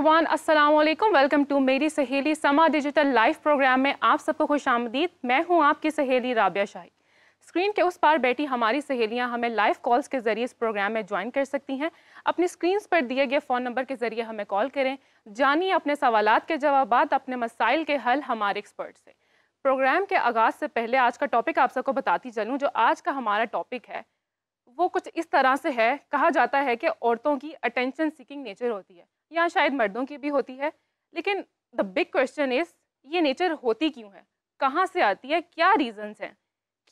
Everyone, अस्सलाम वालेकुम। Welcome to मेरी सहेली समा डिजिटल लाइव प्रोग्राम में आप सबको खुशामदीद। मैं हूं आपकी सहेली राबिया शाही। स्क्रीन के उस पार बैठी हमारी सहेलियां हमें लाइव कॉल्स के जरिए इस प्रोग्राम में ज्वाइन कर सकती हैं। अपनी स्क्रीन पर दिए गए फ़ोन नंबर के जरिए हमें कॉल करें, जानिए अपने सवालात के जवाबात, अपने मसाइल के हल हमारे एक्सपर्ट से। प्रोग्राम के आगाज़ से पहले आज का टॉपिक आप सबको बताती चलूँ। जो आज का हमारा टॉपिक है वो कुछ इस तरह से है। कहा जाता है कि औरतों की अटेंशन सीकिंग नेचर होती है, या शायद मर्दों की भी होती है, लेकिन द बिग क्वेश्चन इज ये नेचर होती क्यों है, कहाँ से आती है, क्या रीजंस हैं,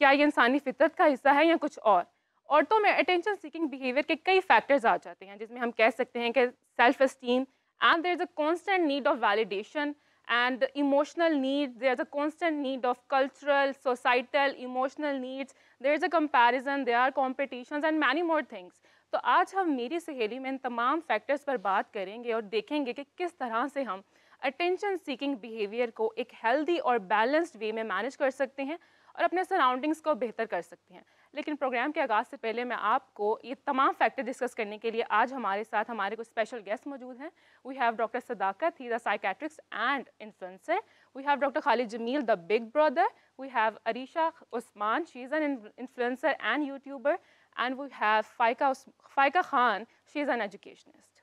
क्या ये इंसानी फितरत का हिस्सा है या कुछ और। औरतों में अटेंशन सीकिंग बिहेवियर के कई फैक्टर्स आ जाते हैं, जिसमें हम कह सकते हैं कि self esteem and there is a constant need of validation and emotional needs. There's a constant need of cultural, societal, emotional needs. There's a comparison, there are competitions and many more things. तो आज हम मेरी सहेली में इन तमाम factors पर बात करेंगे और देखेंगे कि किस तरह से हम अटेंशन सीकिंग बिहेवियर को एक हेल्दी और बैलेंस्ड वे में मैनेज कर सकते हैं और अपने सराउंडिंग्स को बेहतर कर सकते हैं। लेकिन प्रोग्राम के आगाज़ से पहले मैं आपको ये तमाम फैक्टर डिस्कस करने के लिए आज हमारे साथ हमारे कुछ स्पेशल गेस्ट मौजूद हैं। We have doctor Sadaqat, he is a psychiatrist and influencer. We have doctor Khalid Jameel, the big brother. We have Areesha Usman, she is an influencer and YouTuber. And we have Faika Khan, she is an educationist.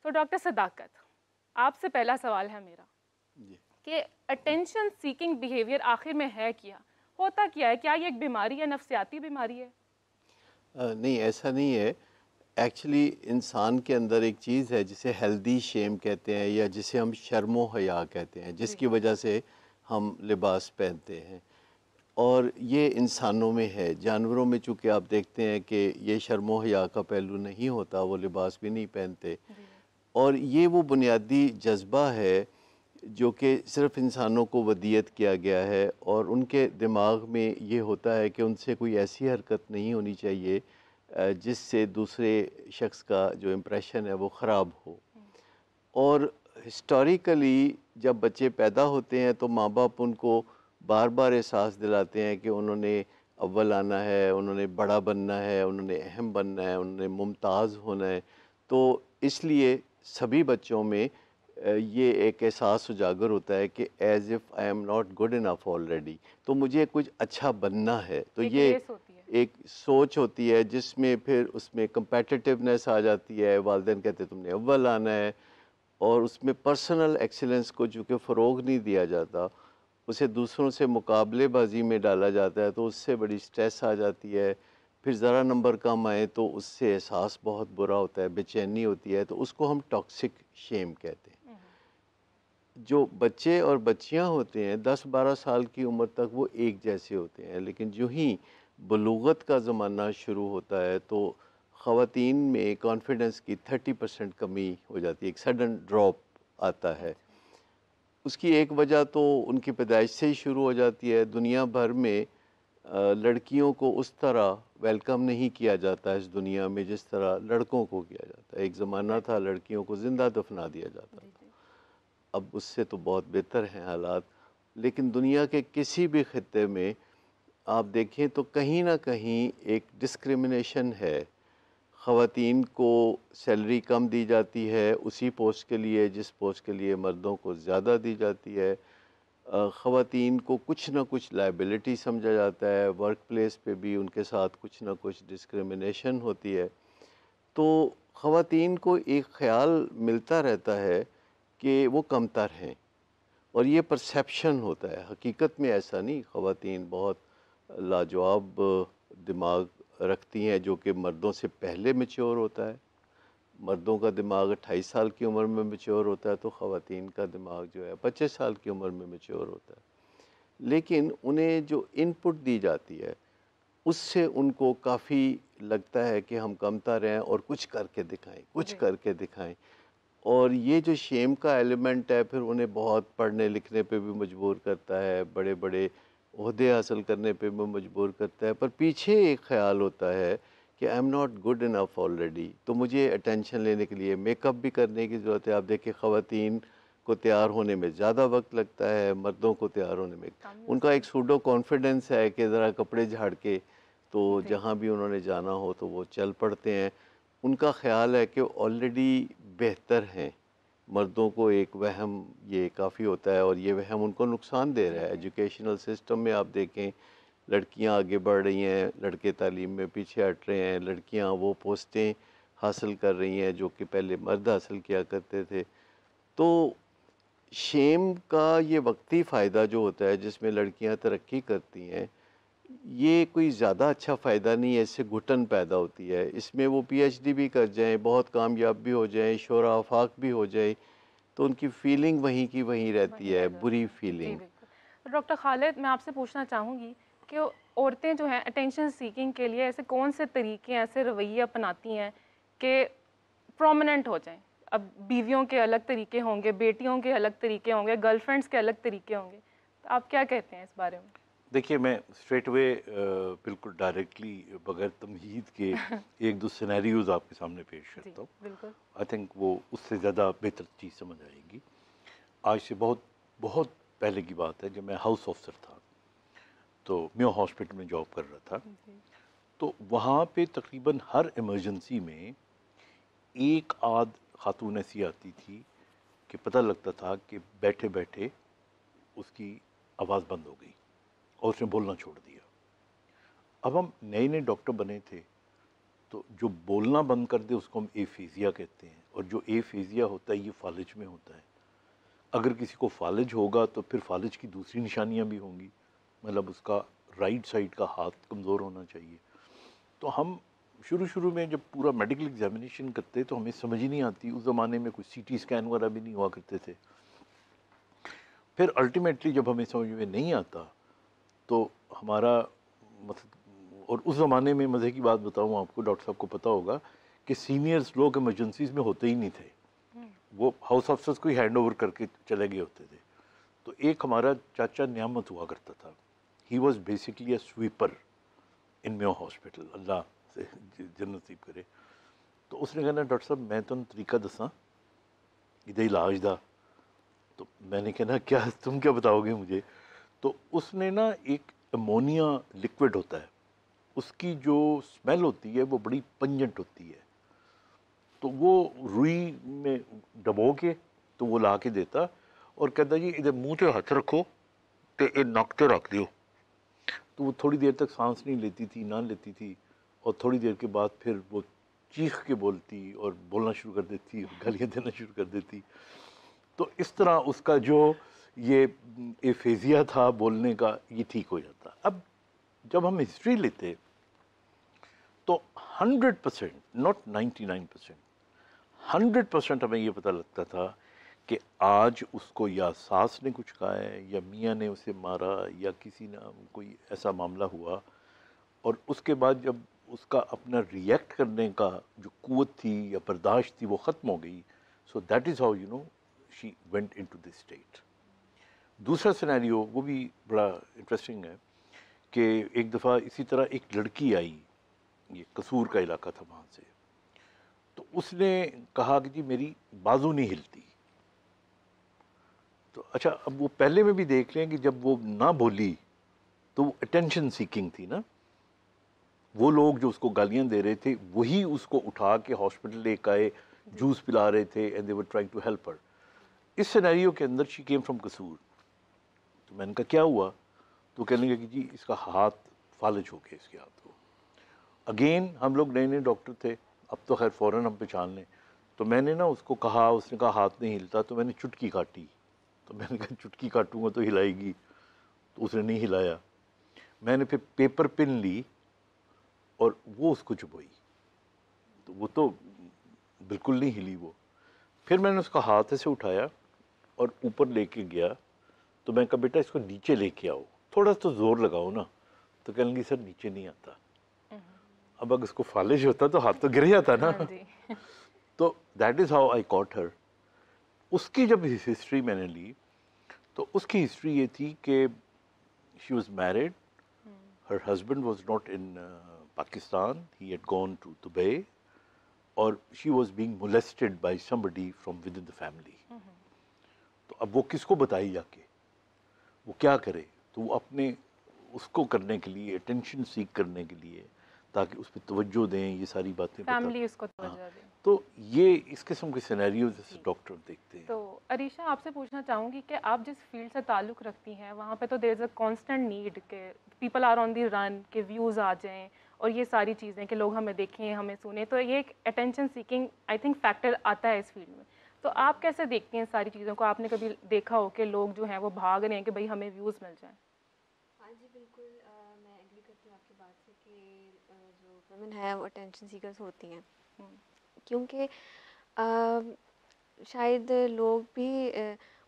तो doctor Sadaqat, आपसे पहला सवाल है मेरा कि attention seeking behaviour आखिर में है क्या, होता क्या है, क्या ये एक बीमारी है, नफ्सियाती बीमारी है? नहीं, ऐसा नहीं है। एक्चुअली इंसान के अंदर एक चीज़ है जिसे हेल्दी शेम कहते हैं, या जिसे हम शर्मो हया कहते हैं, जिसकी वजह से हम लिबास पहनते हैं। और ये इंसानों में है। जानवरों में चूँकि आप देखते हैं कि ये शर्मो हया का पहलू नहीं होता, वो लिबास भी नहीं पहनते। और ये वो बुनियादी जज्बा है जो कि सिर्फ़ इंसानों को वदीयत किया गया है, और उनके दिमाग में ये होता है कि उनसे कोई ऐसी हरकत नहीं होनी चाहिए जिससे दूसरे शख्स का जो इम्प्रेशन है वो ख़राब हो। और हिस्टोरिकली जब बच्चे पैदा होते हैं तो माँ बाप उनको बार बार एहसास दिलाते हैं कि उन्होंने अव्वल आना है, उन्होंने बड़ा बनना है, उन्होंने अहम बनना है, उन्होंने मुमताज़ होना है। तो इसलिए सभी बच्चों में ये एक एहसास उजागर होता है कि as if I am not good enough already, तो मुझे कुछ अच्छा बनना है। तो एक ये रेस होती है। एक सोच होती है जिसमें फिर उसमें कम्पेटिटिवनेस आ जाती है। वालिदैन कहते हैं तुमने अव्वल आना है, और उसमें पर्सनल एक्सीलेंस को चूँकि फ़रोग़ नहीं दिया जाता, उसे दूसरों से मुकाबलेबाजी में डाला जाता है, तो उससे बड़ी स्ट्रेस आ जाती है। फिर ज़रा नंबर कम आए तो उससे एहसास बहुत बुरा होता है, बेचैनी होती है, तो उसको हम टॉक्सिक शेम कहते हैं। जो बच्चे और बच्चियां होते हैं 10-12 साल की उम्र तक वो एक जैसे होते हैं, लेकिन जो ही बलूगत का ज़माना शुरू होता है तो ख़वातीन में कॉन्फिडेंस की 30% कमी हो जाती है, एक सडन ड्रॉप आता है। उसकी एक वजह तो उनकी पैदाइश से ही शुरू हो जाती है। दुनिया भर में लड़कियों को उस तरह वेलकम नहीं किया जाता इस दुनिया में जिस तरह लड़कों को किया जाता है। एक ज़माना था लड़कियों को ज़िंदा दफना दिया जाता था, अब उससे तो बहुत बेहतर हैं हालात। लेकिन दुनिया के किसी भी खित्ते में आप देखें तो कहीं ना कहीं एक डिस्क्रिमिनेशन है। ख़वातीन को सैलरी कम दी जाती है उसी पोस्ट के लिए जिस पोस्ट के लिए मर्दों को ज़्यादा दी जाती है। ख़वातीन को कुछ ना कुछ लायबिलिटी समझा जाता है, वर्क प्लेस पे भी उनके साथ कुछ ना कुछ डिस्क्रिमिनेशन होती है। तो ख़वातीन को एक ख़्याल मिलता रहता है कि वो कमतर हैं, और ये परसेप्शन होता है। हकीकत में ऐसा नहीं। ख़वातीन बहुत लाजवाब दिमाग रखती हैं जो कि मर्दों से पहले मैच्योर होता है। मर्दों का दिमाग 28 साल की उम्र में मैच्योर होता है, तो ख़वातीन का दिमाग जो है 25 साल की उम्र में मैच्योर होता है। लेकिन उन्हें जो इनपुट दी जाती है उससे उनको काफ़ी लगता है कि हम कमतर हैं और कुछ करके दिखाएं, कुछ करके दिखाएं। और ये जो शेम का एलिमेंट है फिर उन्हें बहुत पढ़ने लिखने पे भी मजबूर करता है, बड़े बड़े ओहदे हासिल करने पे भी मजबूर करता है। पर पीछे एक ख़्याल होता है कि आई am not good enough already, तो मुझे अटेंशन लेने के लिए मेकअप भी करने की ज़रूरत है। आप देखिए ख़वातीन को तैयार होने में ज़्यादा वक्त लगता है, मर्दों को तैयार होने में उनका एक सूडो कॉन्फिडेंस है कि ज़रा कपड़े झाड़ के तो जहाँ भी उन्होंने जाना हो तो वो चल पड़ते हैं। उनका ख़्याल है कि ऑलरेडी बेहतर हैं, मर्दों को एक वहम ये काफ़ी होता है और ये वहम उनको नुकसान दे रहा है। एजुकेशनल सिस्टम में आप देखें, लड़कियां आगे बढ़ रही हैं, लड़के तालीम में पीछे हट रहे हैं, लड़कियां वो पोस्टें हासिल कर रही हैं जो कि पहले मर्द हासिल किया करते थे। तो शेम का ये वक्ती फ़ायदा जो होता है जिसमें लड़कियां तरक्की करती हैं, ये कोई ज़्यादा अच्छा फ़ायदा नहीं है, इससे घुटन पैदा होती है। इसमें वो पीएचडी भी कर जाएँ, बहुत कामयाब भी हो जाएँ, शोहरा आफाक भी हो जाए, तो उनकी फ़ीलिंग वहीं की वहीं रहती वहीं रह है, जाती बुरी है। जी फ़ीलिंग। बिल्कुल। तो डॉक्टर खालिद, मैं आपसे पूछना चाहूँगी कि औरतें जो हैं अटेंशन सीकिंग के लिए ऐसे कौन से तरीके, ऐसे रवैये अपनाती हैं कि प्रोमिनेंट हो जाएं? अब बीवियों के अलग तरीके होंगे, बेटियों के अलग तरीके होंगे, गर्लफ्रेंड्स के अलग तरीके होंगे, तो आप क्या कहते हैं इस बारे में? देखिए, मैं स्ट्रेट अवे बिल्कुल डायरेक्टली बगैर तमहीद के एक दो सिनेरियोज आपके सामने पेश जी करता हूँ। बिल्कुल। आई थिंक वो उससे ज़्यादा बेहतर चीज़ समझ आएगी। आज से बहुत बहुत पहले की बात है, जब मैं हाउस ऑफिसर था तो मेयो हॉस्पिटल में जॉब कर रहा था। जी तो वहाँ पे तकरीबन हर इमरजेंसी में एक आध खातून ऐसी आती थी कि पता लगता था कि बैठे बैठे उसकी आवाज़ बंद हो गई और उसने बोलना छोड़ दिया। अब हम नए नए डॉक्टर बने थे, तो जो बोलना बंद कर दे उसको हम एफेजिया कहते हैं, और जो एफेजिया होता है ये फालिज में होता है। अगर किसी को फालिज होगा तो फिर फालिज की दूसरी निशानियां भी होंगी, मतलब उसका राइट साइड का हाथ कमज़ोर होना चाहिए। तो हम शुरू शुरू में जब पूरा मेडिकल एग्जामिनेशन करते तो हमें समझ ही नहीं आती, उस ज़माने में कुछ सीटी स्कैन वगैरह भी नहीं हुआ करते थे। फिर अल्टीमेटली जब हमें समझ में नहीं आता तो हमारा मतलब, और उस ज़माने में मज़े की बात बताऊँ आपको, डॉक्टर साहब को पता होगा कि सीनियर्स लोग इमरजेंसीज़ में होते ही नहीं थे, वो हाउस ऑफिसर्स को ही हैंड ओवर करके चले गए होते थे। तो एक हमारा चाचा नियामत हुआ करता था, he was basically a sweeper in Mayo hospital, Allah से जन्नत नसीब करे। तो उसने कहना, डॉक्टर साहब मैं तो तरीका दसा इधर इलाज दा। तो मैंने कहना, क्या तुम क्या बताओगे मुझे? तो उसने ना एक अमोनिया लिक्विड होता है, उसकी जो स्मेल होती है वो बड़ी पंजेंट होती है, तो वो रुई में डबो के तो वो ला के देता और कहता जी इधर मुंह पे हाथ रखो तो ये नक ते रख दियो। तो वो थोड़ी देर तक सांस नहीं लेती थी, ना लेती थी, और थोड़ी देर के बाद फिर वो चीख के बोलती और बोलना शुरू कर देती, गालियाँ देना शुरू कर देती। तो इस तरह उसका जो ये एफेजिया था बोलने का, ये ठीक हो जाता। अब जब हम हिस्ट्री लेते तो 100%, नॉट 99%, 100% हमें ये पता लगता था कि आज उसको या सास ने कुछ कहा है, या मियाँ ने उसे मारा, या किसी ने कोई ऐसा मामला हुआ, और उसके बाद जब उसका अपना रिएक्ट करने का जो कुव्वत थी या बर्दाश्त थी वो ख़त्म हो गई। So that is how she went into this state. दूसरा सिनेरियो वो भी बड़ा इंटरेस्टिंग है कि एक दफ़ा इसी तरह एक लड़की आई, ये कसूर का इलाका था वहाँ से, तो उसने कहा कि जी मेरी बाजू नहीं हिलती। तो अच्छा, अब वो पहले में भी देख लें कि जब वो ना बोली तो वो अटेंशन सीकिंग थी ना, वो लोग जो उसको गालियां दे रहे थे वही उसको उठा के हॉस्पिटल लेकर आए, जूस पिला रहे थे, and they were trying to help her. इस सिनेरियो के अंदर शी केम फ्रॉम कसूर। तो मैंने कहा क्या हुआ? तो कहने लगे कि जी इसका हाथ फालिज हो गया, इसके हाथ को। अगेन हम लोग नए नए डॉक्टर थे, अब तो खैर फ़ौरन हम पहचान लें। तो मैंने ना उसको कहा, उसने कहा हाथ नहीं हिलता, तो मैंने चुटकी काटी। तो मैंने कहा चुटकी काटूंगा तो हिलाएगी, तो उसने नहीं हिलाया। मैंने फिर पेपर पिन ली और वो उसको चुभोई, तो वो तो बिल्कुल नहीं हिली वो। फिर मैंने उसका हाथ ऐसे उठाया और ऊपर लेके गया, तो मैं कहा बेटा इसको नीचे लेके आओ, थोड़ा तो ज़ोर लगाओ ना। तो कहने लगी सर नीचे नहीं आता। अब अगर उसको फालिज होता तो हाथ तो गिर जाता ना। हाँ जी। तो that is how I caught her. उसकी जब हिस्ट्री मैंने ली तो उसकी हिस्ट्री ये थी कि she was married, her husband was not in Pakistan, he had gone to Dubai, और she was being molested by somebody from within the family. तो अब वो किसको बताई जाके, वो क्या करे? तो वो अपने उसको करने के लिए, अटेंशन सीख करने के लिए, ताकि उस पर तवज्जो दें, ये सारी बातें फैमिली उसको हाँ, तवज्जो दे। तो ये इस किस्म के सिनेरियो जैसे जी। डॉक्टर देखते हैं। तो अरीशा, आपसे पूछना चाहूँगी कि आप जिस फील्ड से ताल्लुक़ रखती हैं वहाँ पे तो there is a constant need के people are on the run, के व्यूज़ आ जाएँ और ये सारी चीज़ें कि लोग हमें देखें, हमें सुने, तो ये एक attention seeking I think factor आता है इस फील्ड में। तो आप कैसे देखती हैं सारी चीज़ों को? आपने कभी देखा हो कि लोग जो हैं वो भाग रहे हैं कि भाई हमें व्यूज़ मिल जाएँ? हाँ जी, बिल्कुल मैं एग्री करती हूँ आपकी बात से कि जो वुमेन है वो अटेंशन सीकर्स होती हैं, क्योंकि शायद लोग भी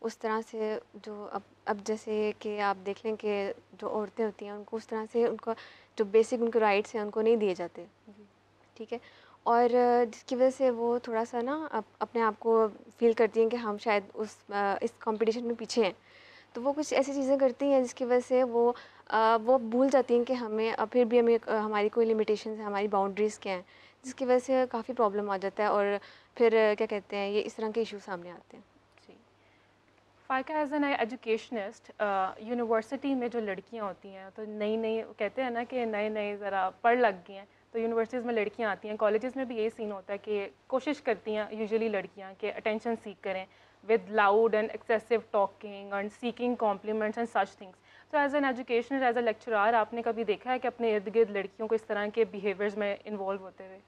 उस तरह से जो अब जैसे कि आप देख लें कि जो औरतें होती हैं उनको उस तरह से उनका जो बेसिक उनके राइट्स हैं उनको नहीं दिए जाते, ठीक है। और जिसकी वजह से वो थोड़ा सा ना अपने आप को फील करती हैं कि हम शायद इस कंपटीशन में पीछे हैं। तो वो कुछ ऐसी चीज़ें करती हैं जिसकी वजह से वो भूल जाती हैं कि हमें फिर भी हमें हमारी कोई लिमिटेशंस है, हमारी बाउंड्रीज़ क्या हैं, जिसकी वजह से काफ़ी प्रॉब्लम आ जाता है और फिर क्या कहते हैं, ये इस तरह के इशू सामने आते हैं। जी। फ़ायका एज़ एन एजुकेशनिस्ट, यूनिवर्सिटी में जो लड़कियां होती हैं तो नई नई कहते हैं ना कि नए नए ज़रा पढ़ लग गई हैं, तो यूनिवर्सिटीज़ में लड़कियां आती हैं, कॉलेजेस में भी यही सीन होता है कि कोशिश करती हैं यूजुअली लड़कियां कि अटेंशन सीख करें with loud and excessive talking and seeking compliments and such things. तो as an educationer, as a lecturer, आपने कभी देखा है कि अपने इर्द गिर्द लड़कियों को इस तरह के बिहेवियर्स में इन्वॉल्व होते हुए?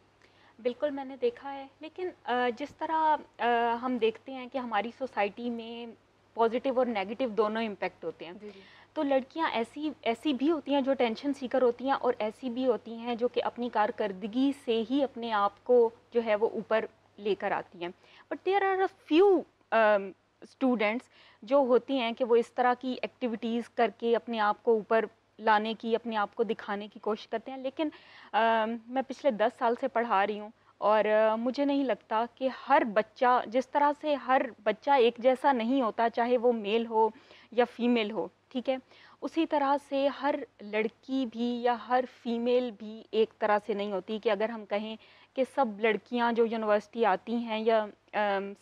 बिल्कुल मैंने देखा है, लेकिन जिस तरह हम देखते हैं कि हमारी सोसाइटी में पॉजिटिव और नेगेटिव दोनों इम्पेक्ट होते हैं। जी जी। तो लड़कियां ऐसी ऐसी भी होती हैं जो टेंशन सीकर होती हैं, और ऐसी भी होती हैं जो कि अपनी कारकर्दगी से ही अपने आप को जो है वो ऊपर लेकर आती हैं। But there are a few students जो होती हैं कि वो इस तरह की एक्टिविटीज़ करके अपने आप को ऊपर लाने की, अपने आप को दिखाने की कोशिश करते हैं। लेकिन मैं पिछले 10 साल से पढ़ा रही हूँ, और मुझे नहीं लगता कि हर बच्चा, जिस तरह से हर बच्चा एक जैसा नहीं होता, चाहे वो मेल हो या फीमेल हो, ठीक है, उसी तरह से हर लड़की भी या हर फीमेल भी एक तरह से नहीं होती। कि अगर हम कहें कि सब लड़कियां जो यूनिवर्सिटी आती हैं या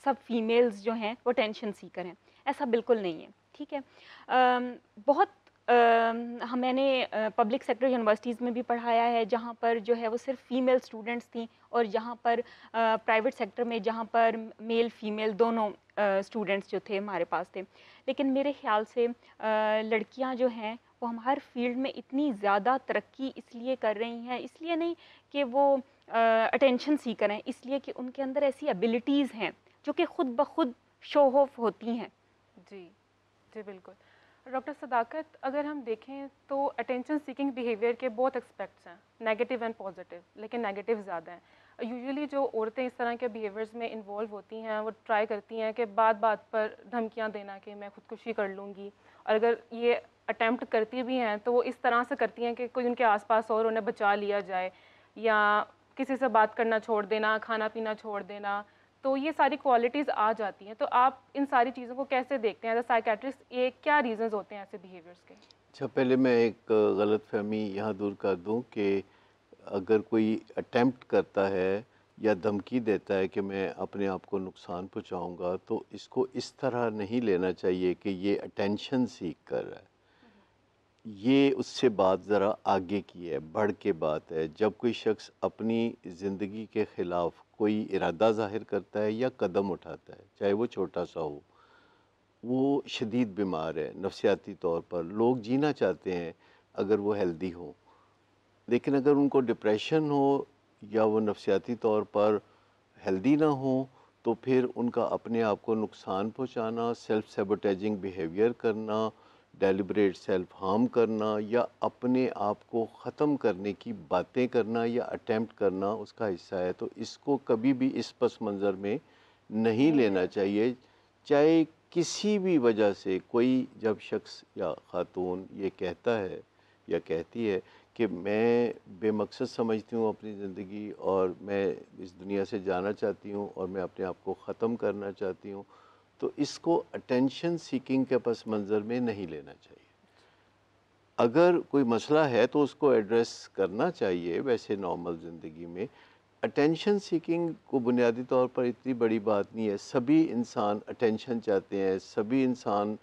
सब फीमेल्स जो हैं वो टेंशन सीकर हैं, ऐसा बिल्कुल नहीं है, ठीक है। बहुत मैंने पब्लिक सेक्टर यूनिवर्सिटीज़ में भी पढ़ाया है जहाँ पर जो है वो सिर्फ फीमेल स्टूडेंट्स थी, और जहाँ पर प्राइवेट सेक्टर में जहाँ पर मेल फीमेल दोनों स्टूडेंट्स जो थे हमारे पास थे। लेकिन मेरे ख्याल से लड़कियाँ जो हैं वो हम हर फील्ड में इतनी ज़्यादा तरक्की इसलिए कर रही हैं, इसलिए नहीं कि वो अटेंशन सीकर हैं, इसलिए कि उनके अंदर ऐसी एबिलिटीज़ हैं जो कि ख़ुद ब खुद शो ऑफ होती हैं। जी जी बिल्कुल। डॉक्टर सदाकत, अगर हम देखें तो अटेंशन सीकिंग बिहेवियर के बहुत एस्पेक्ट्स हैं, नेगेटिव एंड पॉजिटिव, लेकिन नेगेटिव ज़्यादा हैं। यूजुअली जो औरतें इस तरह के बिहेवियर्स में इन्वॉल्व होती हैं वो ट्राई करती हैं कि बात बात पर धमकियां देना कि मैं खुदकुशी कर लूँगी, और अगर ये अटैम्प्ट करती भी हैं तो वो इस तरह से करती हैं कि कोई उनके आसपास और उन्हें बचा लिया जाए, या किसी से बात करना छोड़ देना, खाना पीना छोड़ देना। तो ये सारी क्वालिटीज़ आ जाती हैं। तो आप इन सारी चीज़ों को कैसे देखते हैं एज अ साइकेट्रिस्ट? ये क्या रीजंस होते हैं ऐसे बिहेवियर्स के? अच्छा, पहले मैं एक गलतफहमी यहाँ दूर कर दूँ कि अगर कोई अटेम्प्ट करता है या धमकी देता है कि मैं अपने आप को नुकसान पहुँचाऊँगा, तो इसको इस तरह नहीं लेना चाहिए कि ये अटेंशन सीख कर रहा है। ये उससे बात ज़रा आगे की है, बढ़ के बात है। जब कोई शख्स अपनी ज़िंदगी के ख़िलाफ़ कोई इरादा ज़ाहिर करता है या कदम उठाता है, चाहे वो छोटा-सा हो, वो शदीद बीमार है नफ़सियाती तौर पर। लोग जीना चाहते हैं अगर वो हेल्दी हों, लेकिन अगर उनको डिप्रेशन हो या वो नफ़सियाती तौर पर हेल्दी ना हो, तो फिर उनका अपने आप को नुकसान पहुंचाना, सेल्फ सैबोटेजिंग बिहेवियर करना, डेलिब्रेट सेल्फ हार्म करना या अपने आप को ख़त्म करने की बातें करना या अटेम्प्ट करना उसका हिस्सा है। तो इसको कभी भी इस पस मंज़र में नहीं लेना चाहिए। चाहे किसी भी वजह से कोई जब शख्स या ख़ातून ये कहता है या कहती है कि मैं बेमकसद समझती हूँ अपनी ज़िंदगी और मैं इस दुनिया से जाना चाहती हूँ और मैं अपने आप को ख़त्म करना चाहती हूँ, तो इसको अटेंशन सीकिंग के पस मंज़र में नहीं लेना चाहिए। अगर कोई मसला है तो उसको एड्रेस करना चाहिए वैसे नॉर्मल ज़िंदगी में। अटेंशन सीकिंग को बुनियादी तौर पर इतनी बड़ी बात नहीं है। सभी इंसान अटेंशन चाहते हैं, सभी इंसान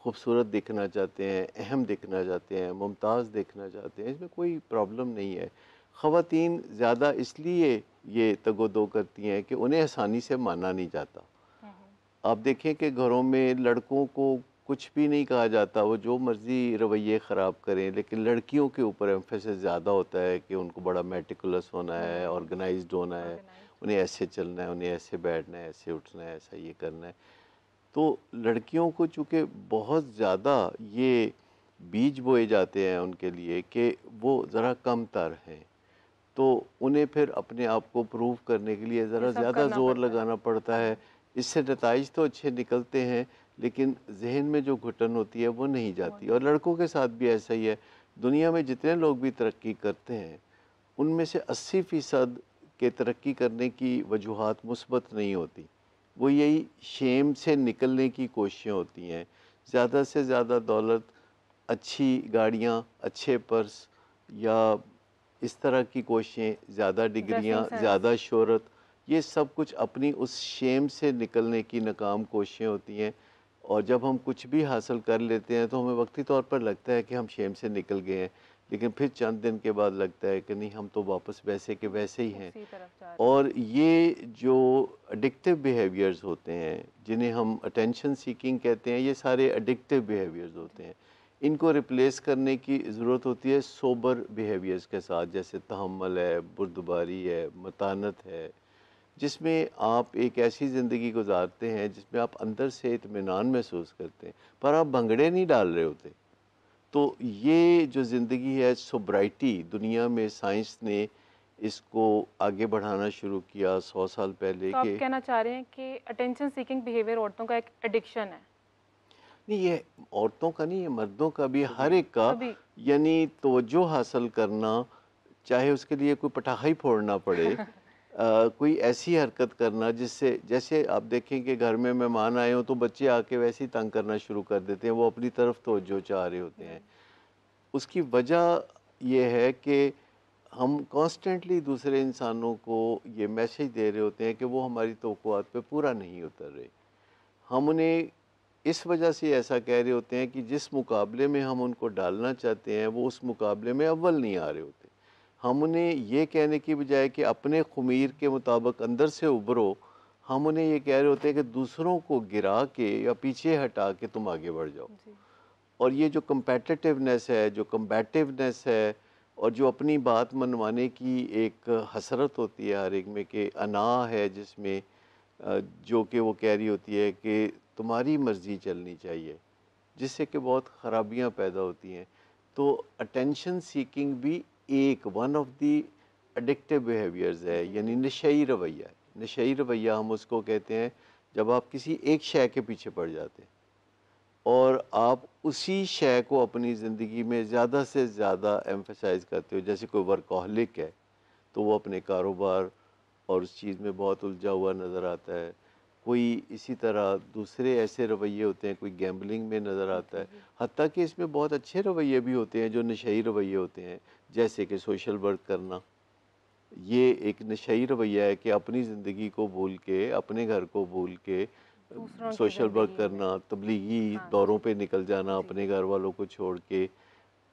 खूबसूरत दिखना चाहते हैं, अहम दिखना चाहते हैं, मुमताज़ दिखना चाहते हैं, इसमें कोई प्रॉब्लम नहीं है। ख़वातीन ज़्यादा इसलिए ये तगोदो करती हैं कि उन्हें आसानी से माना नहीं जाता। आप देखें कि घरों में लड़कों को कुछ भी नहीं कहा जाता, वो जो मर्ज़ी रवैये ख़राब करें, लेकिन लड़कियों के ऊपर एम्फेसिस ज़्यादा होता है कि उनको बड़ा मेटिकुलस होना है, ऑर्गेनाइज्ड होना है, उन्हें ऐसे चलना है, उन्हें ऐसे बैठना है, ऐसे उठना है, ऐसा ये करना है। तो लड़कियों को चूँकि बहुत ज़्यादा ये बीज बोए जाते हैं उनके लिए कि वो ज़रा कम तर हैं, तो उन्हें फिर अपने आप को प्रूव करने के लिए ज़रा ज़्यादा ज़ोर लगाना पड़ता है। इससे नताइज तो अच्छे निकलते हैं, लेकिन जहन में जो घुटन होती है वो नहीं जाती। और लड़कों के साथ भी ऐसा ही है। दुनिया में जितने लोग भी तरक्की करते हैं, उनमें से 80% के तरक्की करने की वजूहात मुस्बत नहीं होती, वो यही शेम से निकलने की कोशिशें होती हैं। ज़्यादा से ज़्यादा दौलत, अच्छी गाड़ियाँ, अच्छे पर्स या इस तरह की कोशिशें, ज़्यादा डिग्रियाँ, ज़्यादा शोहरत, ये सब कुछ अपनी उस शेम से निकलने की नाकाम कोशिशें होती हैं। और जब हम कुछ भी हासिल कर लेते हैं तो हमें वक्ती तौर पर लगता है कि हम शेम से निकल गए हैं, लेकिन फिर चंद दिन के बाद लगता है कि नहीं, हम तो वापस वैसे के वैसे ही हैं। और ये जो एडिक्टिव बिहेवियर्स होते हैं, जिन्हें हम अटेंशन सीकिंग कहते हैं, ये सारे एडिक्टिव बिहेवियर्स होते हैं। इनको रिप्लेस करने की ज़रूरत होती है सोबर बिहेवियर्स के साथ, जैसे तहम्मुल है, बुर्दबारी है, मतानत है, जिसमें आप एक ऐसी ज़िंदगी गुजारते हैं जिसमें आप अंदर से इत्मीनान महसूस करते हैं, पर आप भंगड़े नहीं डाल रहे होते। तो ये जो ज़िंदगी है, सोब्राइटी, दुनिया में साइंस ने इसको आगे बढ़ाना शुरू किया 100 साल पहले। तो आप कहना चाह रहे हैं कि अटेंशन सीकिंग बिहेवियर औरतों का एक एडिक्शन है? नहीं, ये औरतों का नहीं, ये मर्दों का भी, हर एक का। यानी तवज्जो हासिल करना, चाहे उसके लिए कोई पटाखा ही फोड़ना पड़े, कोई ऐसी हरकत करना जिससे, जैसे आप देखें कि घर में मेहमान आए हों तो बच्चे आके वैसे ही तंग करना शुरू कर देते हैं, वो अपनी तरफ तवज्जो चाह रहे होते हैं। उसकी वजह ये है कि हम कॉन्स्टेंटली दूसरे इंसानों को ये मैसेज दे रहे होते हैं कि वो हमारी तवक्कुआत पे पूरा नहीं उतर रहे। हम उन्हें इस वजह से ऐसा कह रहे होते हैं कि जिस मुकाबले में हम उनको डालना चाहते हैं, वो उस मुकाबले में अव्वल नहीं आ रहे होते। हम उन्हें ये कहने की बजाय कि अपने खुमीर के मुताबिक अंदर से उभरो, हम उन्हें ये कह रहे होते हैं कि दूसरों को गिरा के या पीछे हटा के तुम आगे बढ़ जाओ। और ये जो कम्पेटिटिवनेस है, जो कम्बैटिवनेस है, और जो अपनी बात मनवाने की एक हसरत होती है हर एक में, कि अना है जिसमें, जो कि वो कह रही होती है कि तुम्हारी मर्ज़ी चलनी चाहिए, जिससे कि बहुत ख़राबियाँ पैदा होती हैं। तो अटेंशन सीकिंग भी एक one of the addictive behaviours है, यानी नशई रवैया है। नशई रवैया हम उसको कहते हैं जब आप किसी एक शय के पीछे पड़ जाते हैं और आप उसी शय को अपनी ज़िंदगी में ज़्यादा से ज़्यादा एम्फसाइज़ करते हो। जैसे कोई वर्कहॉलिक है तो वो अपने कारोबार और उस चीज़ में बहुत उलझा हुआ नज़र आता है। कोई इसी तरह दूसरे ऐसे रवैये होते हैं, कोई गैम्बलिंग में नज़र आता है। हत्ता कि इसमें बहुत अच्छे रवैये भी होते हैं जो नशई रवैये होते हैं, जैसे कि सोशल वर्क करना। ये एक नशई रवैया है कि अपनी ज़िंदगी को भूल के, अपने घर को भूल के सोशल वर्क करना, तबलीगी दौरों पे निकल जाना अपने घर वालों को छोड़ के।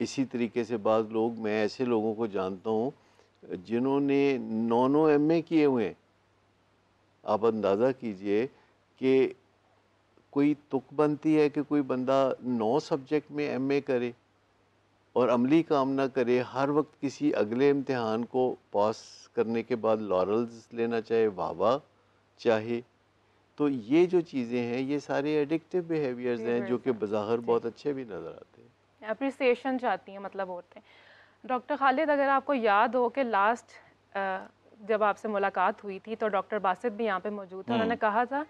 इसी तरीके से बाज़ लोग, मैं ऐसे लोगों को जानता हूँ जिन्होंने 9 MA किए हुए हैं। आप अंदाज़ा कीजिए कि कोई तुक बनती है कि कोई बंदा 9 सब्जेक्ट में MA करे और अमली काम ना करे, हर वक्त किसी अगले इम्तिहान को पास करने के बाद लॉरल्स लेना चाहे, वाह चाहे। तो ये जो चीज़ें हैं, ये सारे एडिक्टिव बिहेवियर्स हैं जो कि बज़ाहिर बहुत अच्छे भी नज़र आते हैं। अप्रिसिएशन चाहती हैं मतलब औरतें। डॉक्टर खालिद, अगर आपको याद हो कि लास्ट जब आपसे मुलाकात हुई थी तो डॉक्टर बासित भी यहाँ पे मौजूद थे, उन्होंने कहा था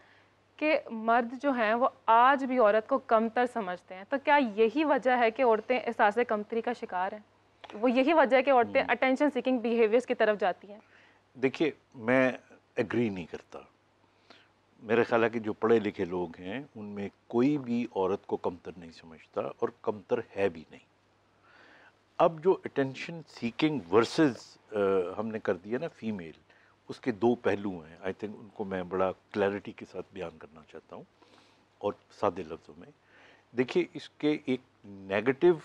कि मर्द जो हैं वो आज भी औरत को कमतर समझते हैं। तो क्या यही वजह है कि औरतें एहसास कमतरी का शिकार हैं? वो यही वजह है कि औरतें अटेंशन सीकिंग बिहेवियर्स की तरफ जाती हैं? देखिए, मैं एग्री नहीं करता। मेरे ख्याल है कि जो पढ़े लिखे लोग हैं उनमें कोई भी औरत को कमतर नहीं समझता और कमतर है भी नहीं। अब जो अटेंशन सीकिंग वर्सेस हमने कर दिया ना फीमेल, उसके 2 पहलू हैं। आई थिंक उनको मैं बड़ा क्लैरिटी के साथ बयान करना चाहता हूँ और सादे लफ्ज़ों में। देखिए, इसके एक नेगेटिव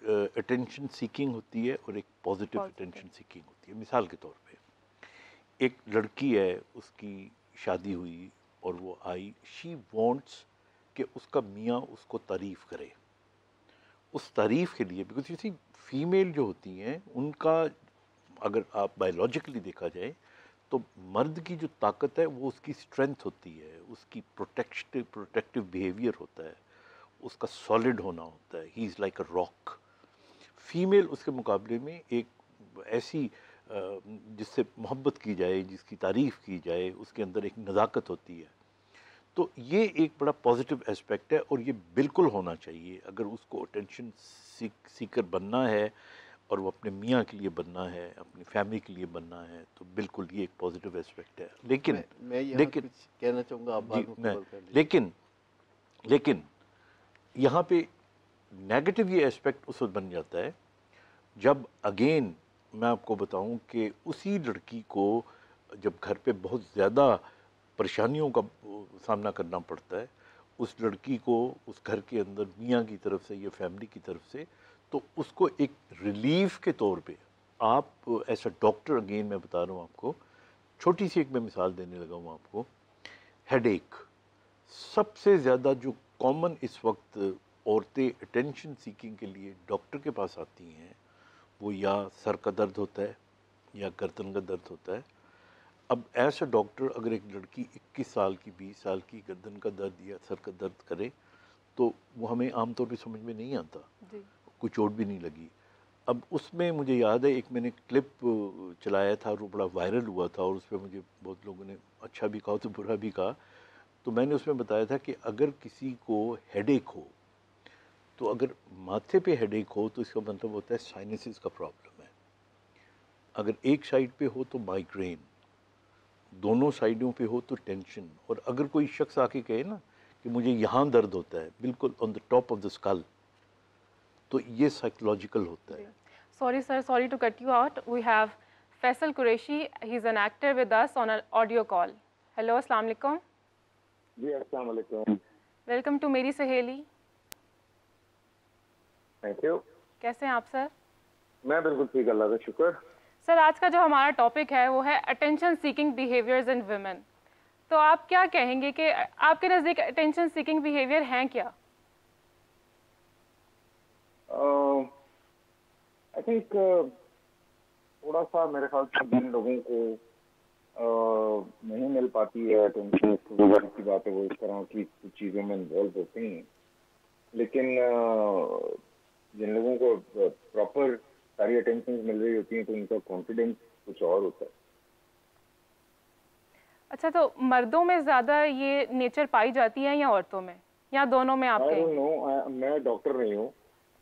अटेंशन सीकिंग होती है और एक पॉजिटिव अटेंशन सीकिंग होती है। मिसाल के तौर पे एक लड़की है, उसकी शादी हुई और वो आई, शी वांट्स कि उसका मियाँ उसको तारीफ़ करे। उस तारीफ़ के लिए, बिकॉज यू सी फीमेल जो होती हैं उनका अगर आप बायोलॉजिकली देखा जाए तो मर्द की जो ताकत है वो उसकी स्ट्रेंथ होती है, उसकी प्रोटेक्टिव बिहेवियर होता है, उसका सॉलिड होना होता है, he is like a rock. Female उसके मुकाबले में एक ऐसी जिससे मोहब्बत की जाए, जिसकी तारीफ़ की जाए, उसके अंदर एक नज़ाकत होती है। तो ये एक बड़ा पॉजिटिव एस्पेक्ट है और ये बिल्कुल होना चाहिए। अगर उसको अटेंशन सीकर बनना है और वो अपने मियाँ के लिए बनना है, अपनी फैमिली के लिए बनना है, तो बिल्कुल ये एक पॉजिटिव एस्पेक्ट है। लेकिन मैं यहाँ लेकिन कुछ कहना चाहूँगा, आप जी, बाद में मैं कॉल कर लीजिए। लेकिन यहाँ पे नेगेटिव ये एस्पेक्ट उस वक्त बन जाता है जब अगेन मैं आपको बताऊं कि उसी लड़की को जब घर पे बहुत ज़्यादा परेशानियों का सामना करना पड़ता है, उस लड़की को उस घर के अंदर मियाँ की तरफ से या फैमिली की तरफ से, तो उसको एक रिलीफ के तौर पे आप ऐसा डॉक्टर, अगेन मैं बता रहा हूँ आपको, छोटी सी एक मैं मिसाल देने लगा हूँ आपको, हेडेक सबसे ज़्यादा जो कॉमन इस वक्त औरतें अटेंशन सीकिंग के लिए डॉक्टर के पास आती हैं, वो या सर का दर्द होता है या गर्दन का दर्द होता है। अब ऐसा डॉक्टर अगर एक लड़की 21 साल की, 20 साल की गर्दन का दर्द या सर का दर्द करे तो वो हमें आमतौर पे समझ में नहीं आता, कोई चोट भी नहीं लगी। अब उसमें मुझे याद है एक मैंने क्लिप चलाया था और वो बड़ा वायरल हुआ था और उस पर मुझे बहुत लोगों ने अच्छा भी कहा तो बुरा भी कहा। तो मैंने उसमें बताया था कि अगर किसी को हेडेक हो, तो अगर माथे पे हेडेक हो तो इसका मतलब होता है साइनसिस का प्रॉब्लम है। अगर एक साइड पे हो तो माइग्रेन, दोनों साइडों पे हो तो टेंशन। और अगर कोई शख्स आके कहे ना कि मुझे यहाँ दर्द होता है, बिल्कुल on the top of the skull, तो ये साइकोलॉजिकल होता है। Sorry, sir. Sorry to cut you out. We have Faisal Qureshi. He's an actor with us on an audio call. Hello, अस्सलाम वालेकुम. जी अस्सलाम वालेकुम। Welcome to मेरी सहेली. Thank you. कैसे हैं आप सर? मैं बिल्कुल ठीक, अल्लाह का शुक्र। सर, आज का जो हमारा टॉपिक है वो है अटेंशन सीकिंग बिहेवियर्स इन वुमेन. तो आप क्या कहेंगे कि आपके नज़दीक अटेंशन सीकिंग बिहेवियर हैं क्या? आई थिंक थोड़ा सा मेरे ख्याल से जिन लोगों को नहीं मिल पाती है अटेंशन, की बात है, वो इस तरह की चीज़ों में इन्वॉल्व होते हैं। लेकिन जिन लोगों को प्रॉपर सारी अटेंशन मिल रही होती है तो उनका कॉन्फिडेंस कुछ और होता है। अच्छा, तो मर्दों में ज़्यादा ये नेचर पाई जाती है या औरतों में, या दोनों में? आप आई डोंट कहेंगे? नो, मैं डॉक्टर नहीं हूँ,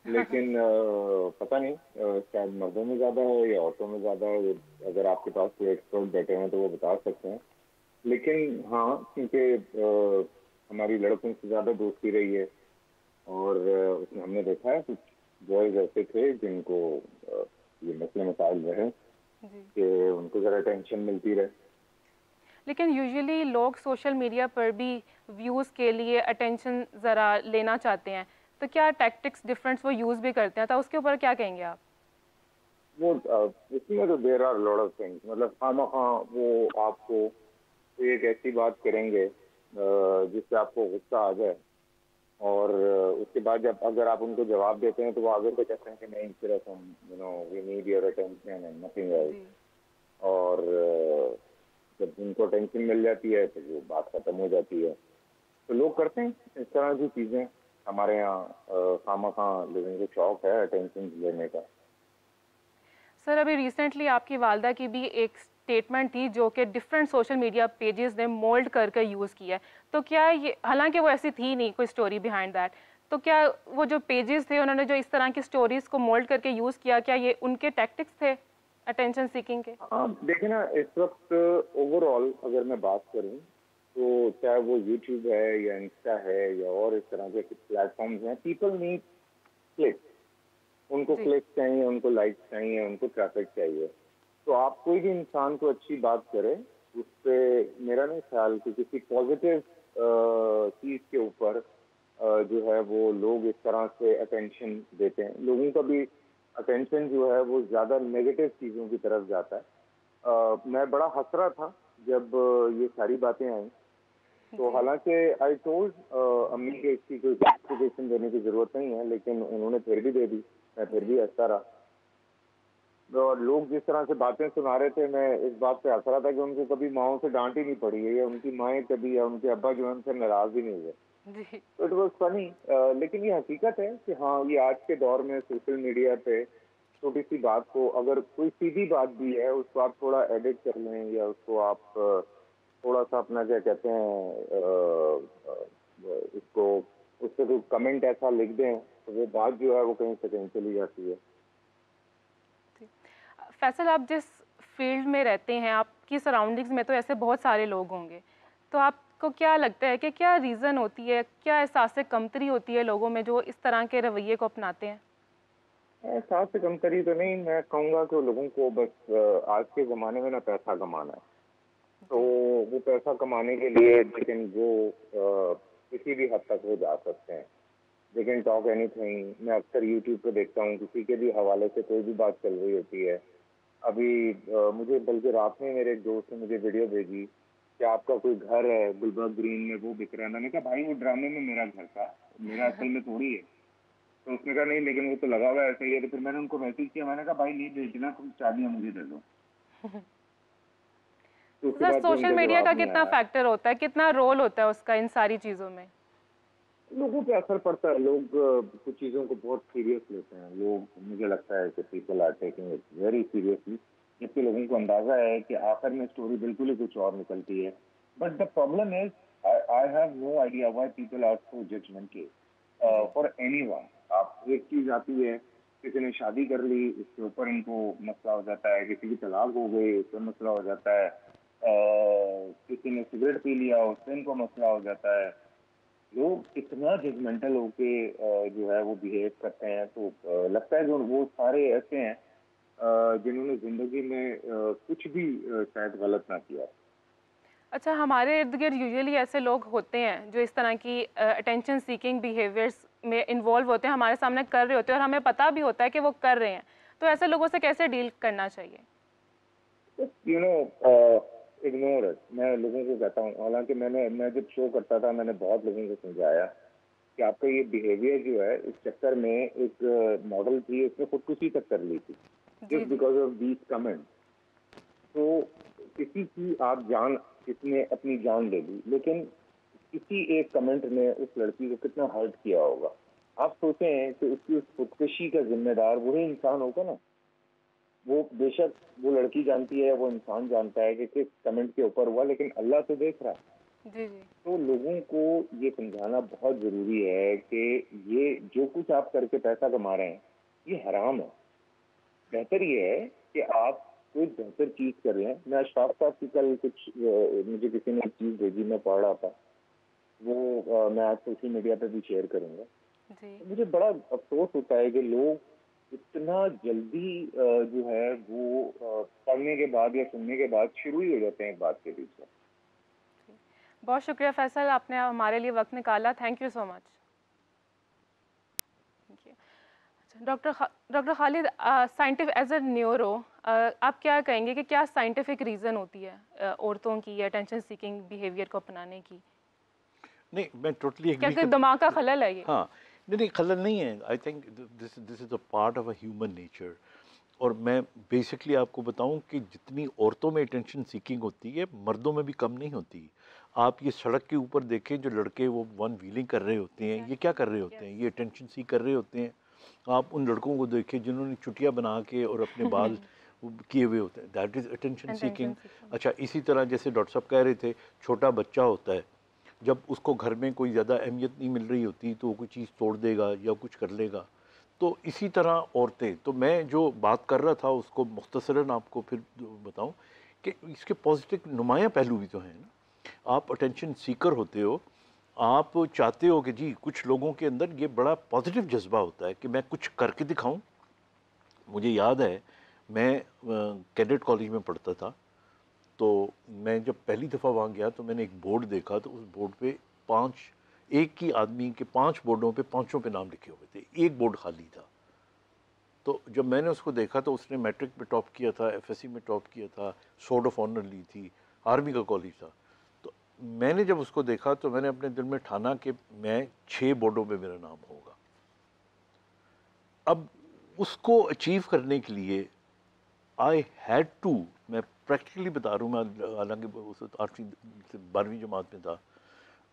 लेकिन पता नहीं शायद मर्दों में ज़्यादा है या औरतों में ज़्यादा है। अगर आपके पास कोई एक्सपर्ट बैठे हैं तो वो बता सकते हैं। लेकिन हाँ, क्योंकि हमारी लड़कों से ज़्यादा दोस्ती रही है और उसमें हमने देखा है कुछ बॉयज ऐसे थे जिनको ये मसले मसाइल रहे कि उनको ज़रा टेंशन मिलती रहे। लेकिन यूजुअली लोग सोशल मीडिया पर भी व्यूज़ के लिए अटेंशन ज़रा लेना चाहते हैं, तो क्या टैक्टिक्स डिफरेंट वो यूज़ भी करते हैं? तो उसके ऊपर क्या कहेंगे आप? वो इसमें तो there are lot of things, मतलब हाँ वो आपको एक ऐसी बात करेंगे जिससे आपको गुस्सा आ जाए और उसके बाद जब अगर आप उनको जवाब देते हैं तो वो आगे से कहते हैं कि नहीं, सिर्फ हम we need your attention and nothing else. और जब उनको टेंशन मिल जाती है तो वो बात खत्म हो जाती है। तो लोग करते हैं इस तरह की चीज़ें। हमारे यहाँ खामखा लोगों को शौक है अटेंशन लेने का। सर, अभी रिसेंटली आपकी वालदा की भी एक स्टेटमेंट थी जो कि डिफरेंट सोशल मीडिया पेजेस ने मोल्ड करके यूज़ किया है। तो क्या ये, हालांकि वो ऐसी थी नहीं कोई स्टोरी बिहाइंड दैट, तो क्या वो जो पेजेस थे उन्होंने जो इस तरह की स्टोरीज को मोल्ड करके यूज़ किया, क्या ये उनके टैक्टिक्स थे अटेंशन सीकिंग के? हाँ, देखिए ना, इस वक्त ओवरऑल अगर मैं बात करूँ तो चाहे वो यूट्यूब है या इंस्टा है या और इस तरह के प्लेटफॉर्म्स हैं, पीपल नीड क्लिक। उनको क्लिक चाहिए, उनको लाइक्स चाहिए, उनको ट्रैफिक चाहिए। तो आप कोई भी इंसान को अच्छी बात करें, उस पर मेरा नहीं ख्याल कि किसी पॉजिटिव चीज़ के ऊपर जो है वो लोग इस तरह से अटेंशन देते हैं। लोगों का भी अटेंशन जो है वो ज़्यादा नेगेटिव चीज़ों की तरफ जाता है। मैं बड़ा हंस रहा था जब ये सारी बातें आई, तो हालांकि आई टोल्ड अम्मी के इसकी कोई क्लैरिफिकेशन देने की ज़रूरत नहीं है, लेकिन उन्होंने फिर भी दे दी। मैं फिर भी हंसता रहा, और लोग जिस तरह से बातें सुना रहे थे, मैं इस बात पे हंस रहा था कि उनको कभी माओ से डांट ही नहीं पड़ी है, या उनकी माएँ कभी या उनके अब्बा जो है उनसे नाराज ही नहीं हुए। जी तो इट वॉज फनी। लेकिन ये हकीकत है कि हाँ, ये आज के दौर में सोशल मीडिया पे छोटी सी बात को, अगर कोई सीधी बात भी है, उसको आप थोड़ा एडिट कर लें, या उसको आप थोड़ा सा अपना क्या कहते हैं उसको, उस पर कोई कमेंट ऐसा लिख दें, तो वो बात जो है वो कहीं से कहीं चली जाती है। फैसल, आप जिस फील्ड में रहते हैं, आपकी सराउंडिंग्स में तो ऐसे बहुत सारे लोग होंगे, तो आपको क्या लगता है कि क्या रीज़न होती है, क्या एहसास कमतरी होती है लोगों में जो इस तरह के रवैये को अपनाते हैं? एहसास से कमतरी तो नहीं, मैं कहूँगा कि लोगों को बस आज के ज़माने में ना पैसा कमाना है, तो वो पैसा कमाने के लिए लेकिन वो किसी भी हद तक वो जा सकते हैं। They can talk anything. मैं अक्सर यूट्यूब पे देखता हूँ, किसी के भी हवाले से कोई भी बात चल रही होती है। अभी मुझे बल्कि रात में मेरे एक दोस्त ने मुझे वीडियो भेजी कि आपका कोई घर है गुलबर्ग ग्रीन में, वो बिक रहा है। मैंने कहा भाई वो ड्रामे में मेरा घर था, मेरा असल में थोड़ी है। तो उसने कहा नहीं, लेकिन वो तो लगा हुआ है ऐसा ही है। तो फिर मैंने उनको मैसेज किया, मैंने कहा भाई नहीं बेचना, तुम चाबियां मुझे दे दो। तो उसके सर, बाद सोशल उनका मीडिया जवाब का नहीं कितना आया। फैक्टर होता है, कितना रोल होता है उसका इन सारी चीज़ों में? लोगों पे असर पड़ता है। लोग कुछ चीज़ों को बहुत सीरियस लेते हैं। लोग, मुझे लगता है कि people are taking it very seriously, जबकि लोगों को अंदाजा है कि आखिर में स्टोरी बिल्कुल ही कुछ और निकलती है। But the problem is, I have no idea why people are so judgemental for anyone. आप, एक चीज आती है, किसी ने शादी कर ली, उसके ऊपर इनको मसला हो जाता है। किसी की तलाक हो गई, उससे मसला हो जाता है। किसी ने सिगरेट पी लिया, उससे इनको मसला हो जाता है। लोग इतना जजमेंटल होके जो है वो बिहेव करते हैं, तो लगता है जो वो सारे ऐसे हैं जिन्होंने जिंदगी में कुछ भी शायद गलत ना किया। अच्छा, हमारे इर्द गिर्द यूजुअली ऐसे लोग होते हैं जो इस तरह की अटेंशन सीकिंग बिहेवियर्स में इन्वॉल्व होते हैं, हमारे सामने कर रहे होते हैं और हमें पता भी होता है कि वो कर रहे हैं, तो ऐसे लोगों से कैसे डील करना चाहिए? You know, ignore it. मैं लोगों को कहता हूँ, हालांकि मैं जब शो करता था, मैंने बहुत लोगों को समझाया कि आपका ये बिहेवियर जो है, इस चक्कर में एक मॉडल थी, उसने खुदकुशी तक कर ली थी just because of these comment. तो किसी की आप जान, इसने अपनी जान ले ली, लेकिन किसी एक कमेंट ने उस लड़की को कितना हर्ट किया होगा। आप सोचें कि उसकी उस खुदकुशी का जिम्मेदार वही इंसान होगा ना। वो बेशक वो लड़की जानती है, वो इंसान जानता है कि किस कमेंट के ऊपर हुआ, लेकिन अल्लाह तो देख रहा है। जी जी। तो लोगों को ये समझाना बहुत जरूरी है कि ये जो कुछ आप करके पैसा कमा रहे हैं, ये हराम है। बेहतर ये है कि आप कोई बेहतर चीज कर रहे हैं। मैं अशफाक साहब की कल कुछ मुझे किसी ने एक चीज भेजी, मैं पढ़ रहा था, वो मैं आज सोशल मीडिया पे भी शेयर करूंगा। जी। मुझे बड़ा अफसोस होता है कि लोग इतना जल्दी जो है वो पढ़ने के बाद या सुनने के बाद शुरू ही हो जाते हैं एक बात के पीछे। बहुत शुक्रिया फैसल, आपने हमारे लिए वक्त निकाला, thank you so much. Doctor Khalid, scientific as a neuro, आप क्या कहेंगे कि क्या साइंटिफिक रीज़न होती है औरतों की अटेंशन सीकिंग बिहेवियर को अपनाने की? नहीं, मैं टोटली क्या एग्री कोई दिमाग का खलल है ये? हाँ, नहीं खलल नहीं है। I think this is a part of a human nature. और मैं बेसिकली आपको बताऊं कि जितनी औरतों में अटेंशन सीकिंग होती है, मर्दों में भी कम नहीं होती। आप ये सड़क के ऊपर देखें, जो लड़के वो वन व्हीलिंग कर रहे होते हैं, ये क्या कर रहे होते हैं? ये अटेंशन सीक कर रहे होते हैं। आप उन लड़कों को देखें जिन्होंने चुटिया बना के और अपने बाल किए हुए होते हैं, दैट इज़ अटेंशन सीकिंग। अच्छा, इसी तरह जैसे डॉक्टर साहब कह रहे थे, छोटा बच्चा होता है, जब उसको घर में कोई ज़्यादा अहमियत नहीं मिल रही होती तो वो कोई चीज़ तोड़ देगा या कुछ कर लेगा। तो इसी तरह औरतें, तो मैं जो बात कर रहा था उसको मुख्तसरन आपको फिर बताऊं कि इसके पॉजिटिव नुमाया पहलू भी तो हैं ना। आप अटेंशन सीकर होते हो, आप चाहते हो कि जी, कुछ लोगों के अंदर ये बड़ा पॉजिटिव जज्बा होता है कि मैं कुछ करके दिखाऊं। मुझे याद है, मैं कैडेट कॉलेज में पढ़ता था, तो मैं जब पहली दफ़ा वहाँ गया तो मैंने एक बोर्ड देखा, तो उस बोर्ड पे 5 एक ही आदमी के 5 बोर्डों पे पांचों पे नाम लिखे हुए थे, एक बोर्ड खाली था। तो जब मैंने उसको देखा तो उसने मैट्रिक में टॉप किया था, एफएससी में टॉप किया था, सोर्ड ऑफ ऑनर ली थी, आर्मी का कॉलेज था। तो मैंने जब उसको देखा तो मैंने अपने दिल में ठाना कि मैं 6 बोर्डों पे मेरा नाम होगा। अब उसको अचीव करने के लिए आई हैड टू, मैं प्रैक्टिकली बता रहा हूँ, मैं हालांकि उस 8वीं से 12वीं जमात में था,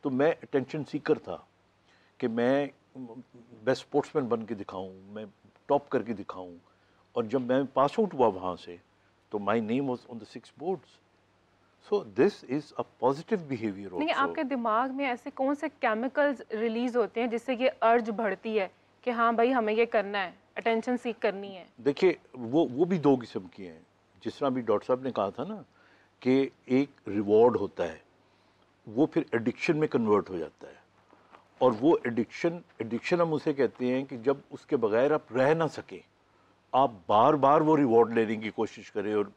तो मैं अटेंशन सीकर था कि मैं बेस्ट स्पोर्ट्समैन बन के दिखाऊं, मैं टॉप करके दिखाऊं। और जब मैं पास आउट हुआ वहाँ से तो my name was on the 6 boards. So this is a positive behaviour नहीं, आपके दिमाग में ऐसे कौन से केमिकल्स रिलीज होते हैं जिससे ये अर्ज बढ़ती है कि हाँ भाई हमें ये करना है, अटेंशन सीख करनी है? देखिए वो भी 2 किस्म की हैं। जिस तरह अभी डॉक्टर साहब ने कहा था ना कि एक रिवॉर्ड होता है, वो फिर एडिक्शन में कन्वर्ट हो जाता है। और वो एडिक्शन हम उसे कहते हैं कि जब उसके बगैर आप रह ना सकें, आप बार बार वो रिवॉर्ड लेने की कोशिश करें और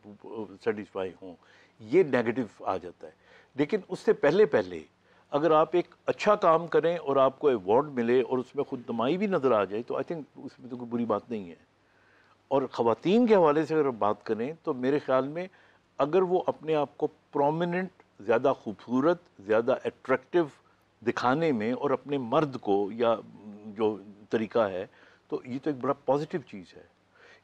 सेटिस्फाई हों, ये नेगेटिव आ जाता है। लेकिन उससे पहले पहले अगर आप एक अच्छा काम करें और आपको अवार्ड मिले और उसमें खुद नुमाई भी नज़र आ जाए तो आई थिंक उसमें तो कोई बुरी बात नहीं है। और ख़वातीन के हवाले से अगर बात करें तो मेरे ख्याल में अगर वो अपने आप को प्रोमिनेंट, ज़्यादा खूबसूरत, ज़्यादा अट्रैक्टिव दिखाने में और अपने मर्द को या जो तरीका है, तो ये तो एक बड़ा पॉजिटिव चीज़ है।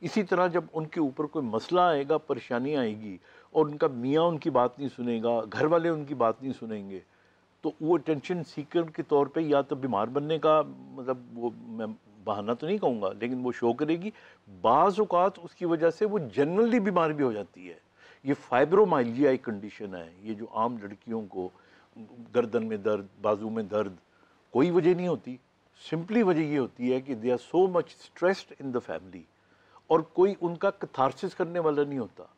इसी तरह जब उनके ऊपर कोई मसला आएगा, परेशानी आएगी और उनका मियाँ उनकी बात नहीं सुनेगा, घर वाले उनकी बात नहीं सुनेंगे, तो वो अटेंशन सीकर के तौर पे या तो बीमार बनने का, मतलब वो मैं बहाना तो नहीं कहूँगा, लेकिन वो शो करेगी। बाज़ औक़ात उसकी वजह से वो जनरली बीमार भी हो जाती है। ये फाइब्रोमाइल्जिया एक कंडीशन है, ये जो आम लड़कियों को गर्दन में दर्द, बाजू में दर्द, कोई वजह नहीं होती। सिंपली वजह ये होती है कि they are so much stressed in the family और कोई उनका कैथारसिस करने वाला नहीं होता,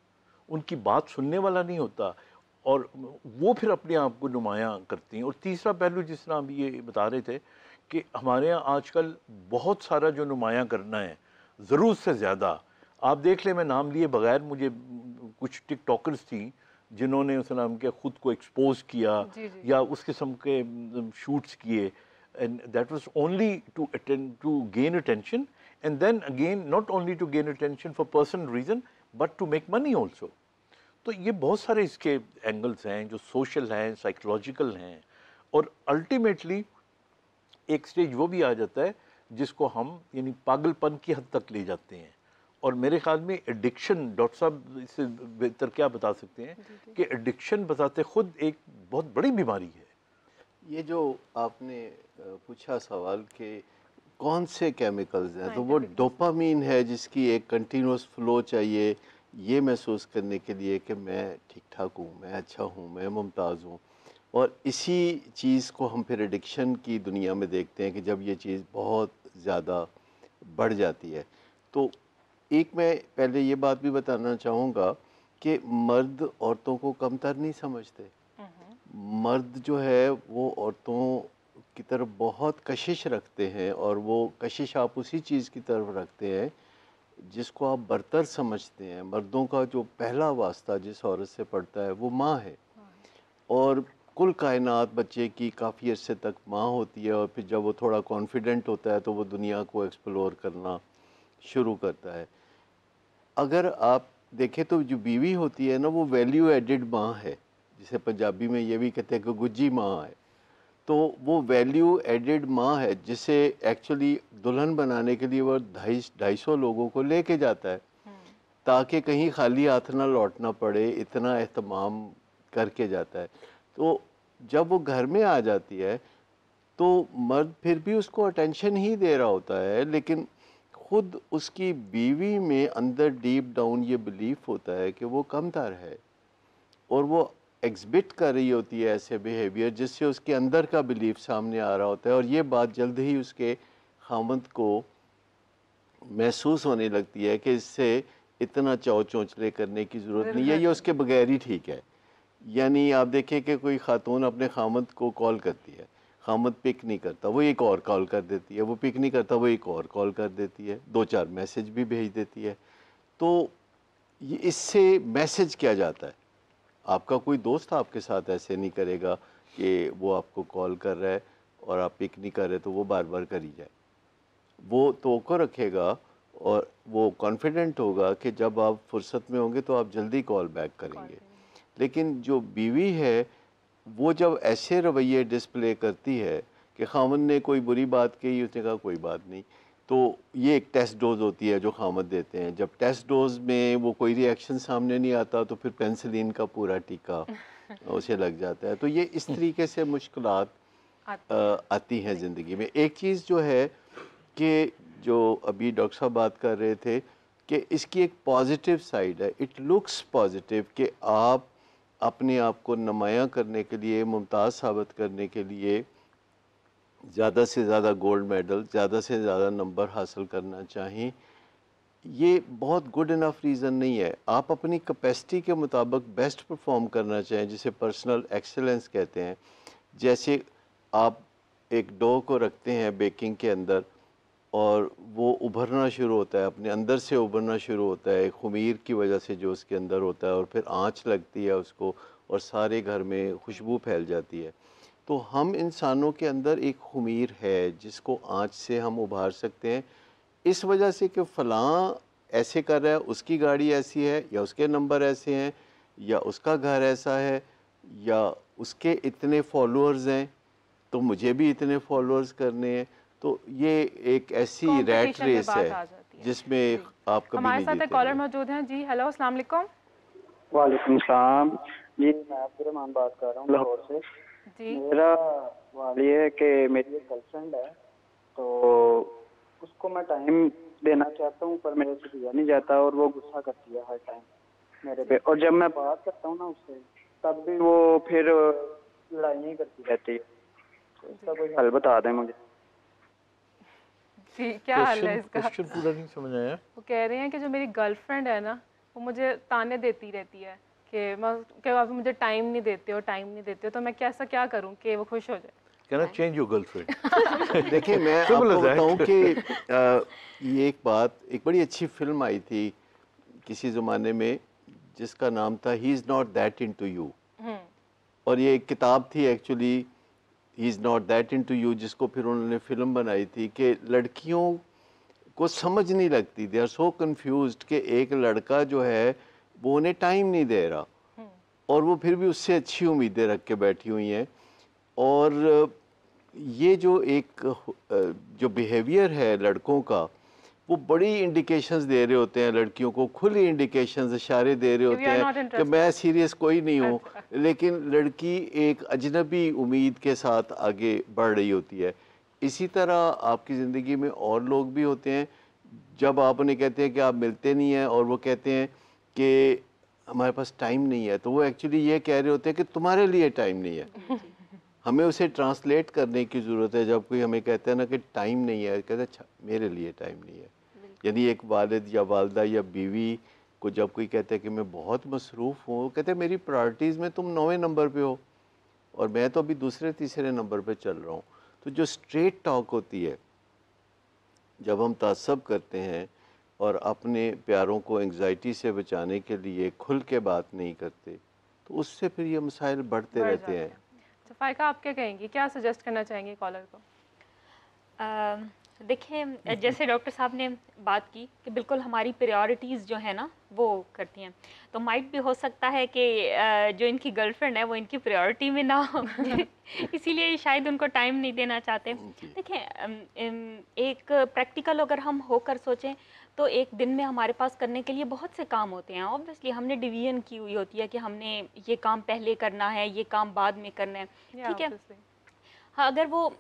उनकी बात सुनने वाला नहीं होता और वो फिर अपने आप को नुमायाँ करती हैं। और तीसरा पहलू जिस तरह अभी ये बता रहे थे कि हमारे यहाँ आजकल बहुत सारा जो नुमायाँ करना है, ज़रूरत से ज़्यादा। आप देख लें, मैं नाम लिए बगैर, मुझे कुछ टिकटॉकर्स थी जिन्होंने उस नाम के खुद को एक्सपोज किया या उस किस्म के शूट्स किए, and that was only to gain attention, and then again not only to gain attention for personal reason but to make money also. तो ये बहुत सारे इसके एंगल्स हैं जो सोशल हैं, साइकोलॉजिकल हैं, और अल्टीमेटली एक स्टेज वो भी आ जाता है जिसको हम यानी पागलपन की हद तक ले जाते हैं। और मेरे ख्याल में एडिक्शन, डॉक्टर साहब इससे बेहतर क्या बता सकते हैं कि एडिक्शन बताते खुद एक बहुत बड़ी बीमारी है। ये जो आपने पूछा सवाल कि कौन से केमिकल्स हैं, तो वो डोपामीन है जिसकी एक कंटिन्यूस फ्लो चाहिए ये महसूस करने के लिए कि मैं ठीक ठाक हूँ, मैं अच्छा हूँ, मैं मुमताज़ हूँ। और इसी चीज़ को हम फिर एडिक्शन की दुनिया में देखते हैं कि जब ये चीज़ बहुत ज़्यादा बढ़ जाती है। तो एक मैं पहले ये बात भी बताना चाहूँगा कि मर्द औरतों को कमतर नहीं समझते। मर्द जो है वो औरतों की तरफ बहुत कशिश रखते हैं और वो कशिश आप उसी चीज़ की तरफ रखते हैं जिसको आप बरतर समझते हैं। मर्दों का जो पहला वास्ता जिस औरत से पड़ता है वो माँ है, और कुल कायनात बच्चे की काफ़ी अरसे तक माँ होती है, और फिर जब वो थोड़ा कॉन्फिडेंट होता है तो वो दुनिया को एक्सप्लोर करना शुरू करता है। अगर आप देखें तो जो बीवी होती है ना, वो वैल्यू एडिड माँ है, जिसे पंजाबी में ये भी कहते हैं कि गुज्जी माँ है। तो वो वैल्यू एडिड माँ है जिसे एक्चुअली दुल्हन बनाने के लिए वो 250 लोगों को लेके जाता है ताकि कहीं खाली हाथ ना लौटना पड़े, इतना एहतमाम करके जाता है। तो जब वो घर में आ जाती है तो मर्द फिर भी उसको अटेंशन ही दे रहा होता है, लेकिन खुद उसकी बीवी में अंदर डीप डाउन ये बिलीफ होता है कि वो कमतर है, और वो एग्जिबिट कर रही होती है ऐसे बिहेवियर जिससे उसके अंदर का बिलीफ सामने आ रहा होता है। और ये बात जल्द ही उसके खामद को महसूस होने लगती है कि इससे इतना चाव चौंचले करने की ज़रूरत नहीं है, ये उसके बगैर ही ठीक है। यानी आप देखें कि कोई खातून अपने खामद को कॉल करती है, खामद पिक नहीं करता, वो एक और कॉल कर देती है, वो पिक नहीं करता, वो एक और कॉल कर देती है, 2-4 मैसेज भी भेज देती है। तो ये इससे मैसेज किया जाता है, आपका कोई दोस्त आपके साथ ऐसे नहीं करेगा कि वो आपको कॉल कर रहा है और आप पिक नहीं कर रहे तो वो बार बार करी जाए। वो तवक्को रखेगा और वो कॉन्फिडेंट होगा कि जब आप फुर्सत में होंगे तो आप जल्दी कॉल बैक करेंगे। लेकिन जो बीवी है वो जब ऐसे रवैये डिस्प्ले करती है कि खामन ने कोई बुरी बात कही, उसने कहा कोई बात नहीं, तो ये एक टेस्ट डोज होती है जो खामद देते हैं। जब टेस्ट डोज में वो कोई रिएक्शन सामने नहीं आता तो फिर पेंसिलिन का पूरा टीका उसे लग जाता है। तो ये इस तरीके से मुश्किलात आती हैं ज़िंदगी में। एक चीज़ जो है कि जो अभी डॉक्टर साहब बात कर रहे थे कि इसकी एक पॉजिटिव साइड है, इट लुक्स पॉजिटिव कि आप अपने आप को नुमायाँ करने के लिए, मुमताज़ साबित करने के लिए ज़्यादा से ज़्यादा गोल्ड मेडल, ज़्यादा से ज़्यादा नंबर हासिल करना चाहें, ये बहुत गुड इनफ रीज़न नहीं है। आप अपनी कैपेसिटी के मुताबिक बेस्ट परफॉर्म करना चाहें, जिसे पर्सनल एक्सेलेंस कहते हैं। जैसे आप एक डो को रखते हैं बेकिंग के अंदर और वो उभरना शुरू होता है, अपने अंदर से उभरना शुरू होता है खुमीर की वजह से जो उसके अंदर होता है, और फिर आँच लगती है उसको और सारे घर में खुशबू फैल जाती है। तो हम इंसानों के अंदर एक खुमीर है जिसको आँच से हम उभार सकते हैं, इस वजह से कि फ़लाँ ऐसे कर रहा है, उसकी गाड़ी ऐसी है, या उसके नंबर ऐसे हैं, या उसका घर ऐसा है, या उसके इतने फॉलोअर्स हैं तो मुझे भी इतने फॉलोअर्स करने हैं। तो ये एक ऐसी रैट कंपटीशन में रेस बात है आ जाती है। जिसमें आप कभी हमारे नहीं साथ एक जीतेंगे। कॉलर मौजूद हैं। जी हेलो, अस्सलाम वालेकुम। वालेकुम सलाम जी, मैं अब्दुर्रहमान बात कर रहा हूँ लाहौर से। जी मेरा सवाल ये है कि मेरी एक गर्लफ्रेंड है, तो उसको मैं टाइम देना चाहता हूँ पर मेरे से दिया नहीं जाता और वो गुस्सा करती है हर टाइम मेरे पे, और जब मैं बात करता हूँ ना उससे तब भी वो फिर लड़ाई करती रहती है। तो इसका कोई हल बता दें मुझे। जी, क्या हाल है इसका? क्वेश्चन पूरा नहीं समझ आया। वो कह रहे हैं कि जो मेरी गर्लफ्रेंड है ना, वो मुझे ताने देती रहती है कि आप मुझे टाइम नहीं देते हो, टाइम नहीं देते हो, तो मैं कैसा क्या करूं कि वो खुश हो जाए? Can I change your girlfriend? देखिए मैं Simple आपको as that. बताऊं कि ये एक बात, एक बड़ी अच्छी फिल्म आई थी किसी ज़माने में जिसका नाम था he is not that into you, और ये एक किताब थी actually, he is not that into you, जिसको फिर उन्होंने फिल्म बनाई थी कि लड़कियों को समझ नहीं लगती, दे आर सो कंफ्यूज्ड कि एक लड़का जो है वो उन्हें टाइम नहीं दे रहा और वो फिर भी उससे अच्छी उम्मीदें रख के बैठी हुई हैं। और ये जो एक जो बिहेवियर है लड़कों का, वो बड़ी इंडिकेशंस दे रहे होते हैं लड़कियों को, खुली इंडिकेशंस, इशारे दे रहे होते हैं कि मैं सीरियस कोई नहीं हूँ, लेकिन लड़की एक अजनबी उम्मीद के साथ आगे बढ़ रही होती है। इसी तरह आपकी ज़िंदगी में और लोग भी होते हैं, जब आप उन्हें कहते हैं कि आप मिलते नहीं हैं और वो कहते हैं कि हमारे पास टाइम नहीं है, तो वो एक्चुअली ये कह रहे होते हैं कि तुम्हारे लिए टाइम नहीं है। हमें उसे ट्रांसलेट करने की ज़रूरत है। जब कोई हमें कहता है ना कि टाइम नहीं है, कहते हैं अच्छा मेरे लिए टाइम नहीं है। यानी एक वालिद या वालदा या बीवी को जब कोई कहता है कि मैं बहुत मसरूफ़ हूँ, कहते हैं मेरी प्रायोरिटीज़ में तुम 9वें नंबर पे हो और मैं तो अभी दूसरे तीसरे नंबर पे चल रहा हूँ। तो जो स्ट्रेट टॉक होती है, जब हम तासब करते हैं और अपने प्यारों को एंग्जाइटी से बचाने के लिए खुल के बात नहीं करते, तो उससे फिर ये मसाइल बढ़ते रहते हैं। अच्छा फ़ायका, आप क्या कहेंगी, क्या सजेस्ट करना चाहेंगे कॉलर को? देखिए, जैसे डॉक्टर साहब ने बात की कि बिल्कुल हमारी प्रायोरिटीज़ जो है ना वो करती हैं, तो माइट भी हो सकता है कि जो इनकी गर्लफ्रेंड है वो इनकी प्रायोरिटी में ना हो इसीलिए शायद उनको टाइम नहीं देना चाहते। देखिए, एक प्रैक्टिकल अगर हम होकर सोचें तो एक दिन में हमारे पास करने के लिए बहुत से काम होते हैं। ऑब्वियसली हमने डिवीजन की हुई होती है कि हमने ये काम पहले करना है, ये काम बाद में करना है, ठीक है। हाँ, अगर वो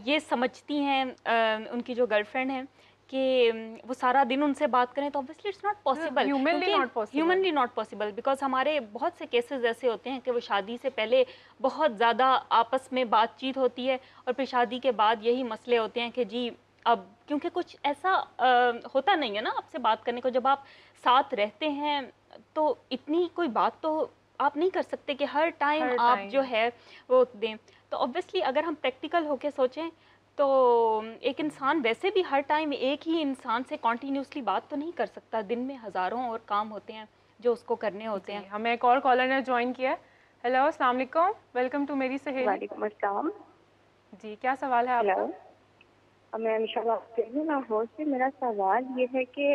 ये समझती हैं उनकी जो गर्लफ्रेंड है कि वो सारा दिन उनसे बात करें, तो obviously it's not possible, humanly not possible, because हमारे बहुत से केसेस ऐसे होते हैं कि वो शादी से पहले बहुत ज़्यादा आपस में बातचीत होती है और फिर शादी के बाद यही मसले होते हैं कि जी अब क्योंकि कुछ ऐसा होता नहीं है ना आपसे बात करने को। जब आप साथ रहते हैं तो इतनी कोई बात तो आप नहीं कर सकते कि हर टाइम आप जो है वो दें। तो ऑब्वियसली अगर हम प्रैक्टिकल होके सोचें तो एक इंसान वैसे भी हर टाइम एक ही इंसान से कॉन्टीन्यूसली बात तो नहीं कर सकता, दिन में हज़ारों और काम होते हैं जो उसको करने होते हैं। हमें एक और कॉलर ने ज्वाइन किया है। हेलो, अस्सलाम वालेकुम, वेलकम टू मेरी सहेली। वालेकुम अस्सलाम। जी, क्या सवाल है आपका? मैं अमीशा बात कर रही हूँ, मैं होस्ट हूँ। मेरा सवाल ये है कि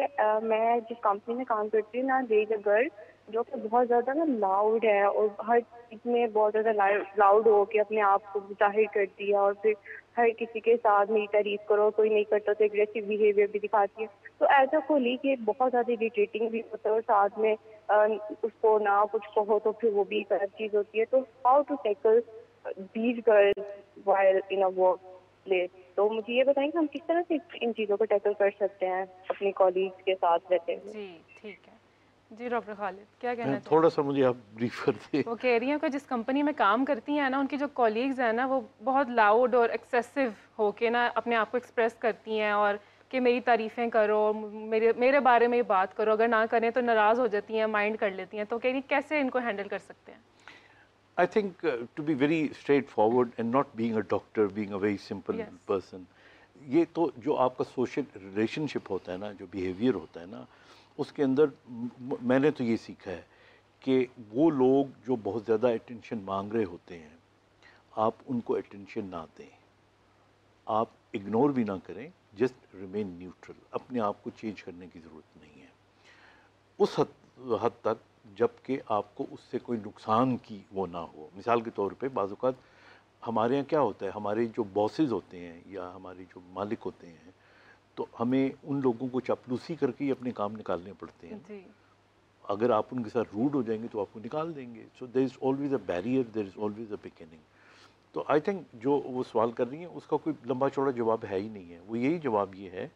मैं जिस कंपनी में काम करती हूँ ना, देयर इज अ गर्ल जो कि बहुत ज़्यादा ना लाउड है और हर चीज़ में बहुत ज़्यादा लाउड हो के अपने आप को जाहिर करती है, और फिर हर किसी के साथ मेरी तारीफ करो, कोई नहीं करता तो एग्रेसिव बिहेवियर भी दिखाती है। तो एज अ कोलीग ये बहुत ज़्यादा इरिटेटिंग भी होता है, और साथ में उसको ना कुछ कहो तो फिर वो भी एक अलग चीज़ होती है। तो how to tackle these girls while in a work place? तो मुझे ये बताएं कि हम किस तरह से इन चीज़ों को टैकल कर सकते हैं अपनी कॉलीग्स के साथ रहते हुए। जी, ठीक है। जी, डॉक्टर खालिद, क्या कहना चाहिए? थोड़ा सा मुझे आप ब्रीफ कर दें। वो कह रही हैं कि जिस कंपनी में काम करती हैं ना, उनकी जो कॉलीग्स हैं ना, वो बहुत लाउड और एक्सेसिव होके ना अपने आप को एक्सप्रेस करती हैं, और कि मेरी तारीफ़ें करो, मेरे मेरे बारे में ही बात करो, अगर ना करें तो नाराज़ हो जाती हैं, माइंड कर लेती हैं। तो कह रही कैसे इनको हैंडल कर सकते हैं? I think to be very straightforward and not being a doctor, being a very simple Yes. person, ये तो जो आपका सोशल रिलेशनशिप होता है ना, जो बिहेवियर होता है ना, उसके अंदर मैंने तो ये सीखा है कि वो लोग जो बहुत ज़्यादा अटेंशन मांग रहे होते हैं, आप उनको अटेंशन ना दें, आप इग्नोर भी ना करें, जस्ट रिमेन न्यूट्रल। अपने आप को चेंज करने की ज़रूरत नहीं है उस हद तक जबकि आपको उससे कोई नुकसान की वो ना हो। मिसाल के तौर पे बाज़ औक़ात हमारे यहाँ क्या होता है, हमारे जो बॉसेस होते हैं या हमारे जो मालिक होते हैं, तो हमें उन लोगों को चापलूसी करके ही अपने काम निकालने पड़ते हैं। जी, अगर आप उनके साथ रूड हो जाएंगे तो आपको निकाल देंगे। So there is always a barrier, there is always a beginning. तो आई थिंक जो वो सवाल कर रही हैं उसका कोई लंबा चौड़ा जवाब है ही नहीं है। वो यही जवाब ये है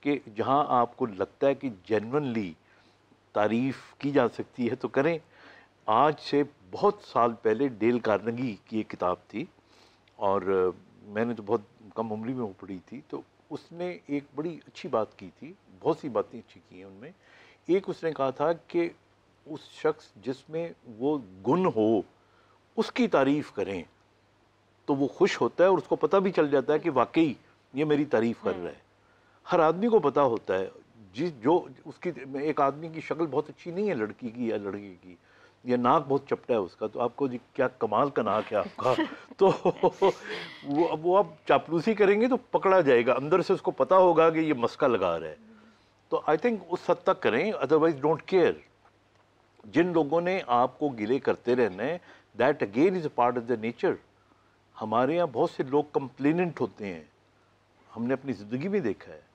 कि जहाँ आपको लगता है कि जेन्युइनली तारीफ़ की जा सकती है तो करें। आज से बहुत साल पहले डेल कार्नेगी की एक किताब थी, और मैंने तो बहुत कम उम्र में वो पढ़ी थी, तो उसने एक बड़ी अच्छी बात की थी, बहुत सी बातें अच्छी की हैं उनमें। एक उसने कहा था कि उस शख्स जिसमें वो गुण हो उसकी तारीफ़ करें तो वो खुश होता है, और उसको पता भी चल जाता है कि वाकई ये मेरी तारीफ़ कर रहा है। हर आदमी को पता होता है, जो उसकी एक आदमी की शक्ल बहुत अच्छी नहीं है, लड़की की या लड़के की, या नाक बहुत चपटा है उसका, तो आपको जी क्या कमाल का नाक है आपका तो वो आप चापलूसी करेंगे तो पकड़ा जाएगा, अंदर से उसको पता होगा कि ये मस्का लगा रहा है। तो आई थिंक उस हद तक करें, अदरवाइज डोंट केयर। जिन लोगों ने आपको गिले करते रहना है, that again is a part of the nature. हमारे यहाँ बहुत से लोग कंप्लेनेंट होते हैं, हमने अपनी ज़िंदगी में देखा है।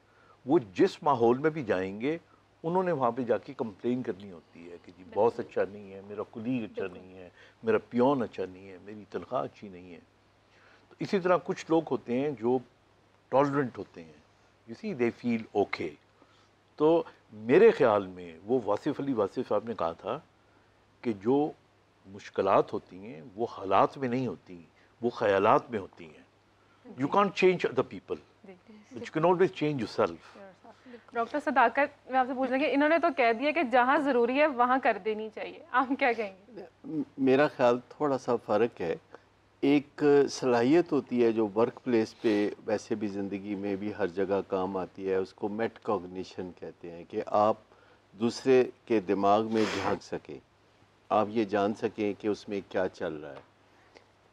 वो जिस माहौल में भी जाएंगे उन्होंने वहाँ पे जाके कंप्लेन करनी होती है कि जी बॉस अच्छा नहीं है, मेरा कुलीग अच्छा नहीं है, मेरा पियोन अच्छा नहीं है, मेरी तनख्वाह अच्छी नहीं है। तो इसी तरह कुछ लोग होते हैं जो टॉलरेंट होते हैं, you see they feel okay. तो मेरे ख्याल में वो वासिफ़ अली वासिफ़ साहब ने कहा था कि जो मुश्किलात होती हैं वो हालात में नहीं होती, वो ख़यालात में होती हैं। You can't change other people, but you can always change yourself. Doctor Sadaqat, मैं आपसे पूछना कि इन्होंने तो कह दिया कि जहाँ ज़रूरी है वहाँ कर देनी चाहिए, आप क्या कहेंगे? मेरा ख्याल थोड़ा सा फ़र्क है। एक सलाहियत होती है जो वर्क प्लेस पे वैसे भी ज़िंदगी में भी हर जगह काम आती है, उसको मेटकॉग्निशन कहते हैं, कि आप दूसरे के दिमाग में झांक सकें, आप ये जान सकें कि उसमें क्या चल रहा है।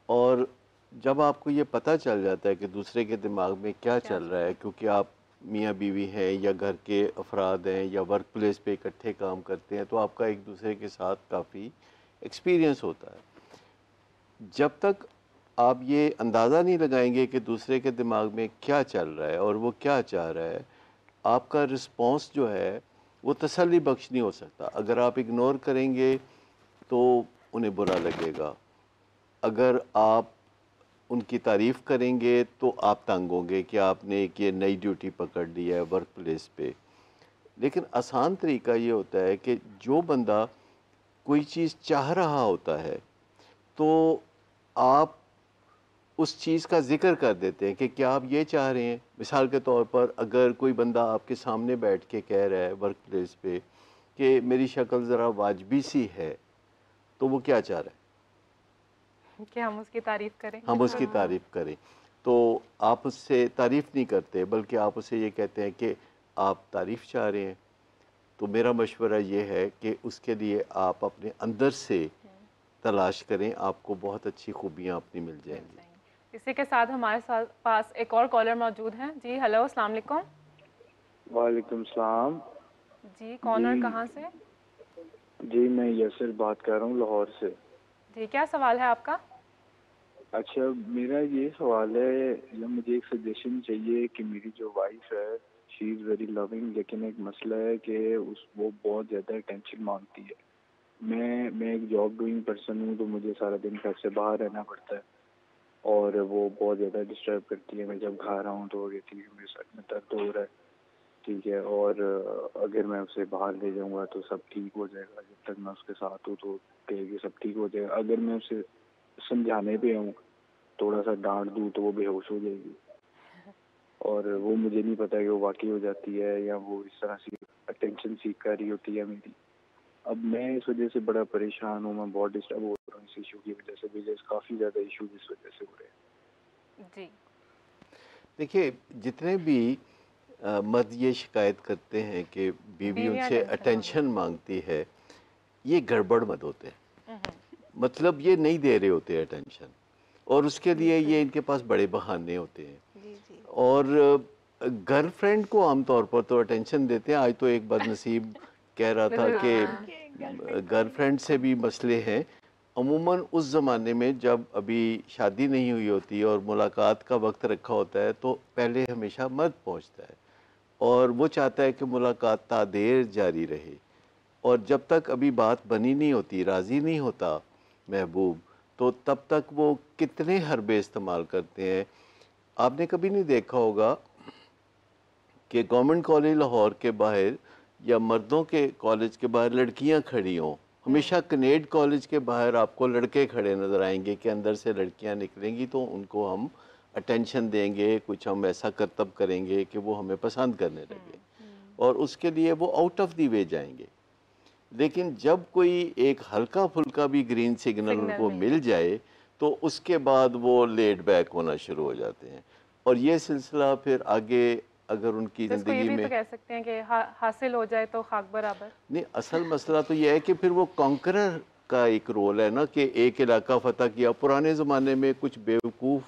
और जब आपको ये पता चल जाता है कि दूसरे के दिमाग में क्या चल रहा है, क्योंकि आप मियाँ बीवी हैं या घर के अफराद हैं या वर्क प्लेस पे इकट्ठे काम करते हैं, तो आपका एक दूसरे के साथ काफ़ी एक्सपीरियंस होता है। जब तक आप ये अंदाज़ा नहीं लगाएंगे कि दूसरे के दिमाग में क्या चल रहा है और वो क्या चाह रहा है, आपका रिस्पॉन्स जो है वो तसल्ली बख्श नहीं हो सकता। अगर आप इग्नोर करेंगे तो उन्हें बुरा लगेगा, अगर आप उनकी तारीफ़ करेंगे तो आप तंग होंगे कि आपने एक ये नई ड्यूटी पकड़ ली है वर्क प्लेस पे। लेकिन आसान तरीका ये होता है कि जो बंदा कोई चीज़ चाह रहा होता है तो आप उस चीज़ का ज़िक्र कर देते हैं कि क्या आप ये चाह रहे हैं। मिसाल के तौर पर अगर कोई बंदा आपके सामने बैठ के कह रहा है वर्क प्लेस पे कि मेरी शक्ल ज़रा वाजबी सी है, तो वो क्या चाह रहा है कि हम उसकी तारीफ़ करें, हम उसकी तारीफ़ करें। तो आप उससे तारीफ़ नहीं करते, बल्कि आप उसे ये कहते हैं कि आप तारीफ़ चाह रहे हैं। तो मेरा मशवरा ये है कि उसके लिए आप अपने अंदर से तलाश करें, आपको बहुत अच्छी खूबियाँ अपनी मिल जाएंगी। इसी के साथ हमारे साथ पास एक और कॉलर मौजूद हैं। जी हेलो, अस्सलाम वालेकुम। वालेकुम सलाम। जी कौन और कहाँ से? जी मैं यसर बात कर रहा हूँ लाहौर से। जी क्या सवाल है आपका? अच्छा मेरा ये सवाल है या मुझे एक सजेशन चाहिए कि मेरी जो वाइफ है शी इज़ वेरी लविंग, लेकिन एक मसला है कि वो बहुत ज़्यादा अटेंशन मांगती है। मैं एक जॉब डूइंग पर्सन हूँ तो मुझे सारा दिन घर से बाहर रहना पड़ता है और वो बहुत ज़्यादा डिस्टर्ब करती है। मैं जब घर आऊँ तो वो कहती है मेरे सर में दर्द हो रहा है, ठीक है, और अगर मैं उसे बाहर ले जाऊंगा तो सब ठीक हो जाएगा। जब तक मैं उसके साथ हूँ तो कहेगी सब ठीक हो जाएगा। अगर मैं उसे समझाने पे आऊँ, थोड़ा सा डांट दूँ तो वो बेहोश हो जाएगी और वो मुझे नहीं पता कि वो वाकई हो जाती है या वो इस तरह से अटेंशन सीख कर रही होती है मेरी। अब मैं इस वजह से बड़ा परेशान हूँ, मैं बहुत डिस्टर्ब हो रहा हूँ इस इशू की वजह से। मुझे काफ़ी ज़्यादा इशू इस वजह से हो रहे हैं। जी देखिए, जितने भी मर्द ये शिकायत करते हैं कि बीवी बीवियां उनसे attention अटेंशन मांगती है, ये गड़बड़ मत होते हैं। मतलब ये नहीं दे रहे होते अटेंशन, और उसके लिए ये इनके पास बड़े बहाने होते हैं। जी जी और गर्लफ्रेंड को आमतौर पर तो अटेंशन देते हैं। आज तो एक बदनसीब कह रहा था कि गर्लफ्रेंड से भी मसले हैं। अमूमन उस ज़माने में जब अभी शादी नहीं हुई होती और मुलाकात का वक्त रखा होता है तो पहले हमेशा मर्द पहुंचता है और वो चाहता है कि मुलाकात तादेर जारी रहे, और जब तक अभी बात बनी नहीं होती, राज़ी नहीं होता महबूब, तो तब तक वो कितने हरबे इस्तेमाल करते हैं। आपने कभी नहीं देखा होगा कि गवर्नमेंट कॉलेज लाहौर के बाहर या मर्दों के कॉलेज के बाहर लड़कियां खड़ी हों। हमेशा कनेड कॉलेज के बाहर आपको लड़के खड़े नज़र आएंगे कि अंदर से लड़कियां निकलेंगी तो उनको हम अटेंशन देंगे, कुछ हम ऐसा करतब करेंगे कि वो हमें पसंद करने लगे, और उसके लिए वो आउट ऑफ दी वे जाएंगे। लेकिन जब कोई एक हल्का फुल्का भी ग्रीन सिग्नल उनको मिल जाए तो उसके बाद वो लेड बैक होना शुरू हो जाते हैं, और ये सिलसिला फिर आगे अगर उनकी तो इसको ये ज़िंदगी भी में तो कह सकते हैं कि हासिल हो जाए तो खाक बराबर। नहीं, असल मसला तो यह है कि फिर वो कॉन्करर का एक रोल है ना, कि एक इलाका फतह किया। पुराने ज़माने में कुछ बेवकूफ़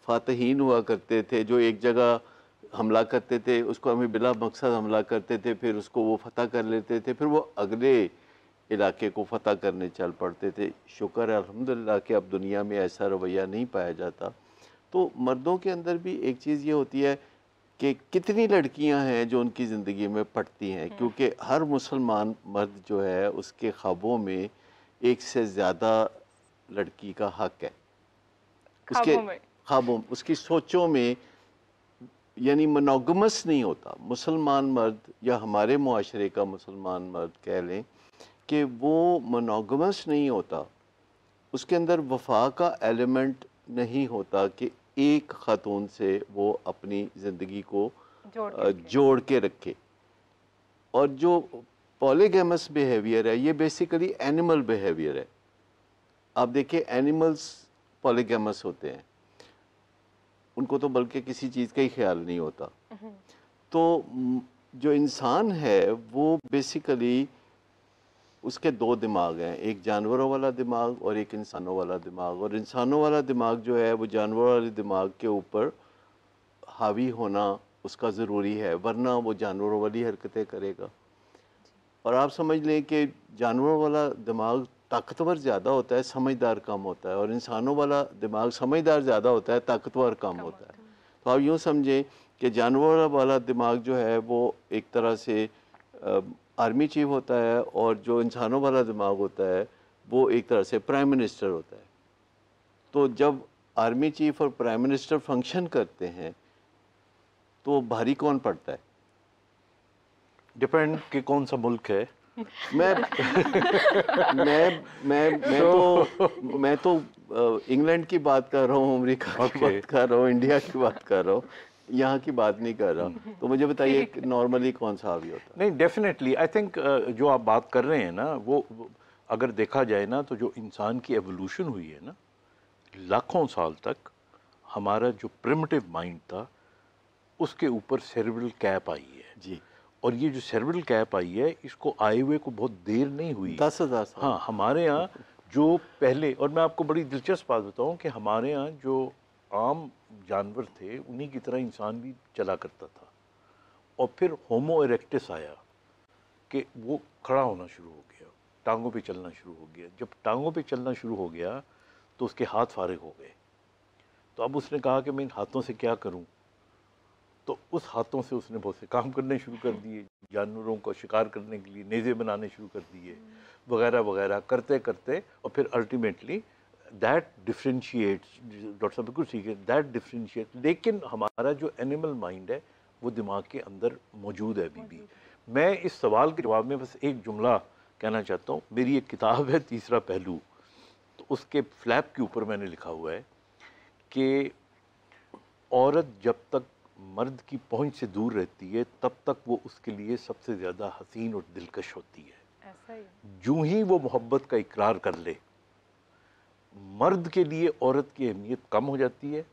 फातहीन हुआ करते थे जो एक जगह हमला करते थे, उसको हमें बिला मकसद हमला करते थे, फिर उसको वो फतह कर लेते थे, फिर वो अगले इलाके को फतह करने चल पड़ते थे। शुक्र है अल्हम्दुलिल्लाह कि अब दुनिया में ऐसा रवैया नहीं पाया जाता। तो मर्दों के अंदर भी एक चीज़ ये होती है कि कितनी लड़कियां हैं जो उनकी ज़िंदगी में पड़ती हैं, क्योंकि हर मुसलमान मर्द जो है उसके ख्वाबों में एक से ज़्यादा लड़की का हक है, उसके ख्वाबों, उसकी सोचों में, यानी मोनोगमस नहीं होता। मुसलमान मर्द या हमारे मुआशरे का मुसलमान मर्द कह लें कि वो मोनोगमस नहीं होता, उसके अंदर वफा का एलिमेंट नहीं होता कि एक खातून से वो अपनी ज़िंदगी को जोड़ के रखे। और जो पॉलीगैमस बिहेवियर है ये बेसिकली एनिमल बिहेवियर है। आप देखिए एनिमल्स पॉलीगैमस होते हैं, उनको तो बल्कि किसी चीज़ का ही ख्याल नहीं होता। तो जो इंसान है वो बेसिकली उसके दो दिमाग हैं, एक जानवरों वाला दिमाग और एक इंसानों वाला दिमाग। और इंसानों वाला दिमाग जो है वो जानवरों वाले दिमाग के ऊपर हावी होना उसका ज़रूरी है, वरना वो जानवरों वाली हरकतें करेगा। और आप समझ लें कि जानवरों वाला दिमाग ताकतवर ज़्यादा होता है, समझदार कम होता है, और इंसानों वाला दिमाग समझदार ज़्यादा होता है, ताकतवर कम होता है। तो आप यूँ समझें कि जानवरों वाला दिमाग जो है वो एक तरह से आर्मी चीफ होता है, और जो इंसानों वाला दिमाग होता है वो एक तरह से प्राइम मिनिस्टर होता है। तो जब आर्मी चीफ और प्राइम मिनिस्टर फंक्शन करते हैं तो भारी कौन पड़ता है? डिपेंड कि कौन सा मुल्क है। मैं मैं तो इंग्लैंड की बात कर रहा हूँ, अमेरिका की बात कर रहा हूँ, इंडिया की बात कर रहा हूँ, यहाँ की बात नहीं कर रहा। तो मुझे बताइए नॉर्मली कौन सा हावी होता है? नहीं, डेफिनेटली आई थिंक जो आप बात कर रहे हैं ना वो अगर देखा जाए ना तो जो इंसान की एवोल्यूशन हुई है ना लाखों साल तक, हमारा जो प्रिमिटिव माइंड था उसके ऊपर सेरेब्रल कैप आई है जी। और ये जो सेरेब्रल कैप आई है इसको आए हुए को बहुत देर नहीं हुई, 10,000 साल। हाँ, हमारे यहाँ जो पहले, और मैं आपको बड़ी दिलचस्प बात बताऊँ कि हमारे यहाँ जो आम जानवर थे उन्हीं की तरह इंसान भी चला करता था, और फिर होमो इरेक्टस आया कि वो खड़ा होना शुरू हो गया, टांगों पे चलना शुरू हो गया। जब टांगों पे चलना शुरू हो गया तो उसके हाथ फारिग हो गए। तो अब उसने कहा कि मैं इन हाथों से क्या करूं, तो उस हाथों से उसने बहुत से काम करने शुरू कर दिए, जानवरों को शिकार करने के लिए नेज़े बनाने शुरू कर दिए, वगैरह वगैरह करते करते, और फिर अल्टीमेटली दैट डिफ्रेंशिएट्स, डॉक्टर साहब बिल्कुल ठीक है, दैट डिफ्रेंशिएट। लेकिन हमारा जो एनिमल माइंड है वो दिमाग के अंदर मौजूद है अभी भी। मैं इस सवाल के जवाब में बस एक जुमला कहना चाहता हूँ। मेरी एक किताब है तीसरा पहलू, तो उसके फ्लैप के ऊपर मैंने लिखा हुआ है कि औरत जब तक मर्द की पहुंच से दूर रहती है तब तक वो उसके लिए सबसे ज़्यादा हसीन और दिलकश होती है। ऐसा ही यूं ही वो मोहब्बत का इकरार कर ले, मर्द के लिए औरत की अहमियत कम हो जाती है,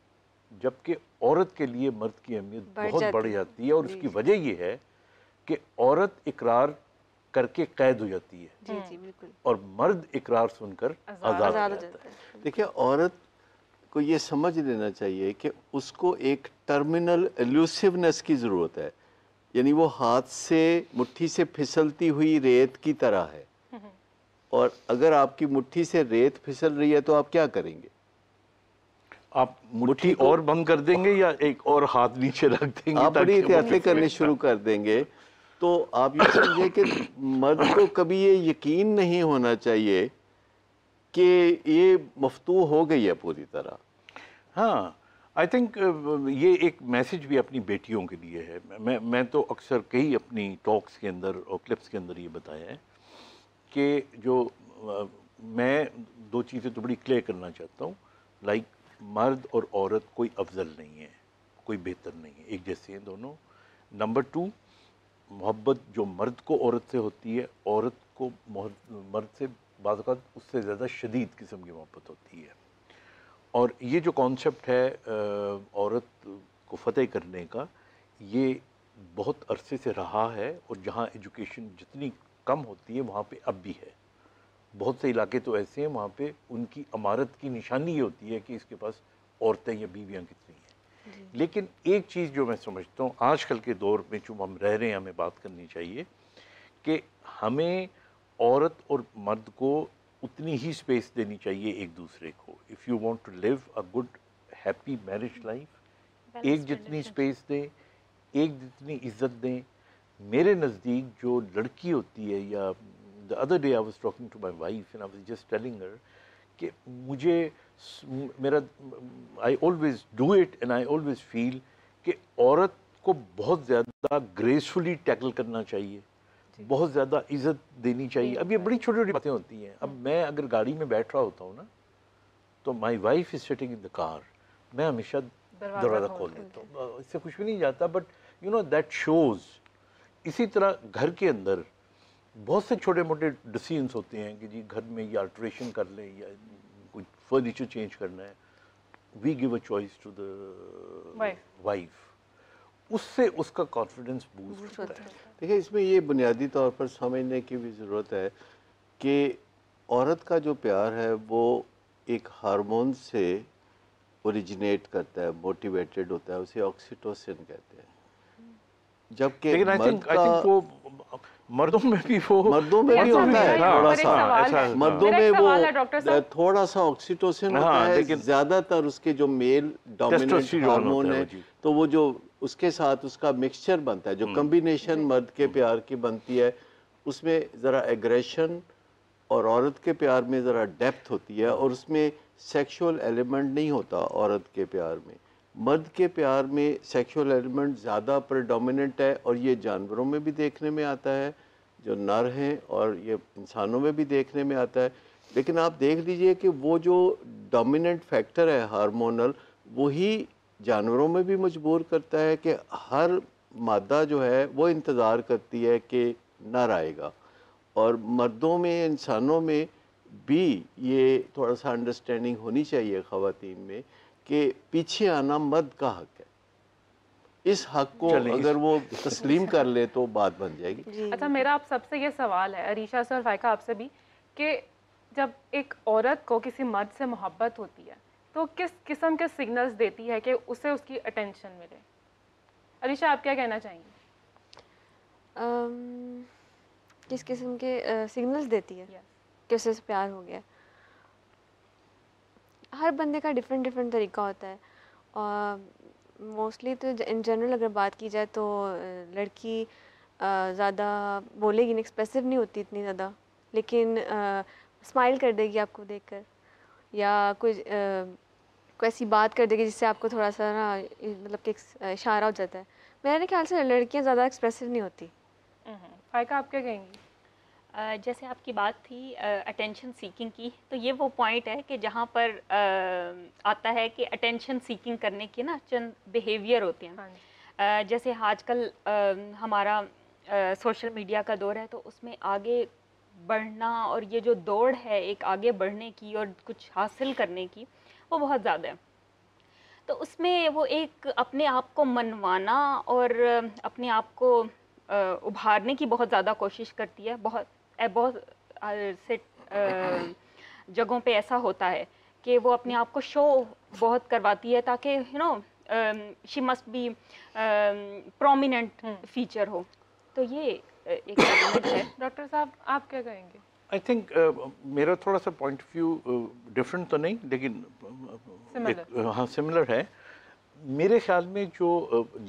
जबकि औरत के लिए मर्द की अहमियत बहुत बढ़ जाती है। और उसकी वजह ये है कि औरत इकरार करके कैद हो जाती है, जी जी बिल्कुल, और मर्द इकरार सुनकर आज़ाद हो जाता है। देखिए, औरत को ये समझ लेना चाहिए कि उसको एक टर्मिनल एल्यूसिवनेस की ज़रूरत है, यानी वो हाथ से मुट्ठी से फिसलती हुई रेत की तरह है, और अगर आपकी मुट्ठी से रेत फिसल रही है तो आप क्या करेंगे? आप मुट्ठी और बंद कर देंगे या एक और हाथ नीचे रख देंगे? आप बड़ी एहतियातें करनी शुरू कर देंगे। तो आप ये समझे कि मर्द को कभी ये यकीन नहीं होना चाहिए कि ये मफ्तू हो गई है पूरी तरह। हाँ, आई थिंक ये एक मैसेज भी अपनी बेटियों के लिए है। मैं तो अक्सर कई अपनी टॉक्स के अंदर और क्लिप्स के अंदर ये बताया है कि जो मैं दो चीज़ें तो बड़ी क्लियर करना चाहता हूँ, लाइक मर्द और औरत कोई अफजल नहीं है, कोई बेहतर नहीं है, एक जैसे हैं दोनों। नंबर टू, मोहब्बत जो मर्द को औरत से होती है, औरत को मर्द से बाज़ औक़ात उससे ज़्यादा शदीद किस्म की मोहब्बत होती है। और ये जो कॉन्सेप्ट है औरत को फ़तेह करने का, ये बहुत अरसे से रहा है, और जहाँ एजुकेशन जितनी कम होती है वहाँ पे अब भी है। बहुत से इलाके तो ऐसे हैं वहाँ पे उनकी अमारत की निशानी ये होती है कि इसके पास औरतें या बीवियाँ कितनी हैं। लेकिन एक चीज़ जो मैं समझता हूँ आजकल के दौर में जो हम रह रहे हैं, हमें बात करनी चाहिए कि हमें औरत और मर्द को उतनी ही स्पेस देनी चाहिए एक दूसरे को। If you want to live a good happy marriage life, एक जितनी स्पेस दें, एक जितनी इज्जत दें। मेरे नज़दीक जो लड़की होती है, या the other day I was talking to my wife and I was just telling her कि मुझे मेरा I always do it and I always feel कि औरत को बहुत ज़्यादा ग्रेसफुली टैकल करना चाहिए, बहुत ज़्यादा इज़्ज़त देनी चाहिए। अब ये बड़ी छोटी छोटी बातें होती हैं। अब मैं अगर गाड़ी में बैठ रहा होता हूँ ना, तो my wife is sitting in the car, मैं हमेशा दरवाज़ा खोल देता हूँ, इससे कुछ भी नहीं जाता, but you know that shows. इसी तरह घर के अंदर बहुत से छोटे मोटे डिसीजंस होते हैं कि जी घर में ये अल्ट्रेशन कर लें या कोई फर्नीचर चेंज करना है, we give a choice to the wife, उससे उसका कॉन्फिडेंस बूस्ट होता है। देखिए, इसमें ये बुनियादी तौर पर समझने की भी ज़रूरत है कि औरत का जो प्यार है वो एक हार्मोन से ओरिजिनेट करता है, मोटिवेटेड होता है, उसे ऑक्सीटोसिन कहते हैं। जबकि लेकिन आई थिंक वो मर्दों में भी होता है, थोड़ा सा मर्दों में वो थोड़ा सा ऑक्सीटोसिन होता है, लेकिन ज़्यादातर उसके जो मेल डोमिनेंट हार्मोन है, तो वो जो उसके साथ उसका मिक्सचर बनता है, जो कम्बिनेशन मर्द के प्यार की बनती है, उसमें ज़रा एग्रेशन और औरत के प्यार में ज़रा डेप्थ होती है, और उसमें सेक्सुअल एलिमेंट नहीं होता औरत के प्यार में। मर्द के प्यार में सेक्सुअल एलिमेंट ज़्यादा प्रेडोमिनेंट है, और ये जानवरों में भी देखने में आता है जो नर हैं, और ये इंसानों में भी देखने में आता है। लेकिन आप देख लीजिए कि वो जो डोमिनेंट फैक्टर है हार्मोनल, वही जानवरों में भी मजबूर करता है कि हर मादा जो है वो इंतज़ार करती है कि नर आएगा, और मर्दों में, इंसानों में भी ये थोड़ा सा अंडरस्टैंडिंग होनी चाहिए ख़वातीन में कि पीछे आना मर्द का हक है। इस हक को अगर वो तस्लीम कर ले तो बात बन जाएगी। अच्छा, मेरा आप सबसे ये सवाल है, अरीशा सर, फाइका आपसे भी, कि जब एक औरत को किसी मर्द से मोहब्बत होती है तो किस किस्म के सिग्नल्स देती है कि उसे उसकी अटेंशन मिले? अलीशा, आप क्या कहना चाहेंगी? किस किस्म के सिग्नल्स देती है कि उससे प्यार हो गया? हर बंदे का डिफरेंट डिफरेंट तरीका होता है, और मोस्टली तो इन जनरल अगर बात की जाए तो लड़की ज़्यादा बोलेगी नहीं, एक्सप्रेसिव नहीं होती इतनी ज़्यादा, लेकिन स्माइल कर देगी आपको देखकर, या कोई ऐसी बात कर देगी जिससे आपको थोड़ा सा ना मतलब कि इशारा हो जाता है। मेरे ख्याल से लड़कियां ज़्यादा एक्सप्रेसिव नहीं होती। फायका, आप क्या कहेंगी? जैसे आपकी बात थी अटेंशन सीकिंग की, तो ये वो पॉइंट है कि जहाँ पर आता है कि अटेंशन सीकिंग करने के ना चंद बिहेवियर होते हैं। जैसे आजकल हमारा सोशल मीडिया का दौर है, तो उसमें आगे बढ़ना और ये जो दौड़ है एक आगे बढ़ने की और कुछ हासिल करने की, वो बहुत ज़्यादा है। तो उसमें वो एक अपने आप को मनवाना और अपने आप को उभारने की बहुत ज़्यादा कोशिश करती है। बहुत से जगहों पे ऐसा होता है कि वो अपने आप को शो बहुत करवाती है ताकि she must be prominent feature हो। तो ये एक एलिमेंट है। डॉक्टर साहब, आप क्या कहेंगे? आई थिंक मेरा थोड़ा सा पॉइंट ऑफ व्यू डिफरेंट तो नहीं, लेकिन हाँ सिमिलर है। मेरे ख्याल में जो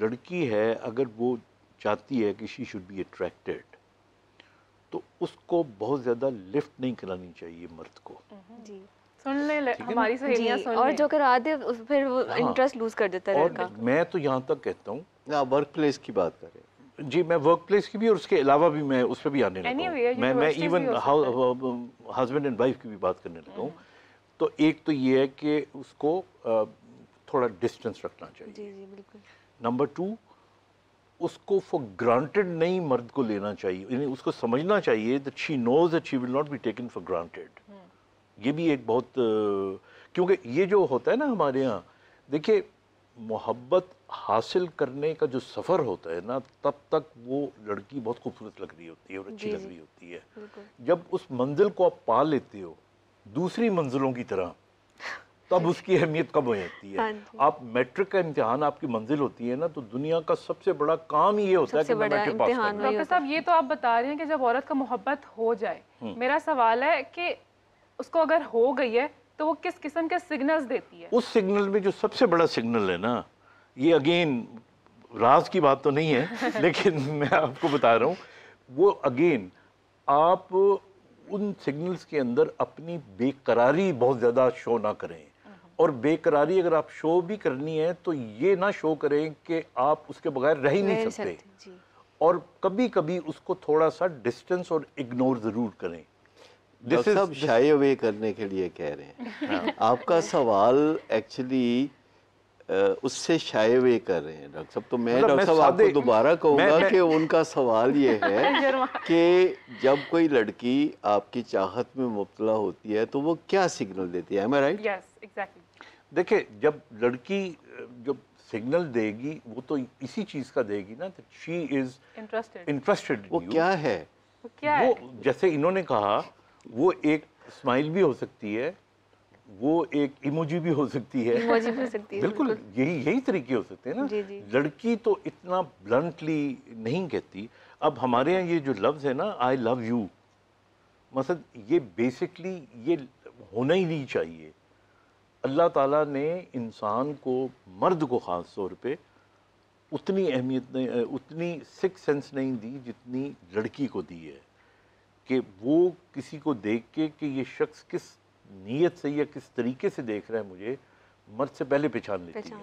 लड़की है, अगर वो चाहती है कि शी शुड बी अट्रैक्टेड, तो उसको बहुत ज़्यादा लिफ्ट नहीं करानी चाहिए मर्द को। जी, सुन ले हमारी सहेलियां सुन और ले। जो करा दे फिर वो इंटरेस्ट लूज कर देता है लड़का। और मैं तो यहाँ तक कहता हूँ, ना वर्क प्लेस की बात करें जी, मैं वर्क प्लेस की भी और उसके अलावा भी मैं उस पर भी आने लगा Anyway, हूँ। मैं even universities husband and wife की भी बात करने लगा हूँ। तो एक तो ये है कि उसको थोड़ा डिस्टेंस रखना चाहिए। जी जी बिल्कुल। नंबर 2, उसको फॉर ग्रांटेड नहीं मर्द को लेना चाहिए, यानी उसको समझना चाहिए that she knows that she will not be taken for granted. ये भी एक बहुत क्योंकि ये जो होता है ना हमारे यहाँ, देखिए मोहब्बत हासिल करने का जो सफ़र होता है ना, तब तक वो लड़की बहुत खूबसूरत लग रही होती है और अच्छी लग रही होती है। जब उस मंजिल को आप पा लेते हो दूसरी मंजिलों की तरह, तब उसकी अहमियत कब हो जाती है। आप मैट्रिक का इम्तिहान आपकी मंजिल होती है ना, तो दुनिया का सबसे बड़ा काम ये होता है कि मैं मैट्रिक पास करूं। डॉक्टर साहब, ये तो आप बता रहे हैं कि जब औरत को मोहब्बत हो जाए, मेरा सवाल है कि उसको अगर हो गई है तो वो किस किस्म के सिग्नल्स देती है? उस सिग्नल में जो सबसे बड़ा सिग्नल है ना, ये अगेन राज की बात तो नहीं है लेकिन मैं आपको बता रहा हूँ, वो अगेन आप उन सिग्नल्स के अंदर अपनी बेकरारी बहुत ज़्यादा शो ना करें। और बेकरारी अगर आप शो भी करनी है तो ये ना शो करें कि आप उसके बगैर रह ही नहीं सकते। और कभी कभी उसको थोड़ा सा डिस्टेंस और इग्नोर ज़रूर करें। डॉक्टर साहब शाई अवे करने के लिए कह रहे हैं। आपका सवाल एक्चुअली उससे शाई अवे कर रहे हैं डॉक्टर साहब। तो मैं डॉक्टर साहब आपको दोबारा कहूँगा कि उनका सवाल ये है कि जब कोई लड़की आपकी चाहत में मुब्तला होती है तो वो क्या सिग्नल देती है? Am I right? Yes, exactly. देखिए, जब लड़की जब सिग्नल देगी वो तो इसी चीज़ का देगी ना, that she is interested in वो you। क्या है? वो जैसे इन्होंने कहा, वो एक स्माइल भी हो सकती है, वो एक इमोजी भी हो सकती है, इमोजी भी हो सकती है। बिल्कुल यही तरीके हो सकते हैं ना। जी, जी। लड़की तो इतना ब्लंटली नहीं कहती। अब हमारे यहाँ ये जो लफ्ज़ है ना, आई लव यू, मतलब ये बेसिकली ये होना ही नहीं चाहिए। अल्लाह ताला ने इंसान को, मर्द को ख़ास तौर पे उतनी अहमियत नहीं, उतनी सिक्स सेंस नहीं दी जितनी लड़की को दी है, कि वो किसी को देख के कि ये शख्स किस नीयत से या किस तरीके से देख रहा है मुझे, मर्द से पहले पहचान लेती है।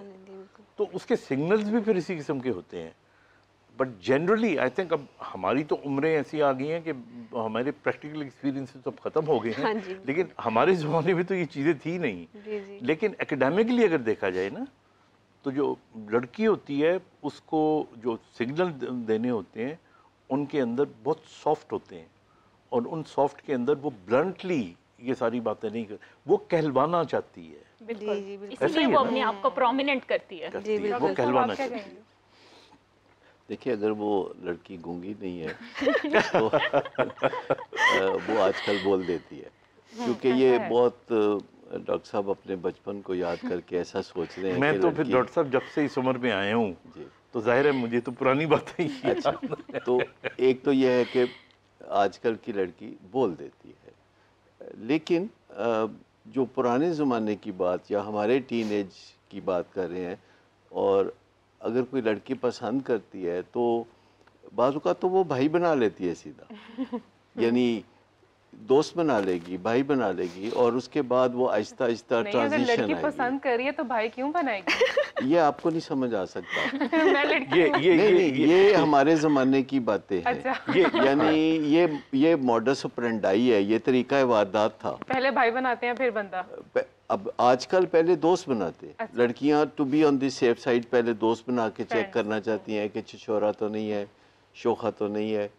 तो उसके सिग्नल्स भी फिर इसी किस्म के होते हैं। बट जनरली आई थिंक अब हमारी तो उम्रें ऐसी आ गई हैं कि हमारे प्रैक्टिकल एक्सपीरियंसेस तो ख़त्म हो गए हैं, लेकिन हमारे ज़माने में तो ये चीज़ें थी नहीं। लेकिन एकेडमिकली अगर देखा जाए ना, तो जो लड़की होती है उसको जो सिग्नल देने होते हैं उनके अंदर बहुत सॉफ्ट होते हैं, और उन सॉफ्ट के अंदर वो ब्लंटली ये सारी बातें नहीं कर, वो कहलवाना चाहती है। इसलिए वो अपने आप को प्रोमिनेंट करती है। वो कहलवाना चाहती है। देखिए, अगर वो लड़की गूंगी नहीं है तो वो आजकल बोल देती है, क्योंकि ये बहुत डॉक्टर साहब अपने बचपन को याद करके ऐसा सोच रहे हैं मैं कि तो फिर लड़की- डॉक्टर साहब जब से इस उम्र में आया हूँ जी तो जाहिर है मुझे तो पुरानी बातें ही अच्छा, तो एक तो यह है कि आजकल की लड़की बोल देती है, लेकिन जो पुराने ज़माने की बात या हमारे टीनेज की बात कर रहे हैं, और अगर कोई लड़की पसंद करती है तो बाज़ औक़ात तो वो भाई बना लेती है सीधा, यानी दोस्त बना लेगी, भाई बना लेगी, और उसके बाद वो आहिस्ता आहिस्ता नहीं, अगर ट्रांजिशन लड़की आएगी। पसंद कर रही है तो भाई क्यों बनाएगी? ये आपको नहीं समझ आ सकता। मैं लड़की हूँ। ये हमारे ज़माने की बातें हैं। अच्छा। यानी ये मॉडस ऑपरेंडाई है, ये तरीका वारदात था। पहले भाई बनाते हैं फिर बंदा। अब आजकल पहले दोस्त बनाते हैं। अच्छा। लड़कियां to be on the safe side पहले दोस्त बना के चेक Friends, करना चाहती हैं कि छिछोरा तो नहीं है, शोखा तो नहीं है,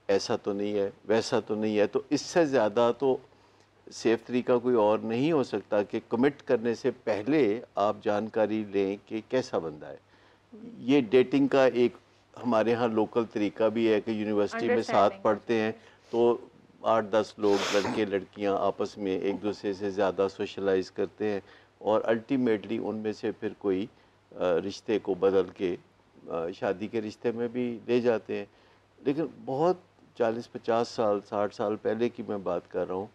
ऐसा तो नहीं है, वैसा तो नहीं है। तो इससे ज़्यादा तो सेफ तरीका कोई और नहीं हो सकता कि कमिट करने से पहले आप जानकारी लें कि कैसा बंदा है। ये डेटिंग का एक हमारे यहाँ लोकल तरीका भी है कि यूनिवर्सिटी में साथ Understanding। पढ़ते हैं तो 8-10 लोग लड़के लड़कियाँ आपस में एक दूसरे से ज़्यादा सोशलाइज करते हैं, और अल्टीमेटली उनमें से फिर कोई रिश्ते को बदल के शादी के रिश्ते में भी ले जाते हैं। लेकिन बहुत 40-50 साल 60 साल पहले की मैं बात कर रहा हूँ।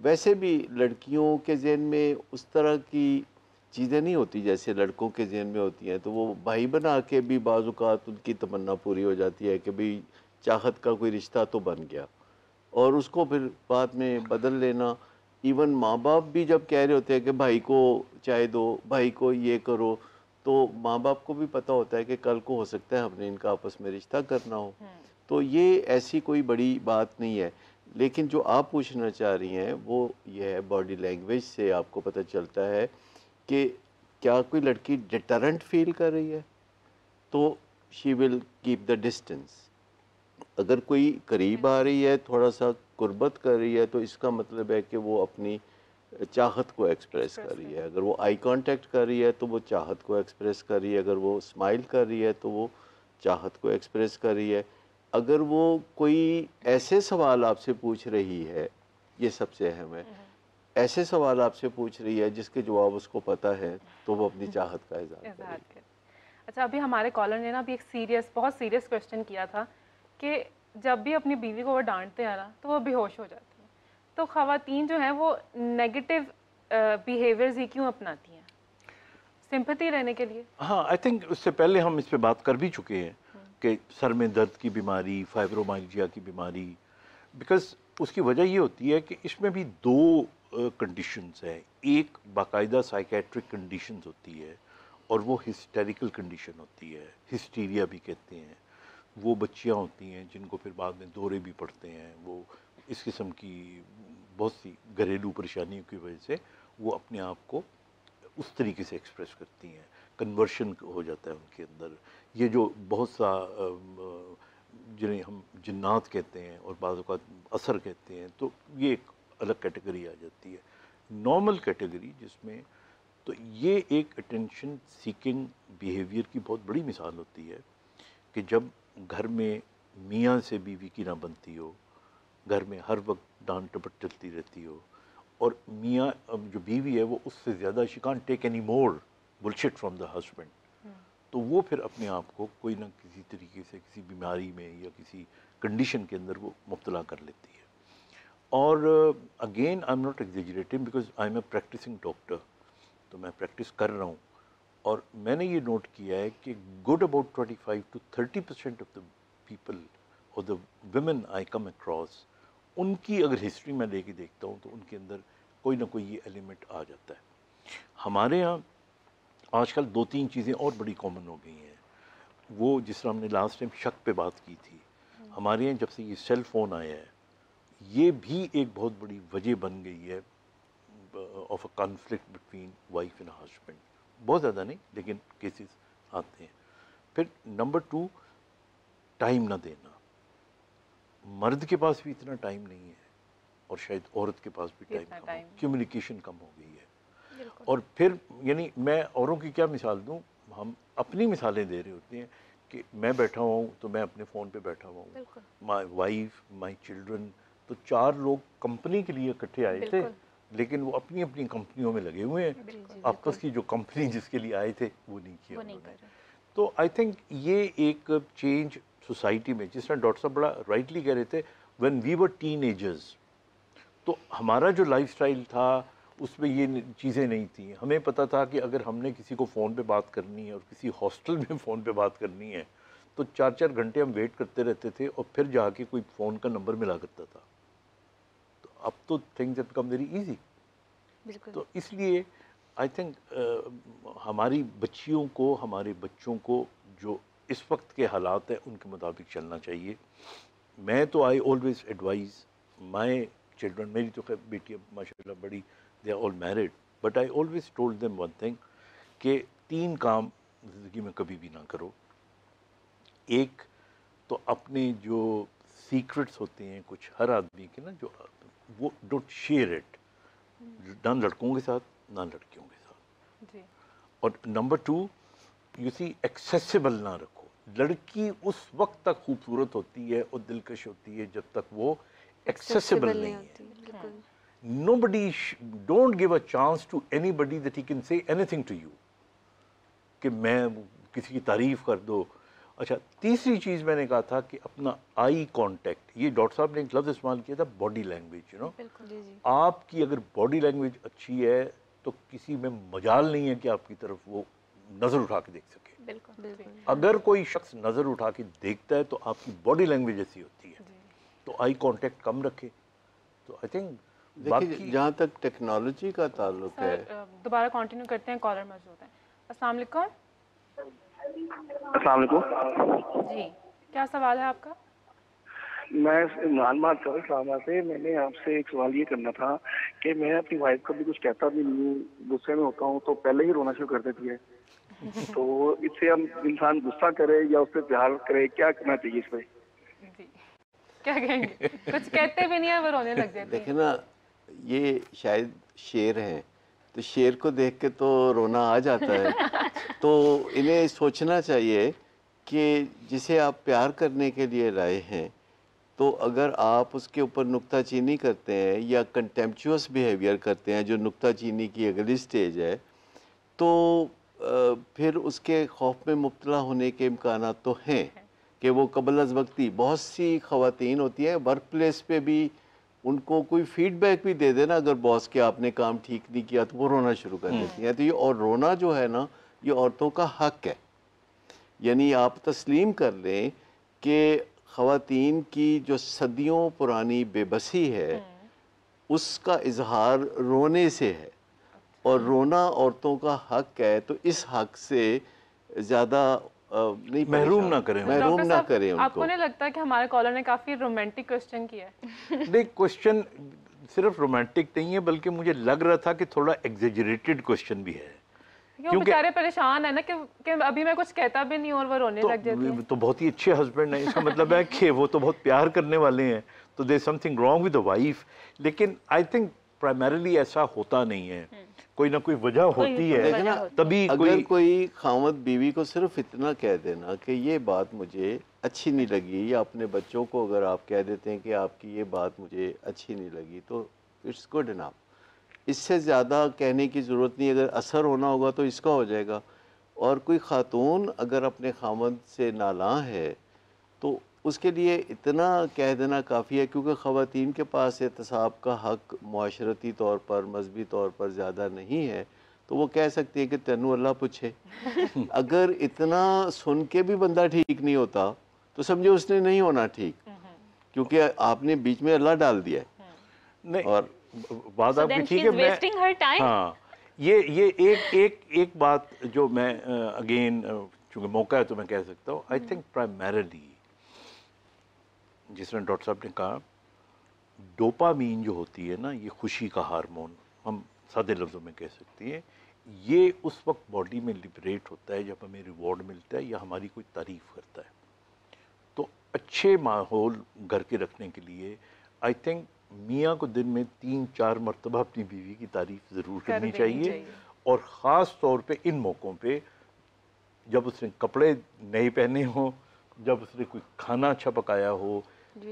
वैसे भी लड़कियों के ज़हन में उस तरह की चीज़ें नहीं होती जैसे लड़कों के ज़हन में होती हैं, तो वो भाई बना के भी बाज़ औक़ात उनकी तमन्ना पूरी हो जाती है कि भाई चाहत का कोई रिश्ता तो बन गया, और उसको फिर बाद में बदल लेना। इवन माँ बाप भी जब कह रहे होते हैं कि भाई को चाय दो, भाई को ये करो, तो माँ बाप को भी पता होता है कि कल को हो सकता है हमने इनका आपस में रिश्ता करना हो। तो ये ऐसी कोई बड़ी बात नहीं है। लेकिन जो आप पूछना चाह रही हैं वो ये है, बॉडी लैंग्वेज से आपको पता चलता है कि क्या कोई लड़की डिटरेंट फील कर रही है तो she will keep the distance. अगर कोई करीब आ रही है, थोड़ा सा कुर्बत कर रही है, तो इसका मतलब है कि वो अपनी चाहत को एक्सप्रेस कर रही है। अगर वो आई कांटेक्ट कर रही है तो वो चाहत को एक्सप्रेस कर रही है। अगर वो स्माइल कर रही है तो वो चाहत को एक्सप्रेस कर रही है। अगर वो कोई ऐसे सवाल आपसे पूछ रही है, ये सबसे अहम है, ऐसे सवाल आपसे पूछ रही है जिसके जवाब उसको पता है, तो वो अपनी चाहत का इज़हार करेगी। अच्छा, अभी हमारे कॉलर ने ना भी एक बहुत सीरियस क्वेश्चन किया था कि जब भी अपनी बीवी को वो डांटते हैं ना तो वो बेहोश हो जाती हैं, तो ख़वातीन जो हैं वो नेगेटिव बिहेवियर्स ही क्यों अपनाती हैं, सिंपैथी रहने के लिए? हाँ, आई थिंक उससे पहले हम इस पे बात कर भी चुके हैं कि सर में दर्द की बीमारी, फाइब्रोमाइल्जिया की बीमारी, बिकॉज उसकी वजह ये होती है कि इसमें भी दो कंडीशंस हैं। एक बाकायदा साइकेट्रिक कंडीशंस होती है और वो हिस्टेरिकल कंडीशन होती है, हिस्टीरिया भी कहते हैं। वो बच्चियां होती हैं जिनको फिर बाद में दौरे भी पड़ते हैं। वो इस किस्म की बहुत सी घरेलू परेशानियों की वजह से वो अपने आप को उस तरीके से एक्सप्रेस करती हैं, कन्वर्शन हो जाता है उनके अंदर। ये जो बहुत सा जिन्हें हम जिन्नात कहते हैं और बाज़ औक़ात असर कहते हैं, तो ये एक अलग कैटेगरी आ जाती है। नॉर्मल कैटेगरी जिसमें तो ये एक अटेंशन सीकिंग बिहेवियर की बहुत बड़ी मिसाल होती है कि जब घर में मियाँ से बीवी की ना बनती हो, घर में हर वक्त डांट टपट चलती रहती हो, और मियाँ जो बीवी है वो उससे ज़्यादा she can't take any more bullshit from the husband, तो वो फिर अपने आप को कोई ना किसी तरीके से किसी बीमारी में या किसी कंडीशन के अंदर वो मुब्तला कर लेती है। और again I am not exaggerating because I am a practising doctor, तो मैं प्रैक्टिस कर रहा हूँ और मैंने ये नोट किया है कि good about 25 to 30% of the people और the women I come across, उनकी अगर हिस्ट्री में लेके देखता हूँ तो उनके अंदर कोई ना कोई ये एलिमेंट आ जाता है। हमारे यहाँ आजकल 2-3 चीज़ें और बड़ी कॉमन हो गई हैं। वो जिस तरह हमने लास्ट टाइम शक पे बात की थी, हमारे यहाँ जब से ये सेल फ़ोन आया है, ये भी एक बहुत बड़ी वजह बन गई है of a conflict between wife and husband. बहुत ज़्यादा नहीं लेकिन केसेस आते हैं। फिर नंबर 2, टाइम ना देना। मर्द के पास भी इतना टाइम नहीं है और शायद औरत के पास भी टाइम कम है, कम्युनिकेशन कम हो गई है। और फिर यानी मैं औरों की क्या मिसाल दूं, हम अपनी मिसालें दे रहे होते हैं कि मैं बैठा हुआ हूँ तो मैं अपने फ़ोन पे बैठा हुआ हूँ, माई वाइफ, माई चिल्ड्रन, तो 4 लोग कंपनी के लिए इकट्ठे आए थे लेकिन वो अपनी अपनी कंपनियों में लगे हुए हैं, आपस की जो कंपनी जिसके लिए आए थे वो नहीं किया उन्होंने। तो आई थिंक ये एक चेंज सोसाइटी में, जिस तरह डॉक्टर साहब बड़ा राइटली कह रहे थे, व्हेन वी वर टीनेजर्स, तो हमारा जो लाइफस्टाइल था उसमें ये चीज़ें नहीं थी। हमें पता था कि अगर हमने किसी को फ़ोन पे बात करनी है और किसी हॉस्टल में फ़ोन पे बात करनी है तो 4-4 घंटे हम वेट करते रहते थे और फिर जाके कोई फ़ोन का नंबर मिला करता था। तो अब तो things have become very easy. तो इसलिए आई थिंक हमारी बच्चियों को, हमारे बच्चों को जो इस वक्त के हालात हैं उनके मुताबिक चलना चाहिए। मैं तो I always advise my children, मेरी तो खैर बेटी अब माशाल्लाह बड़ी, they are all married, but I always told them one thing कि 3 काम ज़िंदगी में कभी भी ना करो। एक तो अपने जो सीक्रेट्स होते हैं कुछ हर आदमी के ना, जो वो डोंट शेयर इट, ना लड़कों के साथ ना लड़कियों के साथ जी। और नंबर 2, यू सी एक्सेसिबल ना रखो। लड़की उस वक्त तक खूबसूरत होती है और दिलकश होती है जब तक वो एक्सेसिबल नहीं है। Nobody don't give a chance to anybody that he can say anything to you कि मैं किसी की तारीफ कर दो। अच्छा, तीसरी चीज़ मैंने कहा था कि अपना आई कांटेक्ट, ये डॉक्टर साहब ने एक लफ्ज़ इस्तेमाल किया था, बॉडी लैंग्वेज, यू नो, आपकी अगर बॉडी लैंग्वेज अच्छी है तो किसी में मजाल नहीं है कि आपकी तरफ वो नज़र उठा के देख सके। बिल्कुल। अगर कोई शख्स नज़र उठा के देखता है तो आपकी बॉडी लैंग्वेज ऐसी होती है, तो आई कांटेक्ट कम रखे। तो आई थिंक देखिए, जहाँ तक टेक्नोलॉजी का ताल्लुक है, दोबारा कंटिन्यू करते हैं, कॉलर मौजूद है। अस्सलाम वालेकुम। अस्सलाम वालेकुम जी, क्या सवाल है आपका? मैं इमरान बात कर रहा हूँ से। मैंने आपसे एक सवाल ये करना था कि मैं अपनी वाइफ को भी कुछ कहता भी नहीं हूँ, गुस्से में होता हूँ तो पहले ही रोना शुरू कर देती है। तो इससे हम इंसान गुस्सा करे या उससे प्यार करे, क्या करना चाहिए इस पे? क्या कहेंगे? कुछ कहते भी नहीं है, वो रोने लग जाते हैं। देखिए ना, ये शायद शेर हैं, तो शेर को देख के तो रोना आ जाता है। तो इन्हें सोचना चाहिए कि जिसे आप प्यार करने के लिए लाए हैं, तो अगर आप उसके ऊपर नुक्ताचीनी करते हैं या कंटेम्पचुअस बिहेवियर करते हैं, जो नुक्ताचीनी की अगली स्टेज है, तो फिर उसके खौफ में मुब्तला होने के इम्कानात तो हैं कि वो कबल अज़ वक्ती। बहुत सी ख़वातीन होती हैं वर्क प्लेस पे भी, उनको कोई फीडबैक भी दे देना अगर बॉस के आपने काम ठीक नहीं किया तो वो रोना शुरू कर देती हैं। तो ये, और रोना जो है ना, ये औरतों का हक है। यानी आप तस्लीम कर लें कि ख़वातीन की जो सदियों पुरानी बेबसी है उसका इजहार रोने से है, और रोना औरतों का हक है। तो इस हक से ज़्यादा नहीं, महरूम ना करें, महरूम ना करें उनको। आपको नहीं लगता कि हमारे कॉलर ने काफ़ी रोमांटिक क्वेश्चन किया है? देख, क्वेश्चन सिर्फ रोमांटिक नहीं है, बल्कि मुझे लग रहा था कि थोड़ा एग्जेजरेटेड क्वेश्चन भी है, क्योंकि बेचारे परेशान है ना कि अभी मैं कुछ कहता भी नहीं और वो रोने लग जाते हैं। तो बहुत ही अच्छे हस्बैंड हैं, इसका मतलब है कि वो तो बहुत प्यार करने वाले हैं, तो there something wrong with the wife. लेकिन आई थिंक प्राइमरीली ऐसा होता नहीं है, कोई ना कोई वजह होती है, देखना, तभी अगर कोई खामद बीवी को सिर्फ इतना कह देना कि ये बात मुझे अच्छी नहीं लगी, या अपने बच्चों को अगर आप कह देते हैं कि आपकी ये बात मुझे अच्छी नहीं लगी, तो इट्स गुड इनफ। इससे ज़्यादा कहने की ज़रूरत नहीं। अगर असर होना होगा तो इसका हो जाएगा। और कोई ख़ातून अगर अपने खामद से नालां है तो उसके लिए इतना कह देना काफ़ी है, क्योंकि ख़वातीन के पास एहतसाब का हक़ मुआशरती तौर पर, मजहबी तौर पर ज़्यादा नहीं है, तो वो कह सकती है कि तेनू अल्लाह पूछे। अगर इतना सुन के भी बंदा ठीक नहीं होता तो समझो उसने नहीं होना ठीक, क्योंकि आपने बीच में अल्लाह डाल दिया है। नहीं, और बात आपकी ठीक है। मैं हाँ, ये एक बात जो मैं अगेन चूँकि मौका है तो मैं कह सकता हूँ, आई थिंक प्राइमरीली जिस तरह डॉक्टर साहब ने कहा, डोपामीन जो होती है ना, ये खुशी का हार्मोन, हम सादे लफ्ज़ों में कह सकते हैं, ये उस वक्त बॉडी में लिबरेट होता है जब हमें रिवॉर्ड मिलता है या हमारी कोई तारीफ़ करता है। तो अच्छे माहौल घर के रखने के लिए आई थिंक मियाँ को दिन में 3-4 मरतबा अपनी बीवी की तारीफ़ ज़रूर करनी चाहिए। और ख़ास तौर पे इन मौक़ों पे, जब उसने कपड़े नए पहने हों, जब उसने कोई खाना अच्छा पकाया हो,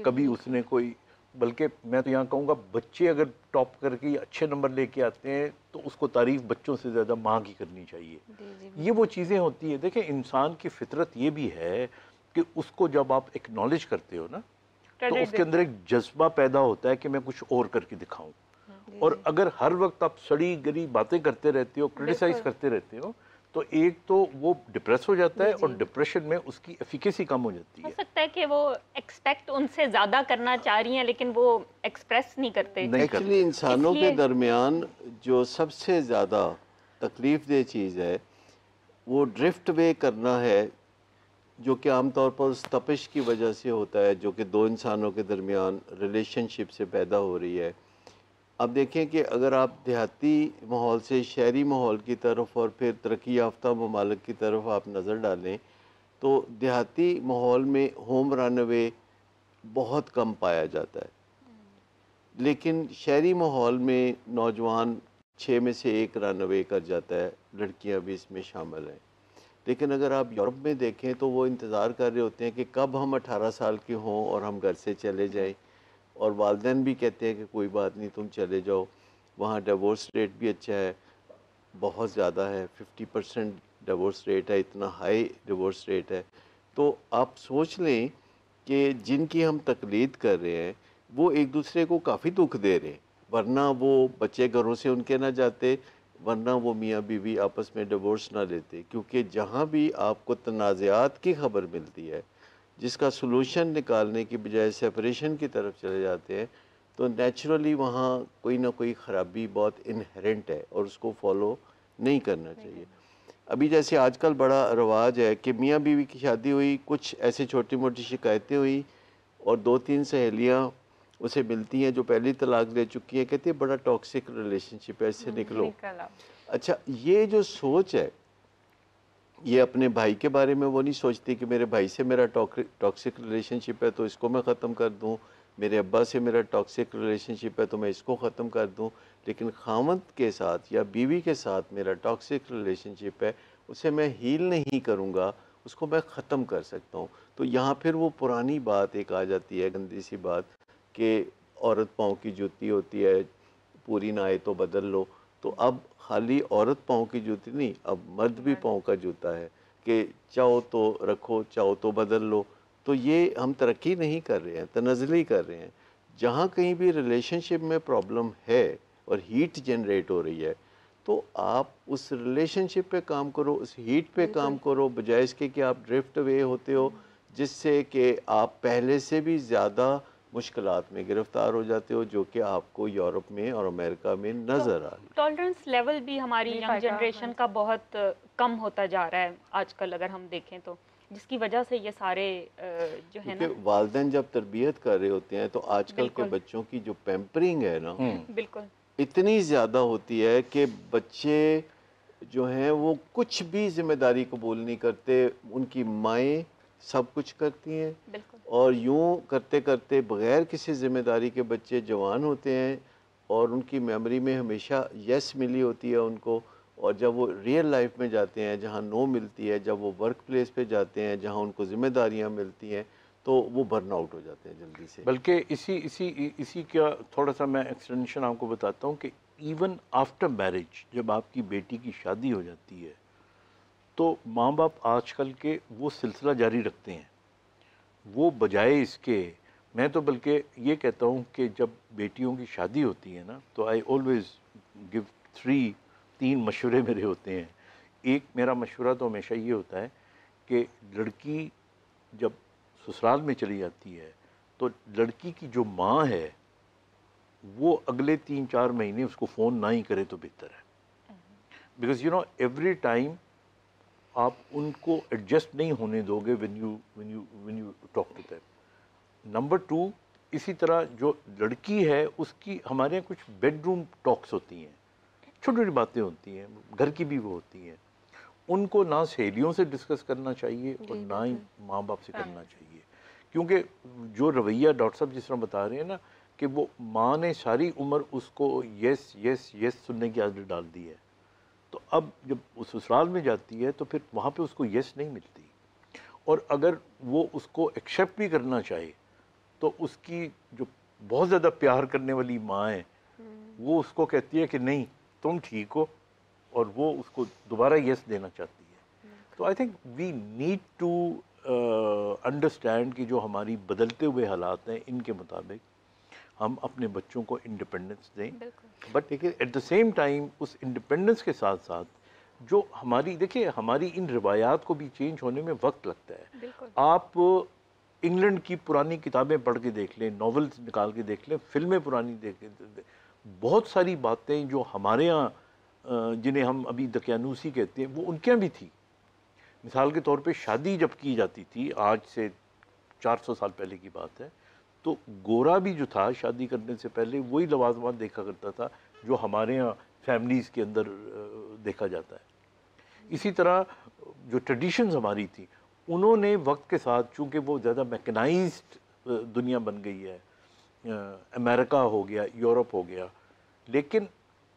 कभी उसने कोई बल्कि मैं तो यहाँ कहूँगा बच्चे अगर टॉप करके अच्छे नंबर लेके आते हैं तो उसको तारीफ़ बच्चों से ज़्यादा माँ की करनी चाहिए। ये वो चीज़ें होती है। देखें, इंसान की फितरत ये भी है कि उसको जब आप एक्नॉलेज करते हो ना तो उसके अंदर एक जज्बा पैदा होता है कि मैं कुछ और करके दिखाऊं। और अगर हर वक्त आप सड़ी गली बातें करते रहते हो, क्रिटिसाइज करते रहते हो, तो एक तो वो डिप्रेस हो जाता है और डिप्रेशन में उसकी एफिकेसी कम हो जाती है। हो सकता है कि वो एक्सपेक्ट उनसे ज़्यादा करना चाह रही हैं लेकिन वो एक्सप्रेस नहीं करते। एक्चुअली इंसानों के दरमियान जो सबसे ज़्यादा तकलीफ दह चीज़ है वो ड्रिफ्ट वे करना है, जो कि आमतौर पर उस तपिश की वजह से होता है जो कि दो इंसानों के दरमियान रिलेशनशिप से पैदा हो रही है। अब देखें कि अगर आप देहाती माहौल से शहरी माहौल की तरफ और फिर तरक्की याफ्ता ममालिक की तरफ आप नज़र डालें तो देहाती माहौल में होम रन अवे बहुत कम पाया जाता है, लेकिन शहरी माहौल में नौजवान 6 में से 1 रन अवे कर जाता है, लड़कियां भी इसमें शामिल हैं। लेकिन अगर आप यूरोप में देखें तो वो इंतज़ार कर रहे होते हैं कि कब हम 18 साल के हों और हम घर से चले जाएं, और वालिदैन भी कहते हैं कि कोई बात नहीं तुम चले जाओ। वहाँ डिवोर्स रेट भी अच्छा है, बहुत ज़्यादा है, 50% डिवोर्स रेट है, इतना हाई डिवोर्स रेट है। तो आप सोच लें कि जिनकी हम तकलीद कर रहे हैं वो एक दूसरे को काफ़ी दुख दे रहे हैं, वरना वो बच्चे घरों से उनके ना जाते, वरना वो मियाँ बीवी आपस में डिवोर्स ना लेते। क्योंकि जहाँ भी आपको तनाज़ात की खबर मिलती है जिसका सलूशन निकालने की बजाय सेपरेशन की तरफ चले जाते हैं, तो नेचुरली वहाँ कोई ना कोई ख़राबी बहुत इनहेरेंट है और उसको फॉलो नहीं करना चाहिए। अभी जैसे आजकल बड़ा रवाज है कि मियाँ बीवी की शादी हुई, कुछ ऐसे छोटी मोटी शिकायतें हुई और 2-3 सहेलियाँ उसे मिलती हैं जो पहली तलाक ले चुकी हैं, कहती है बड़ा टॉक्सिक रिलेशनशिप है, इससे निकलो। अच्छा, ये जो सोच है ये अपने भाई के बारे में वो नहीं सोचती कि मेरे भाई से मेरा टॉक्सिक रिलेशनशिप है तो इसको मैं ख़त्म कर दूं, मेरे अब्बा से मेरा टॉक्सिक रिलेशनशिप है तो मैं इसको ख़त्म कर दूं। लेकिन खामद के साथ या बीवी के साथ मेरा टॉक्सिक रिलेशनशिप है, उसे मैं हील नहीं करूंगा, उसको मैं ख़त्म कर सकता हूं। तो यहाँ फिर वो पुरानी बात एक आ जाती है, गंदी सी बात, कि औरत पाँव की जूती होती है, पूरी ना आए तो बदल लो। तो अब खाली औरत पाँव की जूती नहीं, अब मर्द भी पाँव का जूता है कि चाहो तो रखो, चाहो तो बदल लो। तो ये हम तरक्की नहीं कर रहे हैं, तनज़ली कर रहे हैं। जहाँ कहीं भी रिलेशनशिप में प्रॉब्लम है और हीट जनरेट हो रही है तो आप उस रिलेशनशिप पे काम करो, उस हीट पे काम करो, बजाय इसके कि आप ड्रिफ्ट अवे होते हो, जिससे कि आप पहले से भी ज़्यादा मुश्किलात में गिरफ्तार हो जाते हो, जो कि आपको यूरोप में और अमेरिका में नज़र आ रही है। टॉलरेंस लेवल भी हमारी यंग जनरेशन का बहुत कम होता जा रहा है आजकल, अगर हम देखें तो, जिसकी वजह से ये सारे जो है ना, वालिदैन जब तरबियत कर रहे होते हैं तो आजकल के बच्चों की जो पैम्परिंग है ना, बिल्कुल इतनी ज़्यादा होती है कि बच्चे जो हैं वो कुछ भी जिम्मेदारी कबूल नहीं करते, उनकी माएँ सब कुछ करती हैं और यूं करते करते बग़ैर किसी ज़िम्मेदारी के बच्चे जवान होते हैं और उनकी मेमोरी में हमेशा यस मिली होती है उनको, और जब वो रियल लाइफ में जाते हैं जहाँ नो मिलती है, जब वो वर्क प्लेस पे जाते हैं जहाँ उनको ज़िम्मेदारियाँ मिलती हैं, तो वो बर्न आउट हो जाते हैं जल्दी से। बल्कि इसी का थोड़ा सा मैं एक्सटेंशन आपको बताता हूँ कि इवन आफ्टर मैरिज जब आपकी बेटी की शादी हो जाती है तो माँ बाप आजकल के वो सिलसिला जारी रखते हैं। वो बजाय इसके, मैं तो बल्कि ये कहता हूँ कि जब बेटियों की शादी होती है ना तो आई ऑलवेज़ गिव 3 मशवरे मेरे होते हैं। एक मेरा मशवरा तो हमेशा ये होता है कि लड़की जब ससुराल में चली जाती है तो लड़की की जो माँ है वो अगले 3-4 महीने उसको फ़ोन ना ही करे तो बेहतर है। Because you know every time आप उनको एडजस्ट नहीं होने दोगे when you talk to them. Number 2, इसी तरह जो लड़की है उसकी हमारे यहाँ कुछ बेडरूम टॉक्स होती हैं, छोटी छोटी बातें होती हैं, घर की भी वो होती हैं, उनको ना सहेलियों से डिस्कस करना चाहिए और ना ही माँ बाप से करना चाहिए। क्योंकि जो रवैया डॉक्टर साहब जिस तरह बता रहे हैं ना कि वो माँ ने सारी उम्र उसको यस यस यस सुनने की आदत डाल दी है, तो अब जब वो ससुराल में जाती है तो फिर वहाँ पे उसको यस नहीं मिलती, और अगर वो उसको एक्सेप्ट भी करना चाहे तो उसकी जो बहुत ज़्यादा प्यार करने वाली माँ है, वो उसको कहती है कि नहीं तुम ठीक हो, और वो उसको दोबारा यस देना चाहती है। तो I think we need to understand कि जो हमारी बदलते हुए हालात हैं इनके मुताबिक हम अपने बच्चों को इंडिपेंडेंस दें, बट देखिए एट द सेम टाइम उस इंडिपेंडेंस के साथ साथ जो हमारी, देखिए हमारी इन रिवायात को भी चेंज होने में वक्त लगता है। आप इंग्लैंड की पुरानी किताबें पढ़ के देख लें, नॉवेल्स निकाल के देख लें, फिल्में पुरानी देख लें, बहुत सारी बातें जो हमारे यहाँ जिन्हें हम अभी दकियानूसी कहते हैं वो उनके यहाँ भी थी। मिसाल के तौर पे शादी जब की जाती थी, आज से 400 साल पहले की बात है, तो गोरा भी जो था शादी करने से पहले वही लवाजमात देखा करता था जो हमारे यहाँ फैमिलीज़ के अंदर देखा जाता है। इसी तरह जो ट्रेडिशंस हमारी थी उन्होंने वक्त के साथ, चूँकि वो ज़्यादा मैकेनाइज्ड दुनिया बन गई है, अमेरिका हो गया, यूरोप हो गया, लेकिन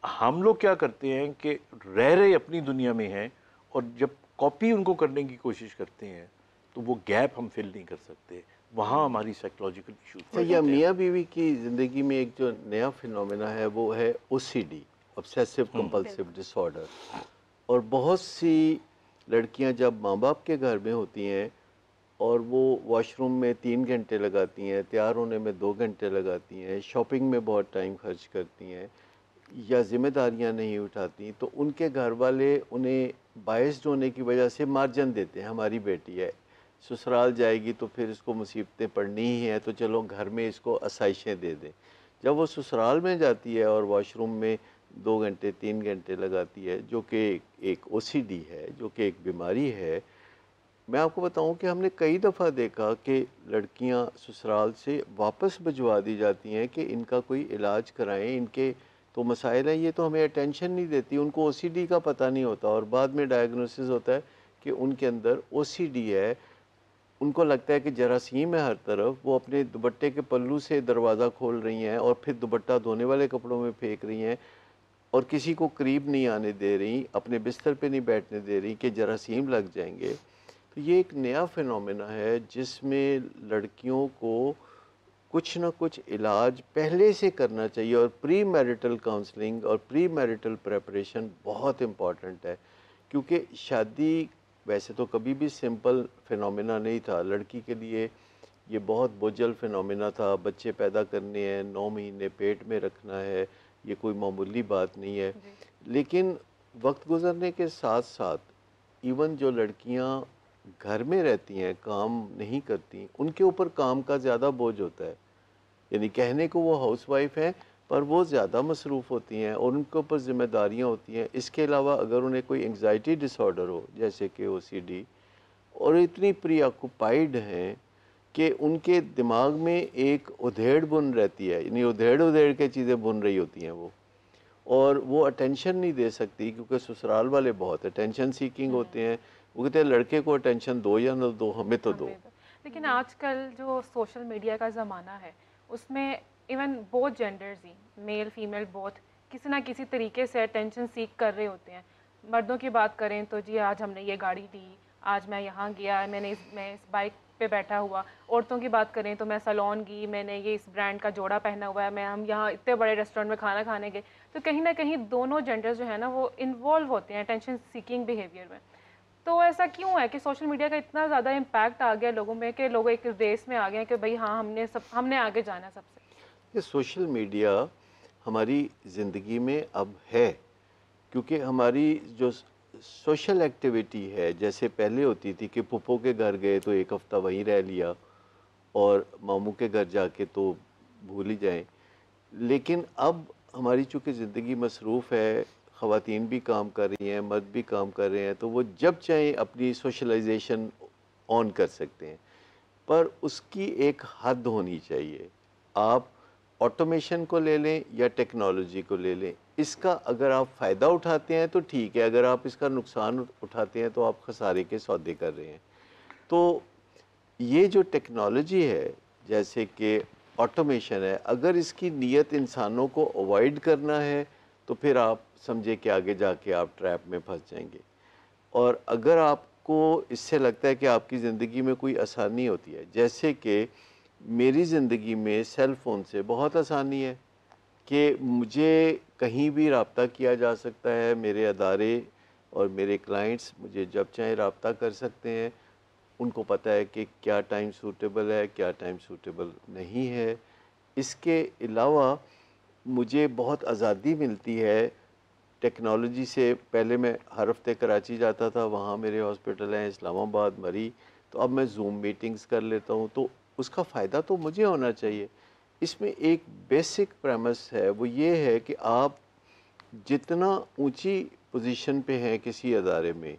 हम लोग क्या करते हैं कि रह रहे अपनी दुनिया में हैं और जब कॉपी उनको करने की कोशिश करते हैं तो वो गैप हम फिल नहीं कर सकते, वहाँ हमारी साइकोलॉजिकल इशूज। या मियाँ बीवी की ज़िंदगी में एक जो नया फिनोमेना है वो है OCD, ऑब्सेसिव कंपल्सिव डिसऑर्डर। और बहुत सी लड़कियां जब माँ बाप के घर में होती हैं और वो वॉशरूम में 3 घंटे लगाती हैं, तैयार होने में 2 घंटे लगाती हैं, शॉपिंग में बहुत टाइम खर्च करती हैं या ज़िम्मेदारियां नहीं उठाती, तो उनके घर वाले उन्हें बायस्ड होने की वजह से मार्जिन देते हैं। हमारी बेटी है, ससुराल जाएगी तो फिर इसको मुसीबतें पड़नी ही हैं, तो चलो घर में इसको आसाइशें दे दें। जब वो ससुराल में जाती है और वॉशरूम में 2 घंटे 3 घंटे लगाती है, जो कि एक OCD है, जो कि एक बीमारी है। मैं आपको बताऊं कि हमने कई दफ़ा देखा कि लड़कियां ससुराल से वापस भिजवा दी जाती हैं कि इनका कोई इलाज कराएं, इनके तो मसाइल हैं, ये तो हमें अटेंशन नहीं देती। उनको OCD का पता नहीं होता और बाद में डायग्नोसिस होता है कि उनके अंदर OCD है। उनको लगता है कि जरासीम है हर तरफ, वो अपने दुपट्टे के पल्लू से दरवाज़ा खोल रही हैं और फिर दुपट्टा धोने वाले कपड़ों में फेंक रही हैं और किसी को करीब नहीं आने दे रही, अपने बिस्तर पे नहीं बैठने दे रही कि जरासीम लग जाएंगे। तो ये एक नया फिनोमेना है जिसमें लड़कियों को कुछ ना कुछ इलाज पहले से करना चाहिए और प्री मैरिटल काउंसलिंग और प्री मैरिटल प्रेपरेशन बहुत इम्पॉर्टेंट है। क्योंकि शादी वैसे तो कभी भी सिंपल फिनोमेना नहीं था, लड़की के लिए ये बहुत बोझल फिनोमेना था। बच्चे पैदा करने हैं, 9 महीने पेट में रखना है, ये कोई मामूली बात नहीं है। लेकिन वक्त गुजरने के साथ साथ इवन जो लड़कियां घर में रहती हैं, काम नहीं करती, उनके ऊपर काम का ज़्यादा बोझ होता है। यानी कहने को वो हाउसवाइफ हैं पर वो ज़्यादा मसरूफ़ होती हैं और उनके ऊपर ज़िम्मेदारियाँ होती हैं। इसके अलावा अगर उन्हें कोई एंग्जाइटी डिसऑर्डर हो जैसे कि OCD, और इतनी प्रीऑक्युपाइड हैं कि उनके दिमाग में एक उधेड़ बुन रहती है, यानी उधेड़ उधेड़ के चीज़ें बुन रही होती हैं वो, और वो अटेंशन नहीं दे सकती क्योंकि ससुराल वाले बहुत अटेंशन सीकिंग होते हैं। वो कहते हैं लड़के को अटेंशन दो या न दो, हमें तो दो। लेकिन आजकल जो सोशल मीडिया का ज़माना है उसमें इवन बोथ जेंडर्स ही, मेल फीमेल बोथ, किसी ना किसी तरीके से अटेंशन सीख कर रहे होते हैं। मर्दों की बात करें तो जी आज हमने ये गाड़ी ली, आज मैं यहाँ गया, मैं इस बाइक पे बैठा हुआ। औरतों की बात करें तो मैं सैलून गई, मैंने ये इस ब्रांड का जोड़ा पहना हुआ है, हम यहाँ इतने बड़े रेस्टोरेंट में खाना खाने गए। तो कहीं ना कहीं दोनों जेंडर्स जो है ना वो इन्वॉल्व होते हैं अटेंशन सीकिंग बिहेवियर में। तो ऐसा क्यों है कि सोशल मीडिया का इतना ज़्यादा इम्पैक्ट आ गया लोगों में कि लोग एक रेस में आ गए कि भाई हाँ हमने आगे जाना है सबसे। ये सोशल मीडिया हमारी ज़िंदगी में अब है क्योंकि हमारी जो सोशल एक्टिविटी है, जैसे पहले होती थी कि पुप्पो के घर गए तो एक हफ़्ता वहीं रह लिया और मामू के घर जाके तो भूल ही जाएं। लेकिन अब हमारी चूँकि ज़िंदगी मसरूफ़ है, ख़वातीन भी काम कर रही हैं, मर्द भी काम कर रहे हैं, तो वो जब चाहें अपनी सोशलाइजेशन ऑन कर सकते हैं, पर उसकी एक हद होनी चाहिए। आप ऑटोमेशन को ले लें या टेक्नोलॉजी को ले लें, इसका अगर आप फ़ायदा उठाते हैं तो ठीक है, अगर आप इसका नुकसान उठाते हैं तो आप खसारे के सौदे कर रहे हैं। तो ये जो टेक्नोलॉजी है जैसे कि ऑटोमेशन है, अगर इसकी नीयत इंसानों को अवॉइड करना है तो फिर आप समझे कि आगे जाके आप ट्रैप में फंस जाएंगे। और अगर आपको इससे लगता है कि आपकी ज़िंदगी में कोई आसानी होती है, जैसे कि मेरी ज़िंदगी में सेल फ़ोन से बहुत आसानी है कि मुझे कहीं भी रब्ता किया जा सकता है। मेरे अदारे और मेरे क्लाइंट्स मुझे जब चाहे रब्ता कर सकते हैं। उनको पता है कि क्या टाइम सूटेबल है, क्या टाइम सूटेबल नहीं है। इसके अलावा मुझे बहुत आज़ादी मिलती है टेक्नोलॉजी से। पहले मैं हर हफ्ते कराची जाता था, वहाँ मेरे हॉस्पिटल हैं, इस्लामाबाद, मरी, तो अब मैं ज़ूम मीटिंग्स कर लेता हूँ, तो उसका फ़ायदा तो मुझे होना चाहिए। इसमें एक बेसिक प्रेमिस है, वो ये है कि आप जितना ऊंची पोजीशन पे हैं किसी अदारे में,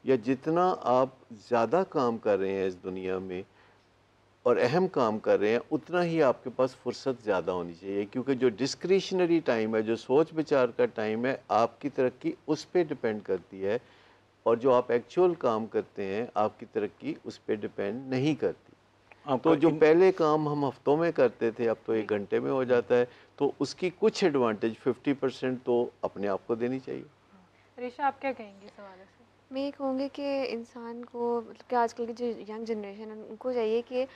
या जितना आप ज़्यादा काम कर रहे हैं इस दुनिया में और अहम काम कर रहे हैं, उतना ही आपके पास फुर्सत ज़्यादा होनी चाहिए, क्योंकि जो डिस्क्रिशनरी टाइम है, जो सोच विचार का टाइम है, आपकी तरक्की उस पर डिपेंड करती है, और जो आप एक्चुअल काम करते हैं आपकी तरक्की उस पर डिपेंड नहीं करती। तो जो पहले काम हम हफ्तों में करते थे, अब तो 1 घंटे में हो जाता है, तो उसकी कुछ एडवांटेज 50% तो अपने आप को देनी चाहिए। रिशा, आप क्या कहेंगे इस हवाले से? मैं ये कहूँगी कि इंसान को, मतलब कि आजकल की जो यंग जनरेशन है उनको चाहिए कि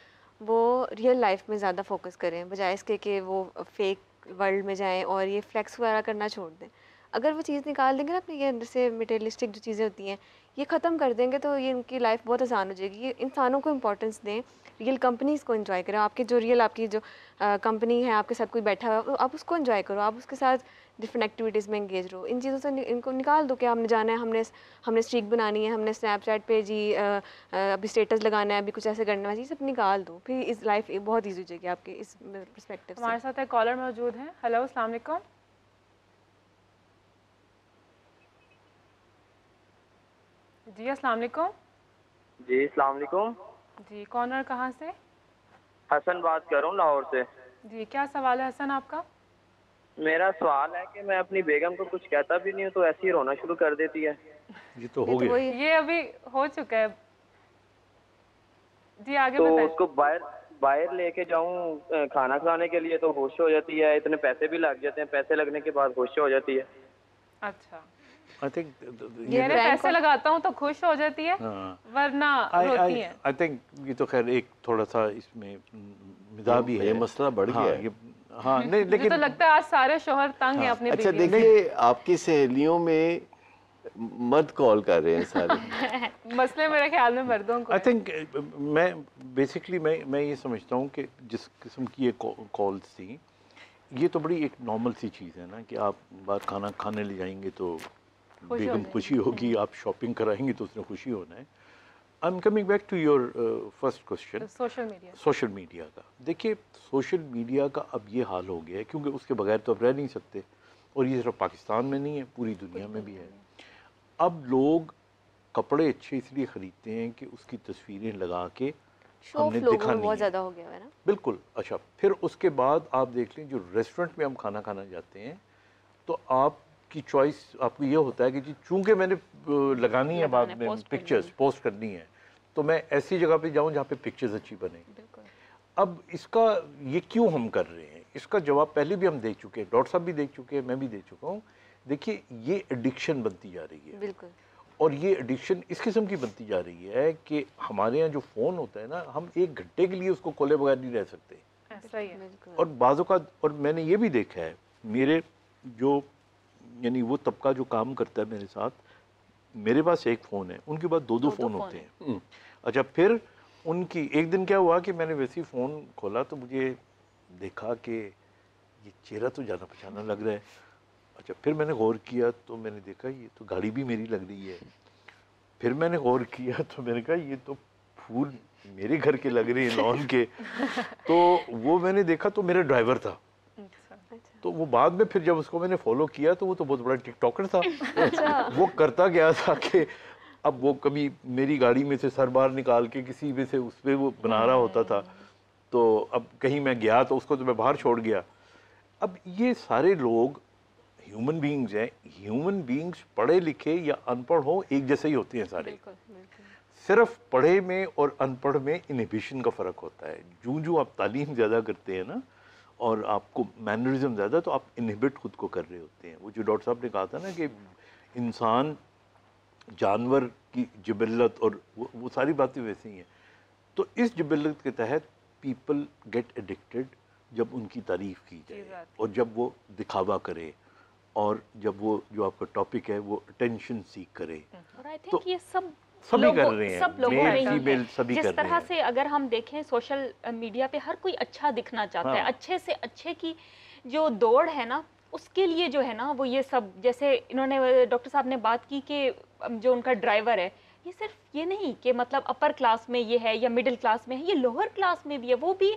वो रियल लाइफ में ज़्यादा फोकस करें, बजाय इसके कि वो फेक वर्ल्ड में जाएं और ये फ्लेक्स वगैरह करना छोड़ दें। अगर वो चीज़ निकाल देंगे ना अपनी, ये जैसे मटेरियलिस्टिक जो चीज़ें होती हैं ये ख़त्म कर देंगे, तो ये उनकी लाइफ बहुत आसान हो जाएगी। ये इंसानों को इंपॉर्टेंस दें, रियल कंपनीज़ को एंजॉय करें। आपकी जो रियल आपकी जो कंपनी है, आपके साथ कोई बैठा हुआ है, आप उसको एंजॉय करो, आप उसके साथ डिफरेंट एक्टिविटीज़ में एंगेज रहो। इन चीज़ों से इनको निकाल दो कि हमने जाना है, हमने स्ट्रीक बनानी है, हमने स्नैपचैट पे जी अभी स्टेटस लगाना है, अभी कुछ ऐसे करना है, ये सब निकाल दो, फिर इस लाइफ बहुत ईजी हो जाएगी आपके इस पर्सपेक्टिव से। हमारे साथ एक कॉलर मौजूद हैं। हेलो, अस्सलाम वालेकुम। जी अस्सलाम वालेकुम। जी अस्सलाम वालेकुम। जी, कौन और कहाँ से? हसन बात कर रहा हूँ लाहौर से। जी, क्या सवाल है हसन आपका? मेरा सवाल है कि मैं अपनी बेगम को कुछ कहता भी नहीं हूँ तो ऐसे ही रोना शुरू कर देती है। ये तो हो गया। ये अभी हो चुका है। जी आगे तो बताएं। उसको बाहर लेके जाऊँ खाना खिलाने के लिए तो होश हो जाती है, इतने पैसे भी लग जाते हैं, पैसे लगने के बाद होश हो जाती है। अच्छा, आई थिंक मैंने पैसे लगाता हूँ तो खुश हो जाती है, वरना रोती है। आई थिंक ये तो खैर एक थोड़ा सा इसमें मिजाज भी है, ये मसला बढ़ गया है। हाँ नहीं, लेकिन तो लगता है आज सारे शोहर तंग हैं अपने अच्छा बीवी से। देखिए, आपकी सहेलियों में मर्द कॉल कर रहे हैं सारे। मसले मेरे ख्याल में मर्दों को। आई थिंक मैं बेसिकली मैं ये समझता हूँ कि जिस किस्म की ये कॉल्स थी, ये तो बड़ी एक नॉर्मल सी चीज़ है ना कि आप बाहर खाना खाने ले जाएंगे तो बेगम खुशी होगी, आप शॉपिंग कराएंगे तो उसने खुशी होना है। I am coming back to your first question, social media का। देखिए, सोशल मीडिया का अब ये हाल हो गया है, क्योंकि उसके बगैर तो अब रह नहीं सकते, और ये सिर्फ पाकिस्तान में नहीं है, पूरी दुनिया में भी है। अब लोग कपड़े अच्छे इसलिए ख़रीदते हैं कि उसकी तस्वीरें लगा के हमने दिखानी बहुत ज़्यादा हो गया है ना। बिल्कुल। अच्छा, फिर उसके बाद आप देख लें, जो रेस्टोरेंट में हम खाना खाना जाते हैं तो आपकी चॉइस, आपको ये होता है कि जी चूँकि मैंने लगानी है बाद में पिक्चर्स पोस्ट करनी है, तो मैं ऐसी जगह पे जाऊँ जहाँ पे पिक्चर्स अच्छी बने। अब इसका ये क्यों हम कर रहे हैं, इसका जवाब पहले भी हम देख चुके हैं, डॉक्टर साहब भी देख चुके हैं, मैं भी देख चुका हूँ। देखिए, ये एडिक्शन बनती जा रही है। बिल्कुल। और ये एडिक्शन इस किस्म की बनती जा रही है कि हमारे यहाँ जो फ़ोन होता है ना, हम 1 घंटे के लिए उसको खोले बगैर नहीं रह सकते। ऐसा ही है। और बाज़ों का, और मैंने ये भी देखा है, मेरे जो यानी वो तबका जो काम करता है मेरे साथ, मेरे पास एक फ़ोन है, उनके पास 2-2 फ़ोन होते हैं। अच्छा, फिर उनकी एक दिन क्या हुआ कि मैंने वैसे ही फ़ोन खोला तो मुझे देखा कि ये चेहरा तो जाना पहचाना लग रहा है। अच्छा, फिर मैंने गौर किया तो मैंने देखा ये तो गाड़ी भी मेरी लग रही है। फिर मैंने गौर किया तो मैंने कहा ये तो फूल मेरे घर के लग रहे हैं, लॉन के। तो वो मैंने देखा तो मेरा ड्राइवर था। तो वो बाद में फिर जब उसको मैंने फॉलो किया तो वो तो बहुत बड़ा टिकटॉकर था। वो करता गया था कि अब वो कभी मेरी गाड़ी में से सर बाहर निकाल के किसी में से उस पर वो बना रहा होता था। तो अब कहीं मैं गया तो उसको तो मैं बाहर छोड़ गया। अब ये सारे लोग ह्यूमन बीइंग्स हैं। ह्यूमन बीइंग्स पढ़े लिखे या अनपढ़ हो, एक जैसे ही होते हैं सारे। सिर्फ पढ़े में और अनपढ़ में इनहिबिशन का फ़र्क होता है। जूं आप तालीम ज़्यादा करते हैं ना और आपको मैनरिज्म ज़्यादा, तो आप इनहिबिट खुद को कर रहे होते हैं। वो जो डॉक्टर साहब ने कहा था ना कि इंसान जानवर की जिबिल्लत और वो सारी बातें वैसी ही हैं। तो इस जिबिल्लत के तहत पीपल गेट एडिक्टेड जब उनकी तारीफ की जाए और जब वो दिखावा करे और जब वो जो आपका टॉपिक है वो अटेंशन सीख करे। और आई तो थिंक ये सभी कर रहे हैं, सब लोगों में ही फीमेल है। सभी जिस कर रहे तरह हैं। से अगर हम देखें सोशल मीडिया पे हर कोई अच्छा दिखना चाहता है, हाँ। अच्छे से अच्छे की जो दौड़ है ना उसके लिए जो है ना वो ये सब, जैसे इन्होंने डॉक्टर साहब ने बात की कि जो उनका ड्राइवर है ये सिर्फ ये नहीं कि मतलब अपर क्लास में ये है या मिडिल क्लास में है, ये लोअर क्लास में भी है, वो भी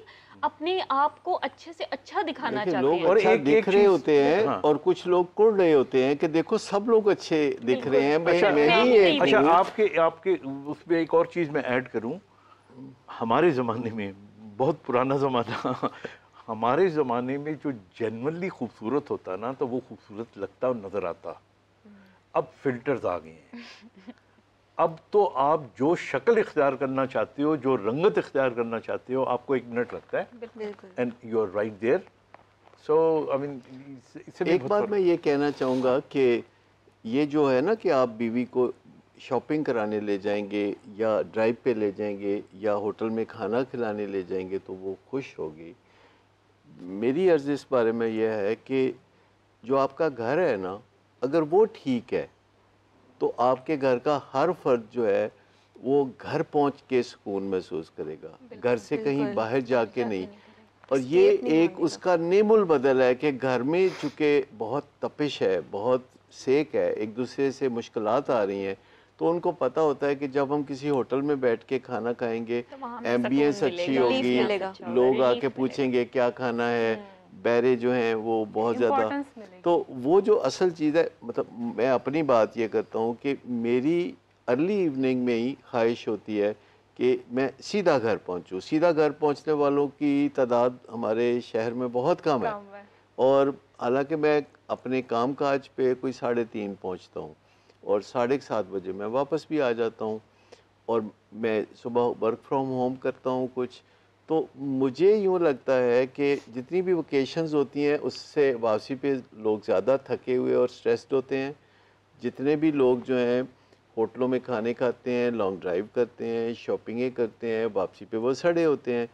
अपने आप को अच्छे से अच्छा दिखाना देखिए, चाहते लोग हैं। और अच्छा एक दिख रहे चीज़- होते हैं हाँ। और कुछ लोग कुड़ रहे होते हैं कि देखो सब लोग अच्छे दिख रहे हैं, अच्छा, मैं ही एक अच्छा हूँ। आपके उसमें एक और चीज़ मैं ऐड करूं। हमारे ज़माने में, बहुत पुराना ज़माना, हमारे ज़माने में जो जेन्युइनली खूबसूरत होता ना तो वो खूबसूरत लगता और नज़र आता। अब फिल्टर्स आ गए हैं। अब तो आप जो शक्ल इख्तियार करना चाहते हो, जो रंगत इख्तियार करना चाहते हो, आपको 1 मिनट लगता है बिल्कुल। And you are right there. So I mean इससे भी एक बहुत बात फर्क- मैं ये कहना चाहूँगा कि ये जो है ना कि आप बीवी को शॉपिंग कराने ले जाएंगे या ड्राइव पे ले जाएंगे या होटल में खाना खिलाने ले जाएंगे तो वो खुश होगी। मेरी अर्ज़ इस बारे में यह है कि जो आपका घर है ना, अगर वो ठीक है तो आपके घर का हर फर्द जो है वो घर पहुंच के सुकून महसूस करेगा, घर से कहीं बिल्कुल। बाहर जाके नहीं। और ये Escape नहीं एक मांगेगा। उसका नेमुल बदल है कि घर में चूँकि बहुत तपिश है, बहुत सेक है, एक दूसरे से मुश्किलात आ रही हैं, तो उनको पता होता है कि जब हम किसी होटल में बैठ के खाना खाएंगे, तो वहाँ हमें एम्बियंस सुकून अच्छी मिलेगा, होगी, Relief मिलेगा। लोग आके रिलीफ पूछेंगे क्या खाना है, बैरे जो हैं वो बहुत ज़्यादा। Importance मिलेगी। तो वो जो असल चीज़ है, मतलब मैं अपनी बात ये करता हूँ कि मेरी अर्ली इवनिंग में ही ख्वाहिश होती है कि मैं सीधा घर पहुँचूँ। सीधा घर पहुँचने वालों की तादाद हमारे शहर में बहुत कम है, कम है। और हालांकि मैं अपने काम काज पे कोई 3:30 पहुँचता हूँ और 7:30 बजे मैं वापस भी आ जाता हूँ, और मैं सुबह वर्क फ्रॉम होम करता हूँ कुछ। तो मुझे यूँ लगता है कि जितनी भी वकेशंस होती हैं उससे वापसी पे लोग ज़्यादा थके हुए और स्ट्रेस्ड होते हैं। जितने भी लोग जो हैं होटलों में खाने खाते हैं, लॉन्ग ड्राइव करते हैं, शॉपिंगें करते हैं, वापसी पे वो सड़े होते हैं।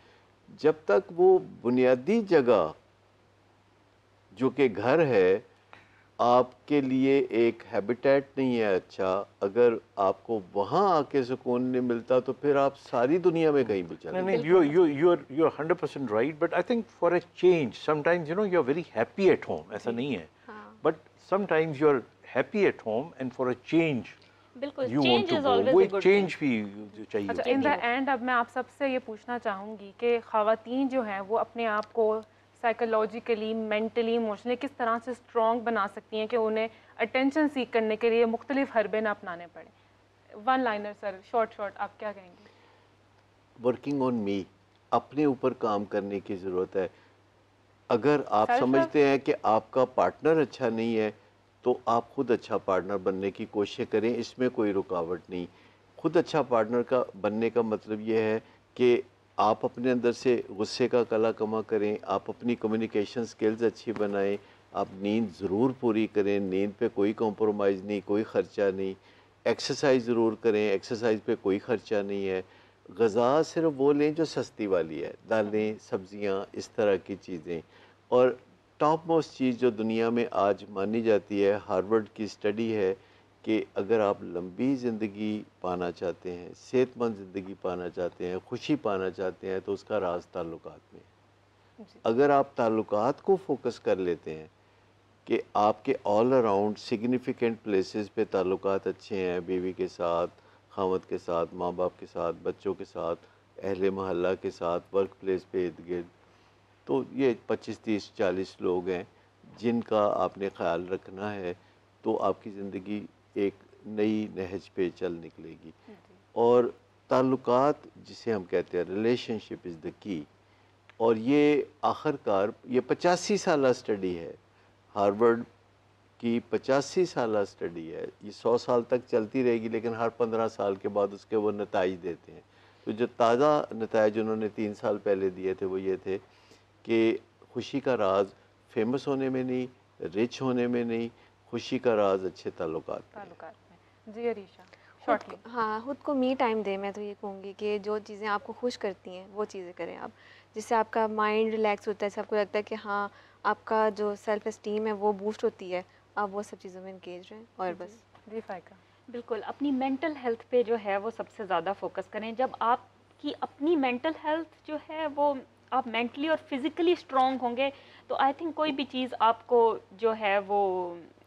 जब तक वो बुनियादी जगह जो कि घर है आपके लिए एक हैबिटेट नहीं है अच्छा, अगर आपको वहाँ आके सुकून नहीं मिलता तो फिर आप सारी दुनिया में कहीं भी चले नहीं नहीं, you're 100% right, but I think for a change sometimes you're very happy at home, ऐसा नहीं है, but sometimes you're happy at home and for a change बिल्कुल, you want change to is go, always वो अ एक good change भी चाहिए अच्छा, होता इन द है। एंड अब मैं आप सबसे ये पूछना चाहूँगी कि ख़वातीन जो हैं वो अपने आप को साइकोलॉजिकली, मेंटली, इमोशनली किस तरह से स्ट्रॉन्ग बना सकती हैं कि उन्हें अटेंशन सीख करने के लिए मुख्तलिफ हरबे ना अपनाने पड़े। वन लाइनर सर, शॉर्ट आप क्या कहेंगे? वर्किंग ऑन मी, अपने ऊपर काम करने की ज़रूरत है। अगर आप Self-love? समझते हैं कि आपका पार्टनर अच्छा नहीं है तो आप खुद अच्छा पार्टनर बनने की कोशिश करें, इसमें कोई रुकावट नहीं। खुद अच्छा पार्टनर का बनने का मतलब ये है कि आप अपने अंदर से गुस्से का कला कमा करें, आप अपनी कम्युनिकेशन स्किल्स अच्छी बनाएं, आप नींद ज़रूर पूरी करें, नींद पे कोई कॉम्प्रोमाइज़ नहीं, कोई ख़र्चा नहीं। एक्सरसाइज ज़रूर करें, एक्सरसाइज पे कोई ख़र्चा नहीं है। ग़िज़ा सिर्फ वो लें जो सस्ती वाली है, दालें, सब्ज़ियाँ, इस तरह की चीज़ें। और टॉप मोस्ट चीज़ जो दुनिया में आज मानी जाती है, हार्वर्ड की स्टडी है कि अगर आप लंबी ज़िंदगी पाना चाहते हैं, सेहतमंद ज़िंदगी पाना चाहते हैं, खुशी पाना चाहते हैं, तो उसका राज ताल्लुकात में है। अगर आप ताल्लुकात को फोकस कर लेते हैं कि आपके ऑल अराउंड सिग्निफिकेंट प्लेसेस पे ताल्लुकात अच्छे हैं, बीवी के साथ, खामद के साथ, माँ बाप के साथ, बच्चों के साथ, अहले महल्ला के साथ, वर्क प्लेस पे इर्द गिर्द, तो ये 25, 30, 40 लोग हैं जिनका आपने ख्याल रखना है, तो आपकी ज़िंदगी एक नई नहज पे चल निकलेगी। और ताल्लुकात जिसे हम कहते हैं रिलेशनशिप इज़ द की, और ये आखिरकार ये 85 साला स्टडी है, हार्वर्ड की 85 साला स्टडी है। ये 100 साल तक चलती रहेगी, लेकिन हर 15 साल के बाद उसके वो नताइज देते हैं। तो जो ताज़ा नताइज उन्होंने 3 साल पहले दिए थे वो ये थे कि खुशी का राज फेमस होने में नहीं, रिच होने में नहीं, खुशी का राज अच्छे ताल्लुकात में है। में। जी अरीशा। शॉर्टली। हाँ, खुद को मी टाइम दें। मैं तो ये कहूँगी कि जो चीज़ें आपको खुश करती हैं वो चीज़ें करें आप, जिससे आपका माइंड रिलैक्स होता है, जिससे आपको लगता है कि हाँ आपका जो सेल्फ एस्टीम है वो बूस्ट होती है, आप वो सब चीज़ों में इंगेज रहें। और बस जी फ़ाइका। बिल्कुल, अपनी मेंटल हेल्थ पे जो है वो सबसे ज़्यादा फोकस करें। जब आपकी अपनी मेंटल हेल्थ जो है वो आप मेंटली और फिज़िकली स्ट्रॉन्ग होंगे तो आई थिंक कोई भी चीज़ आपको जो है वो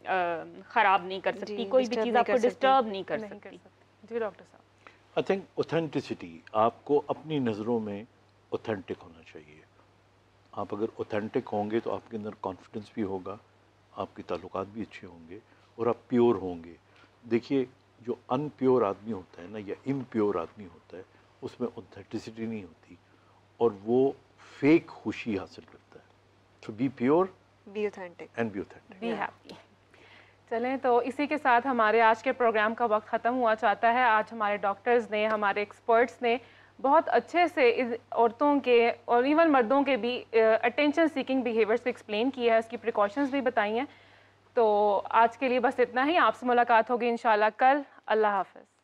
ख़राब नहीं कर सकती, कोई भी चीज़ आपको डिस्टर्ब नहीं कर सकती। जी डॉक्टर साहब। आई थिंक ऑथेंटिसिटी, आपको अपनी नज़रों में ऑथेंटिक होना चाहिए। आप अगर ऑथेंटिक होंगे तो आपके अंदर कॉन्फिडेंस भी होगा, आपके ताल्लुकात भी अच्छे होंगे और आप प्योर होंगे। देखिए, जो अनप्योर आदमी होता है ना या इम्प्योर आदमी होता है, उसमें ऑथेंटिसिटी नहीं होती और वो फेक खुशी हासिल करता है। तो be pure, be authentic and be authentic, be happy. चलें, तो इसी के साथ हमारे आज के प्रोग्राम का वक्त ख़त्म हुआ चाहता है। आज हमारे डॉक्टर्स ने, हमारे एक्सपर्ट्स ने बहुत अच्छे से इस औरतों के और इवन मर्दों के भी अटेंशन सीकिंग बिहेवियर्स को एक्सप्लेन किया है, उसकी प्रिकॉशंस भी बताई हैं। तो आज के लिए बस इतना ही। आपसे मुलाकात होगी इंशाल्लाह कल। अल्लाह हाफ़िज़।